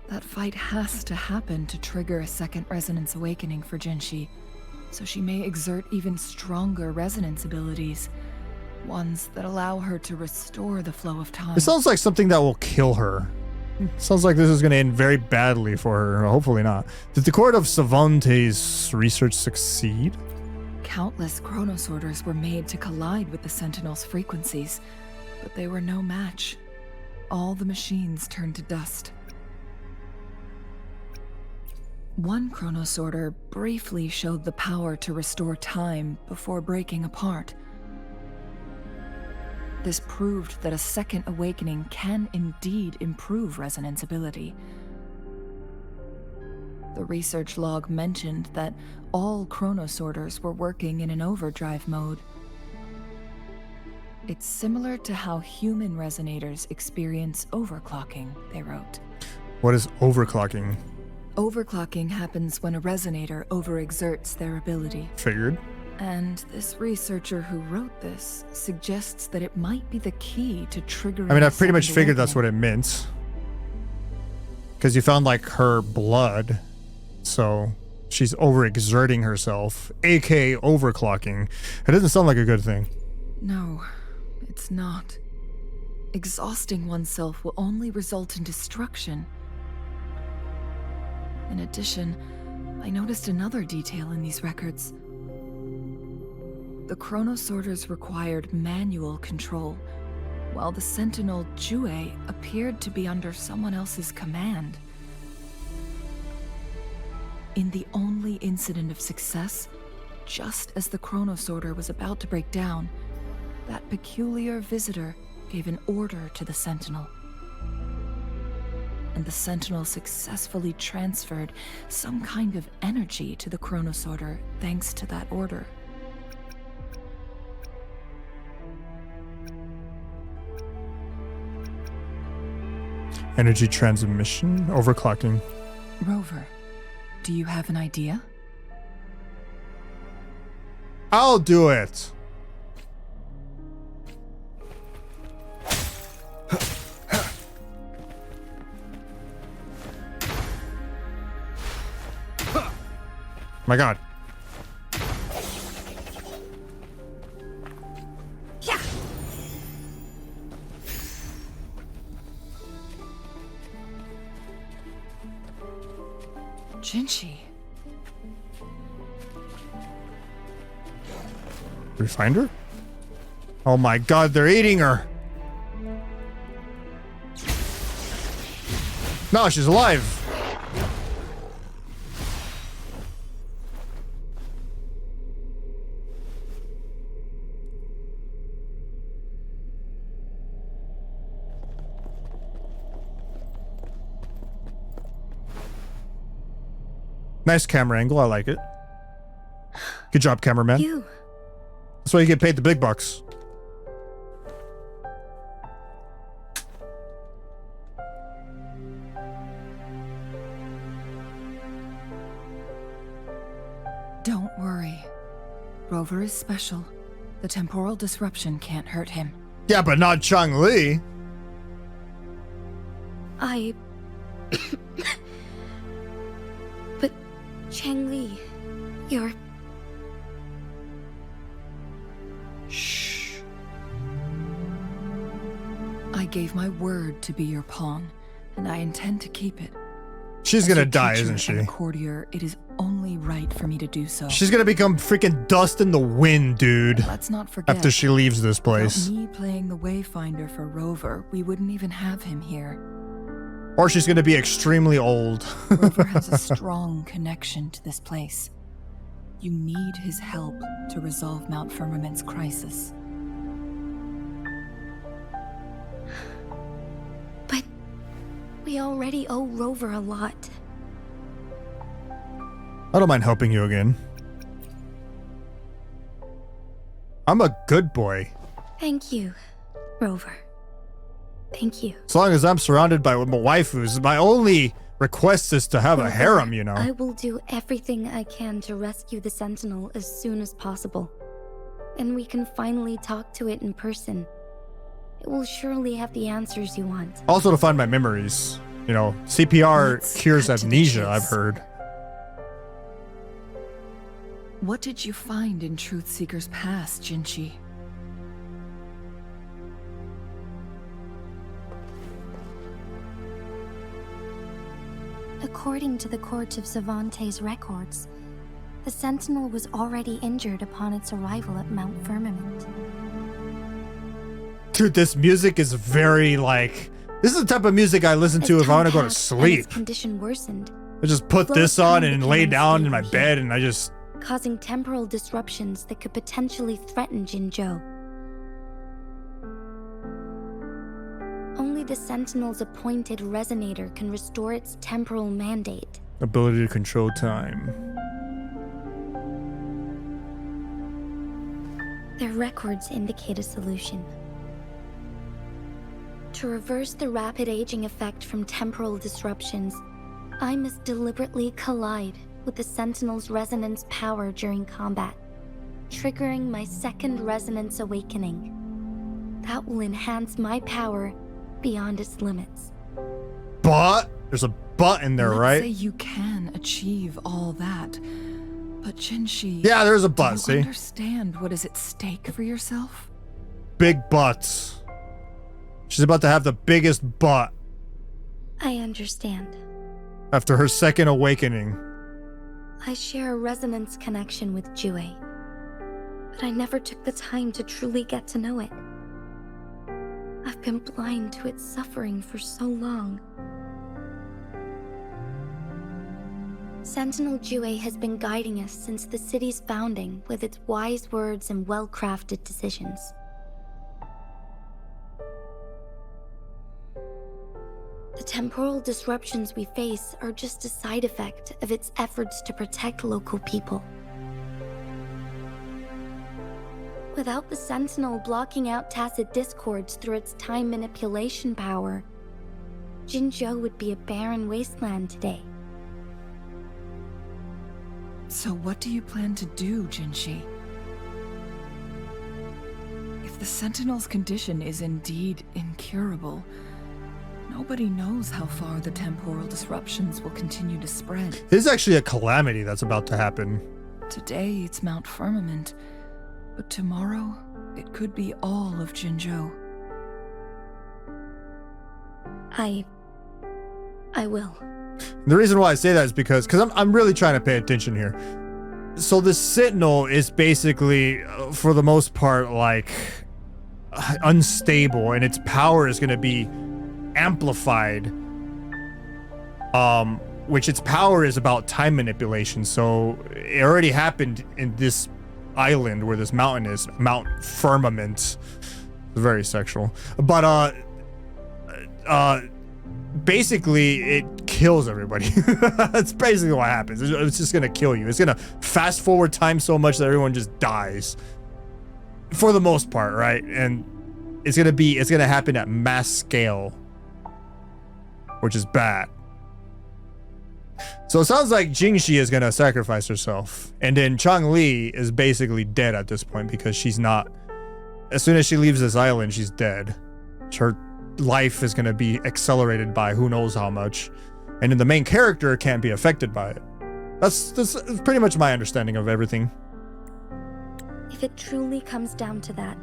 Speaker 11: That fight has to happen to trigger a Second Resonance Awakening for Jinhsi, so she may exert even stronger resonance abilities, ones that allow her to restore the flow of time.
Speaker 1: It sounds like something that will kill her. Sounds like this is going to end very badly for her. Hopefully not. Did the Court of Savante's research succeed?
Speaker 11: Countless chronosorters were made to collide with the Sentinel's frequencies, but they were no match. All the machines turned to dust. One chronosorter briefly showed the power to restore time before breaking apart. This proved that a second awakening can indeed improve resonance ability. The research log mentioned that all chronosorters were working in an overdrive mode. It's similar to how human resonators experience overclocking, they wrote.
Speaker 1: What is overclocking?
Speaker 11: Overclocking happens when a resonator overexerts their ability.
Speaker 1: Figured.
Speaker 11: And this researcher who wrote this suggests that it might be the key to triggering.
Speaker 1: I mean, I've pretty much figured that's what it meant. Because you found, like, her blood. So she's overexerting herself, aka overclocking. It doesn't sound like a good thing.
Speaker 11: No, it's not. Exhausting oneself will only result in destruction. In addition, I noticed another detail in these records. The chronosorters required manual control, while the Sentinel Jue appeared to be under someone else's command. In the only incident of success, just as the chronosorter was about to break down, that peculiar visitor gave an order to the Sentinel. And the Sentinel successfully transferred some kind of energy to the chronosorter thanks to that order.
Speaker 1: Energy transmission, overclocking.
Speaker 11: Rover, do you have an idea?
Speaker 1: I'll do it. My God.
Speaker 11: Jinhsi.
Speaker 1: Wayfinder? Oh my God, they're eating her. No, she's alive. Nice camera angle, I like it. Good job, cameraman.
Speaker 13: You.
Speaker 1: That's why you get paid the big bucks.
Speaker 11: Don't worry. Rover is special. The temporal disruption can't hurt him.
Speaker 1: Yeah, but not Changli.
Speaker 13: But Changli, you're...
Speaker 11: Shh. I gave my word to be your pawn, and I intend to keep it.
Speaker 1: She's gonna die, isn't she?
Speaker 11: As a courtier, it is only right for me to do so.
Speaker 1: She's gonna become freaking dust in the wind, dude.
Speaker 11: Let's not forget,
Speaker 1: after she leaves this place.
Speaker 11: Without me playing the wayfinder for Rover, we wouldn't even have him here.
Speaker 1: Or she's gonna be extremely old.
Speaker 11: Rover has a strong connection to this place. You need his help to resolve Mount Firmament's crisis.
Speaker 13: We already owe Rover a lot.
Speaker 1: I don't mind helping you again. I'm a good boy.
Speaker 13: Thank you, Rover. Thank you.
Speaker 1: As long as I'm surrounded by waifus, my only request is to have a
Speaker 13: Rover,
Speaker 1: harem, you know.
Speaker 13: I will do everything I can to rescue the Sentinel as soon as possible. And we can finally talk to it in person. It will surely have the answers you want.
Speaker 1: Also to find my memories. You know, CPR cures amnesia, I've heard.
Speaker 11: What did you find in Truthseeker's past, Jinhsi?
Speaker 13: According to the Court of Savante's records, the Sentinel was already injured upon its arrival at Mount Firmament.
Speaker 1: Dude, this music is very like... This is the type of music I listen to if I want to go to
Speaker 13: Its
Speaker 1: sleep.
Speaker 13: condition worsened,
Speaker 1: I just put this on and lay down in my bed and I just...
Speaker 13: causing temporal disruptions that could potentially threaten Jinzhou. Only the Sentinel's appointed resonator can restore its temporal mandate.
Speaker 1: Ability to control time.
Speaker 13: Their records indicate a solution. To reverse the rapid aging effect from temporal disruptions, I must deliberately collide with the Sentinel's resonance power during combat, triggering my second resonance awakening. That will enhance my power beyond its limits.
Speaker 1: But there's a but in there,
Speaker 11: Let's
Speaker 1: right?
Speaker 11: say you can achieve all that, but Jinhsi,
Speaker 1: Yeah, there's a but,
Speaker 11: do you
Speaker 1: see?
Speaker 11: understand what is at stake for yourself?
Speaker 1: Big butts. She's about to have the biggest butt
Speaker 13: I understand.
Speaker 1: after her second awakening.
Speaker 13: I share a resonance connection with Jue, but I never took the time to truly get to know it. I've been blind to its suffering for so long. Sentinel Jue has been guiding us since the city's founding with its wise words and well-crafted decisions. The temporal disruptions we face are just a side effect of its efforts to protect local people. Without the Sentinel blocking out tacit discords through its time manipulation power, Jinzhou would be a barren wasteland today.
Speaker 11: So what do you plan to do, Jinhsi? If the Sentinel's condition is indeed incurable, nobody knows how far the temporal disruptions will continue to spread.
Speaker 1: This is actually a calamity that's about to happen.
Speaker 11: Today it's Mount Firmament, but tomorrow it could be all of Jinzhou.
Speaker 13: I will.
Speaker 1: The reason why I say that is because I'm really trying to pay attention here. So the Sentinel is basically, for the most part, like unstable, and its power is going to be amplified. Which its power is about time manipulation. So it already happened in this island where this mountain is, Mount Firmament. Very sexual, but basically it kills everybody. That's basically what happens. It's just gonna kill you. It's gonna fast forward time so much that everyone just dies for the most part, right? And it's gonna happen at mass scale, which is bad. So it sounds like Jinhsi is gonna sacrifice herself, and then Changli is basically dead at this point because she's not. As soon as she leaves this island, she's dead. Her life is gonna be accelerated by who knows how much, and then the main character can't be affected by it. That's pretty much my understanding of everything.
Speaker 13: If it truly comes down to that,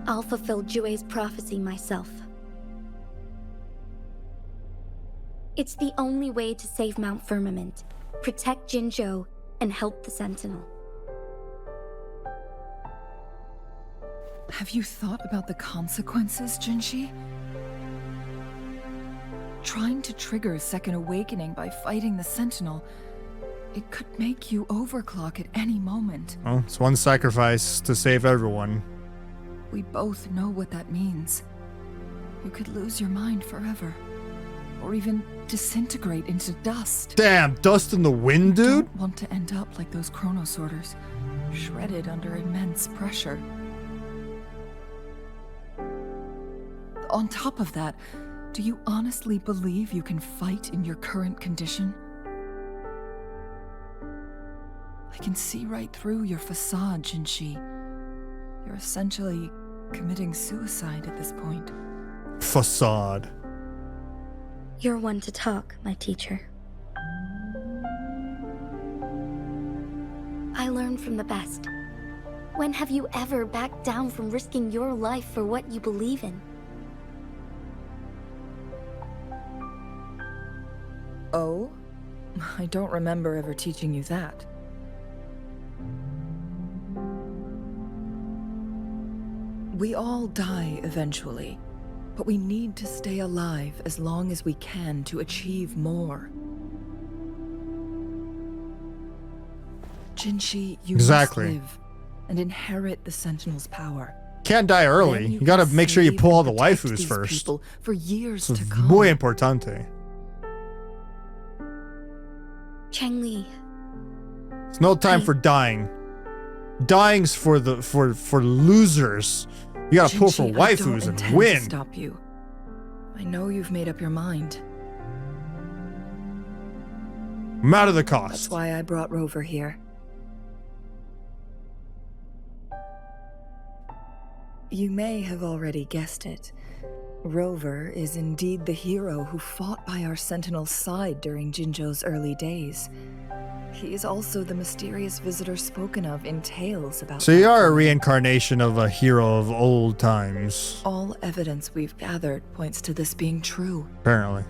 Speaker 13: I'll fulfill Jue's prophecy myself. It's the only way to save Mount Firmament, protect Jinzhou, and help the Sentinel.
Speaker 11: Have you thought about the consequences, Jinhsi? Trying to trigger a second awakening by fighting the Sentinel, it could make you overclock at any moment.
Speaker 1: Well, it's one sacrifice to save everyone.
Speaker 11: We both know what that means. You could lose your mind forever. or even disintegrate into dust.
Speaker 1: Damn, dust in the wind, dude?
Speaker 11: Don't want to end up like those chronosorters, shredded under immense pressure. On top of that, do you honestly believe you can fight in your current condition? I can see right through your facade, Jinhsi. You're essentially committing suicide at this point.
Speaker 1: Facade.
Speaker 13: You're one to talk, my teacher. I learn from the best. When have you ever backed down from risking your life for what you believe in?
Speaker 11: Oh? I don't remember ever teaching you that. We all die eventually, but we need to stay alive as long as we can to achieve more. Jinhsi, you must live and inherit the Sentinel's power.
Speaker 1: Can't die early.
Speaker 11: Then
Speaker 1: You gotta
Speaker 11: can
Speaker 1: make sure you
Speaker 11: save
Speaker 1: pull all
Speaker 11: and
Speaker 1: the
Speaker 11: protect
Speaker 1: waifus
Speaker 11: these
Speaker 1: first.
Speaker 11: people for years
Speaker 1: It's
Speaker 11: to come.
Speaker 1: muy importante.
Speaker 13: Changli,
Speaker 1: It's no time for dying. Dying's for the for losers. You gotta pull for
Speaker 11: Jinhsi, I don't
Speaker 1: waifus and
Speaker 11: intend
Speaker 1: win.
Speaker 11: to stop you. I know you've made up your mind.
Speaker 1: Matter the
Speaker 11: That's
Speaker 1: cost.
Speaker 11: why I brought Rover here. You may have already guessed it. Rover is indeed the hero who fought by our Sentinel's side during Jinzhou's early days. He is also the mysterious visitor spoken of in tales about.
Speaker 1: So you
Speaker 11: that
Speaker 1: are a
Speaker 11: time.
Speaker 1: reincarnation of a hero of old times,
Speaker 11: All evidence we've gathered points to this being true.
Speaker 1: apparently.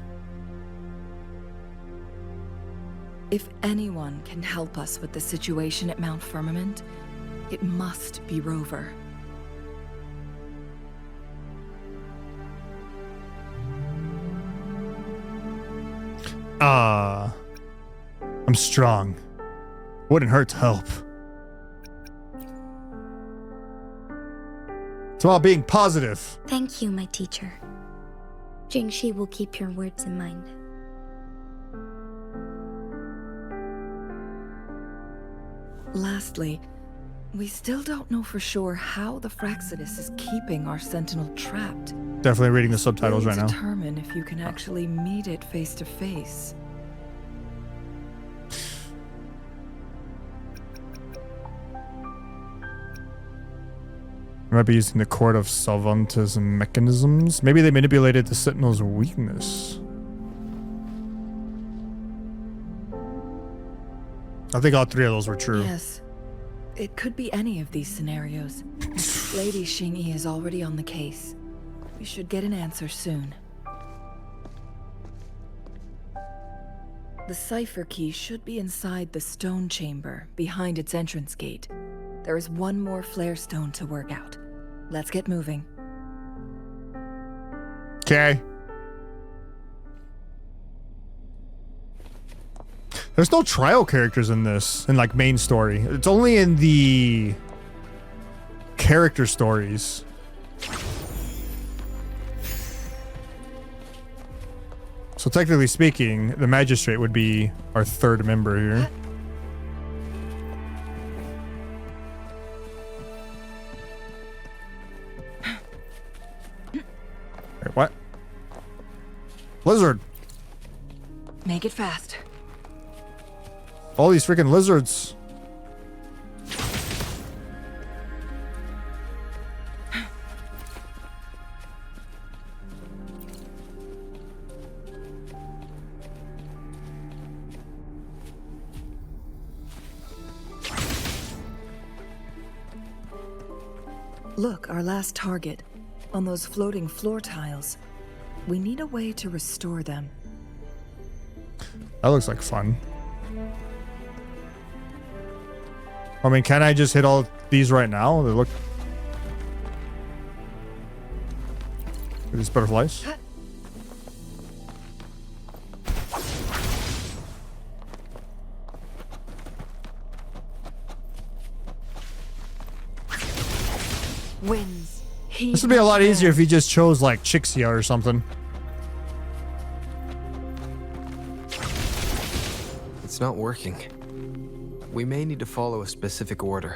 Speaker 11: If anyone can help us with the situation at Mount Firmament, it must be Rover.
Speaker 1: I'm strong. Wouldn't hurt to help. It's about being positive.
Speaker 13: thank you, my teacher. Jinhsi will keep your words in mind.
Speaker 11: Lastly, we still don't know for sure how the Fraxidus is keeping our Sentinel trapped.
Speaker 1: Definitely reading the subtitles right now.
Speaker 11: Determine if you can actually meet it face to face.
Speaker 1: Might be using the Court of Salvante's mechanisms. Maybe they manipulated the Sentinel's weakness. I think all three of those were true.
Speaker 11: Yes. It could be any of these scenarios. Lady Xingyi is already on the case. We should get an answer soon. The cipher key should be inside the stone chamber, behind its entrance gate. There is one more flare stone to work out. Let's get moving.
Speaker 1: Okay. There's no trial characters in this, in like main story. It's only in the character stories. So technically speaking, the Magistrate would be our third member here. Wait, what? Lizard.
Speaker 11: Make it fast.
Speaker 1: All these freaking lizards.
Speaker 11: Look, our last target. On those floating floor tiles. We need a way to restore them.
Speaker 1: That looks like fun. I mean, can I just hit all these right now? They look... Are these butterflies?
Speaker 11: Winds.
Speaker 1: This would be a lot easier if you just chose like Chixia or something.
Speaker 5: It's not working. We may need to follow a specific order.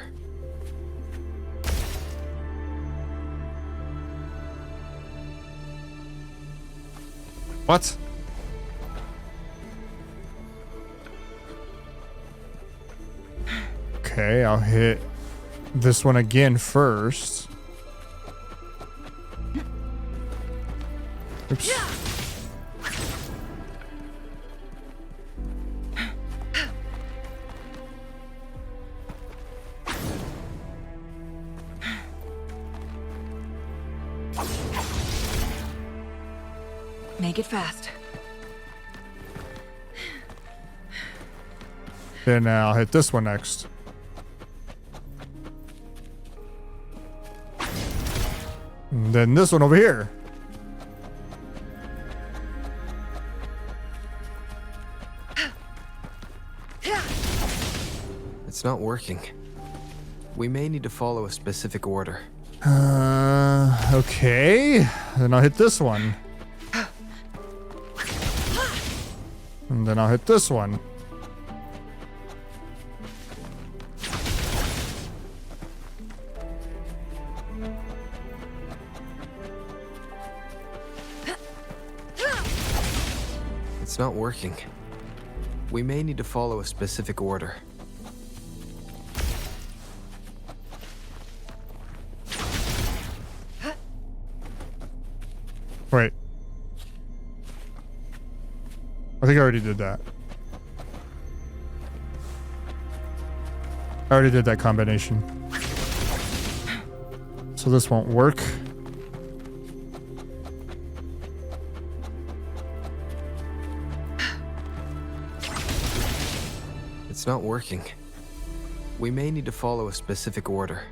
Speaker 1: What? Okay, I'll hit this one again first. Oops.
Speaker 11: Make it fast.
Speaker 1: Then I'll hit this one next. And then this one over here.
Speaker 5: It's not working. We may need to follow a specific order.
Speaker 1: Okay. Then I'll hit this one. And then I'll hit this one.
Speaker 5: It's not working. We may need to follow a specific order.
Speaker 1: Wait. I think I already did that. I already did that combination. So this won't work.
Speaker 5: It's not working. We may need to follow a specific order.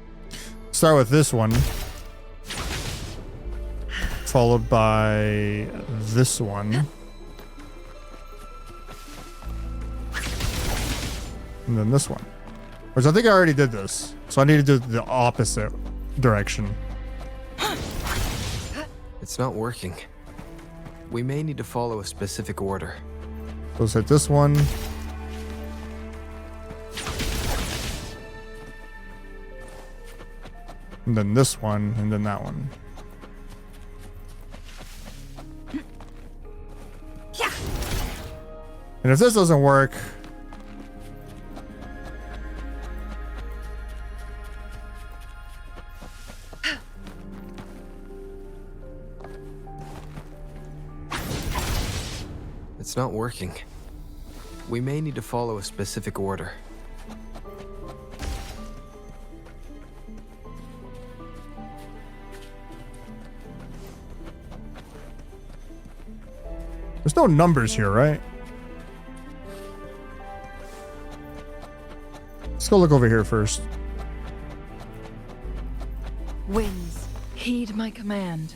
Speaker 1: Start with this one. Followed by this one. And then this one. Which I think I already did this. So I need to do the opposite direction.
Speaker 5: It's not working. We may need to follow a specific order.
Speaker 1: So let's hit this one. And then this one, and then that one. And if this doesn't work,
Speaker 5: It's not working. We may need to follow a specific order.
Speaker 1: there's no numbers here, right? Let's go look over here first.
Speaker 11: Winds, heed my command.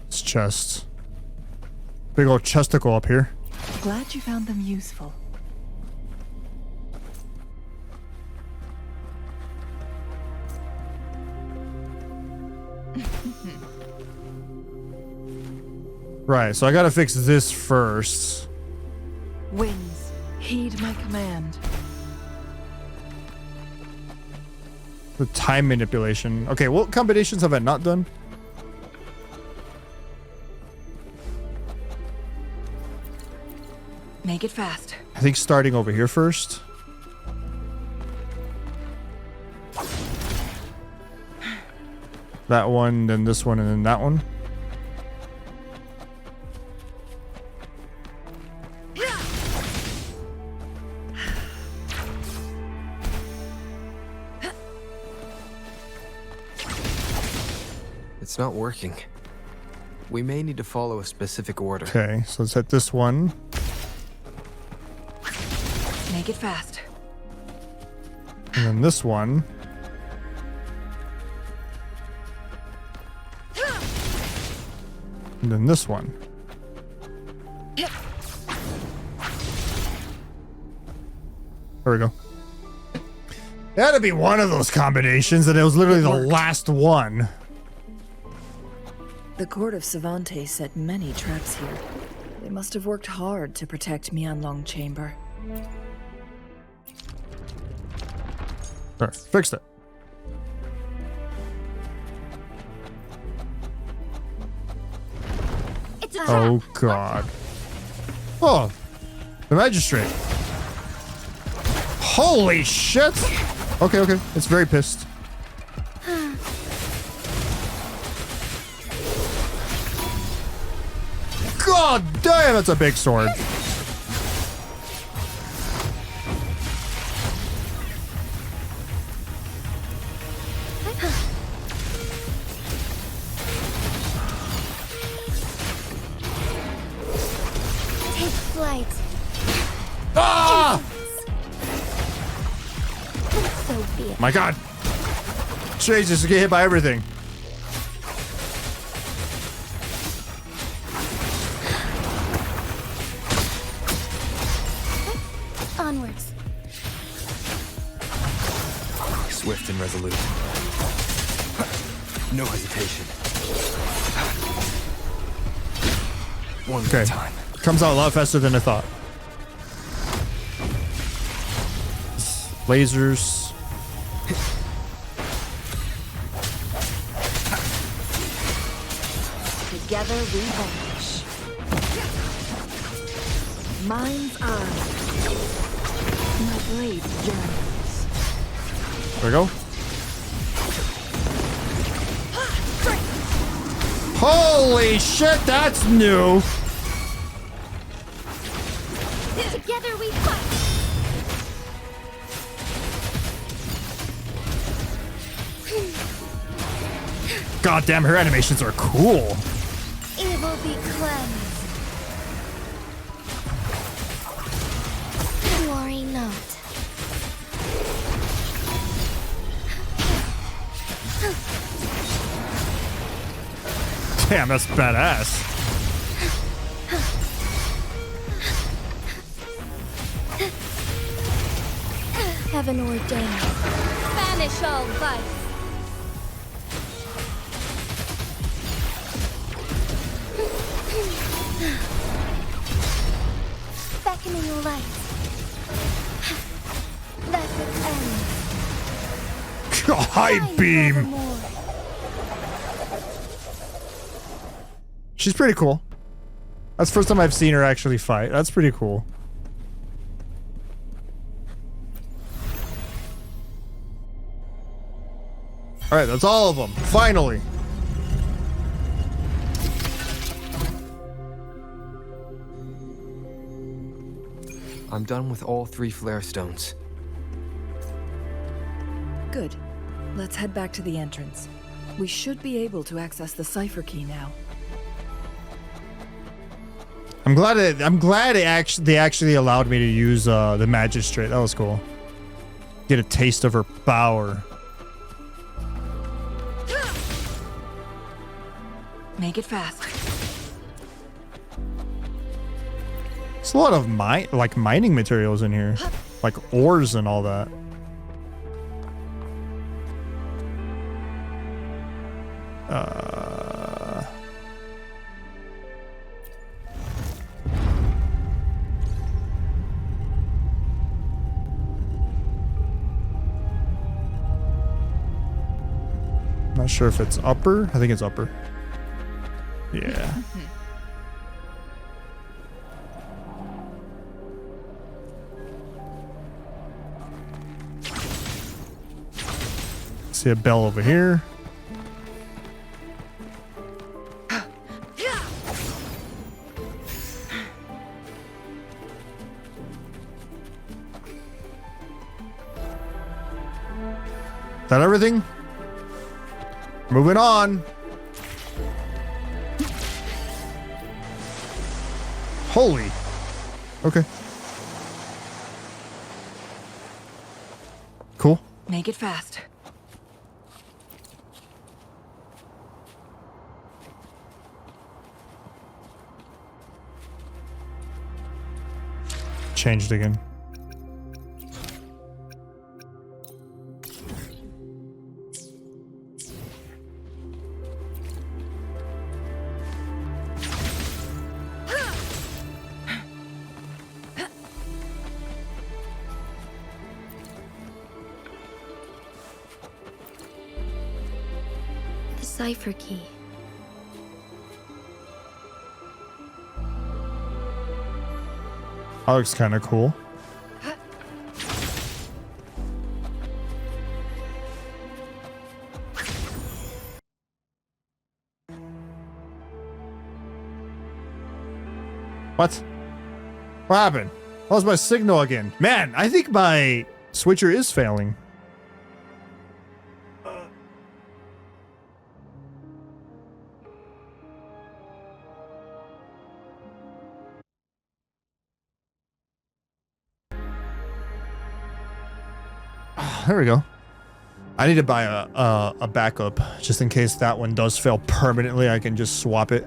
Speaker 1: It's chests. Big old chesticle up here.
Speaker 11: Glad you found them useful.
Speaker 1: Right, so I gotta fix this first.
Speaker 11: Winds, heed my command.
Speaker 1: The time manipulation. Okay, what combinations have I not done?
Speaker 11: Make it fast.
Speaker 1: I think starting over here first. That one, then this one, and then that one.
Speaker 5: It's not working. We may need to follow a specific order.
Speaker 1: Okay, so let's hit this one.
Speaker 11: Make it fast.
Speaker 1: And then this one. And then this one. There we go. It had to be one of those combinations, and it was literally the last one.
Speaker 6: The court of Savante set many traps here.
Speaker 11: They must have worked hard to protect Mianlong Chamber.
Speaker 1: Alright, fixed it.
Speaker 2: It's a
Speaker 1: Oh god. Oh, the Magistrate. Holy shit! Okay, okay. It's very pissed. God damn, that's a big sword.
Speaker 2: Take flight.
Speaker 1: Ah!
Speaker 2: So be it.
Speaker 1: My god. Jesus, I get hit by everything.
Speaker 2: Onwards.
Speaker 5: Swift and resolute. No hesitation. One
Speaker 1: Okay.
Speaker 5: time.
Speaker 1: Comes out a lot faster than I thought. Lasers.
Speaker 6: Together we vanish. Mind's eye. My blade yearns.
Speaker 1: There we go. Holy shit, that's new.
Speaker 2: Together we fight.
Speaker 1: God damn, her animations are cool.
Speaker 2: Evil be cleansed. Worry not.
Speaker 1: Damn, that's badass.
Speaker 2: Heaven ordained. Banish all vice. Beckoning light. Let it end.
Speaker 1: High beam.
Speaker 2: Nevermore.
Speaker 1: She's pretty cool. That's the first time I've seen her actually fight. That's pretty cool. Alright, that's all of them. Finally.
Speaker 5: I'm done with all 3 flare stones.
Speaker 11: Good. Let's head back to the entrance. We should be able to access the cipher key now.
Speaker 1: I'm glad they actually allowed me to use the Magistrate. That was cool. Get a taste of her power.
Speaker 11: Make it fast.
Speaker 1: There's a lot of mining materials in here, like ores and all that. Not sure if it's upper. I think it's upper. Yeah. See a bell over here. Is that everything? Moving on. Holy. Okay. Cool.
Speaker 11: Make it fast.
Speaker 1: Changed again.
Speaker 13: cipher key.
Speaker 1: That looks kind of cool. What? What happened? Lost my signal again. Man, I think my switcher is failing. There we go. I need to buy a backup just in case that one does fail permanently. I can just swap it.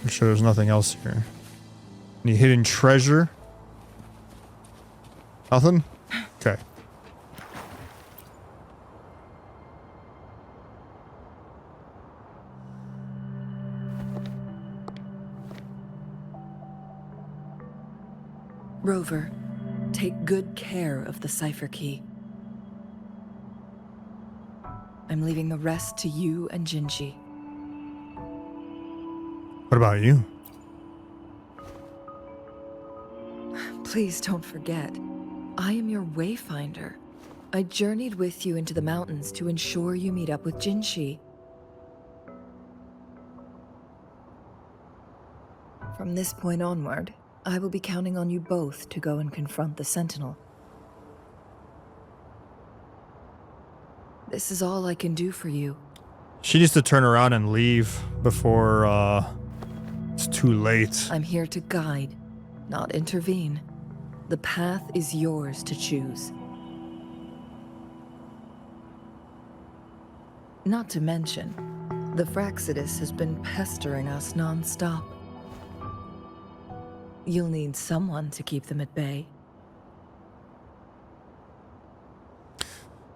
Speaker 1: I'm sure there's nothing else here. Any hidden treasure? Nothing? Okay.
Speaker 11: Rover, take good care of the cipher key. I'm leaving the rest to you and Jinhsi.
Speaker 1: What about you?
Speaker 11: Please don't forget, I am your wayfinder. I journeyed with you into the mountains to ensure you meet up with Jinhsi. From this point onward, I will be counting on you both to go and confront the Sentinel. This is all I can do for you.
Speaker 1: She needs to turn around and leave before it's too late.
Speaker 11: I'm here to guide, not intervene. The path is yours to choose. Not to mention, the Fraxidus has been pestering us non-stop. You'll need someone to keep them at bay.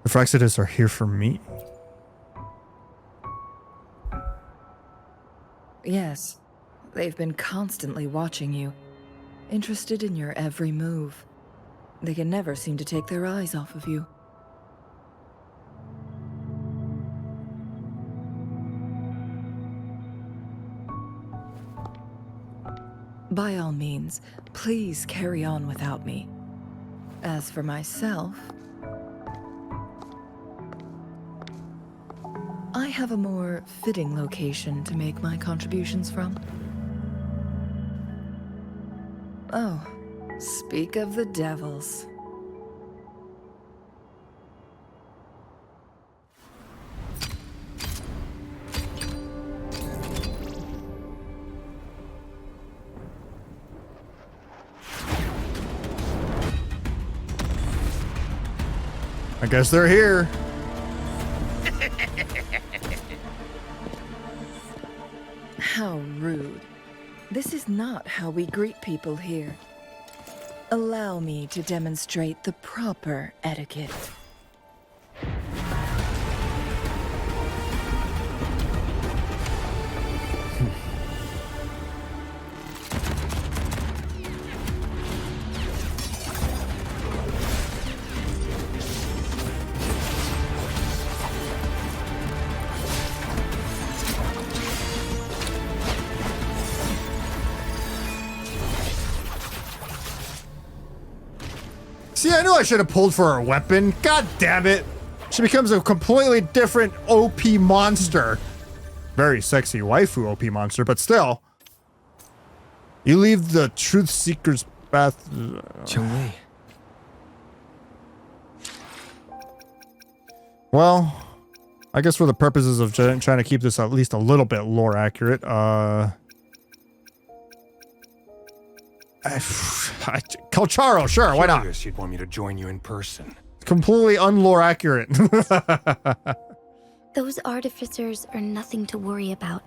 Speaker 1: The Fraxidus are here for me.
Speaker 11: Yes, they've been constantly watching you, interested in your every move. They can never seem to take their eyes off of you. By all means, please carry on without me. As for myself, I have a more fitting location to make my contributions from. Oh, speak of the devils.
Speaker 1: I guess they're here.
Speaker 11: How rude. This is not how we greet people here. Allow me to demonstrate the proper etiquette.
Speaker 1: See, I knew I should have pulled for her weapon. God damn it. She becomes a completely different OP monster. Very sexy waifu OP monster, but still. You leave the truth seeker's path.
Speaker 5: Changli.
Speaker 1: Well, I guess for the purposes of trying to keep this at least a little bit lore accurate, Kalcharo, sure, why not?
Speaker 10: Curious you'd want me to join you in person.
Speaker 1: Completely unlore accurate.
Speaker 13: Those artificers are nothing to worry about.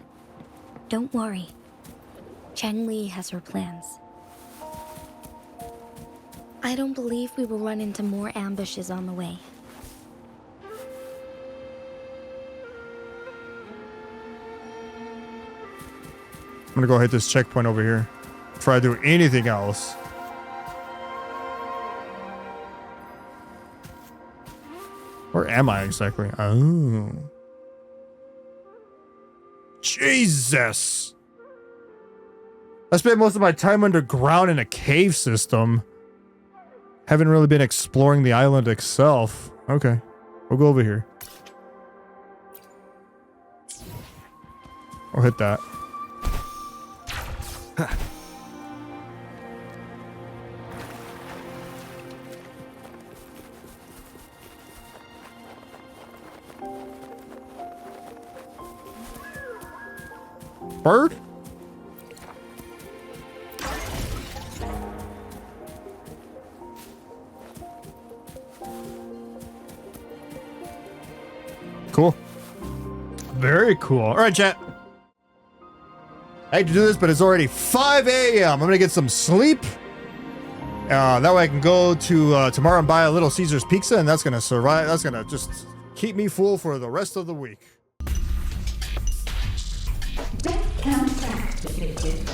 Speaker 13: Don't worry. Changli has her plans. I don't believe we will run into more ambushes on the way.
Speaker 1: I'm gonna go hit this checkpoint over here before I do anything else. Where am I exactly? Oh. Jesus! I spent most of my time underground in a cave system. Haven't really been exploring the island itself. Okay, we'll go over here. I'll hit that. Bird? Cool. Very cool. All right, chat. I hate to do this, but it's already 5 a.m. I'm gonna get some sleep. That way I can go to tomorrow and buy a Little Caesar's pizza, and that's gonna survive. That's gonna just keep me full for the rest of the week.
Speaker 6: Count activated.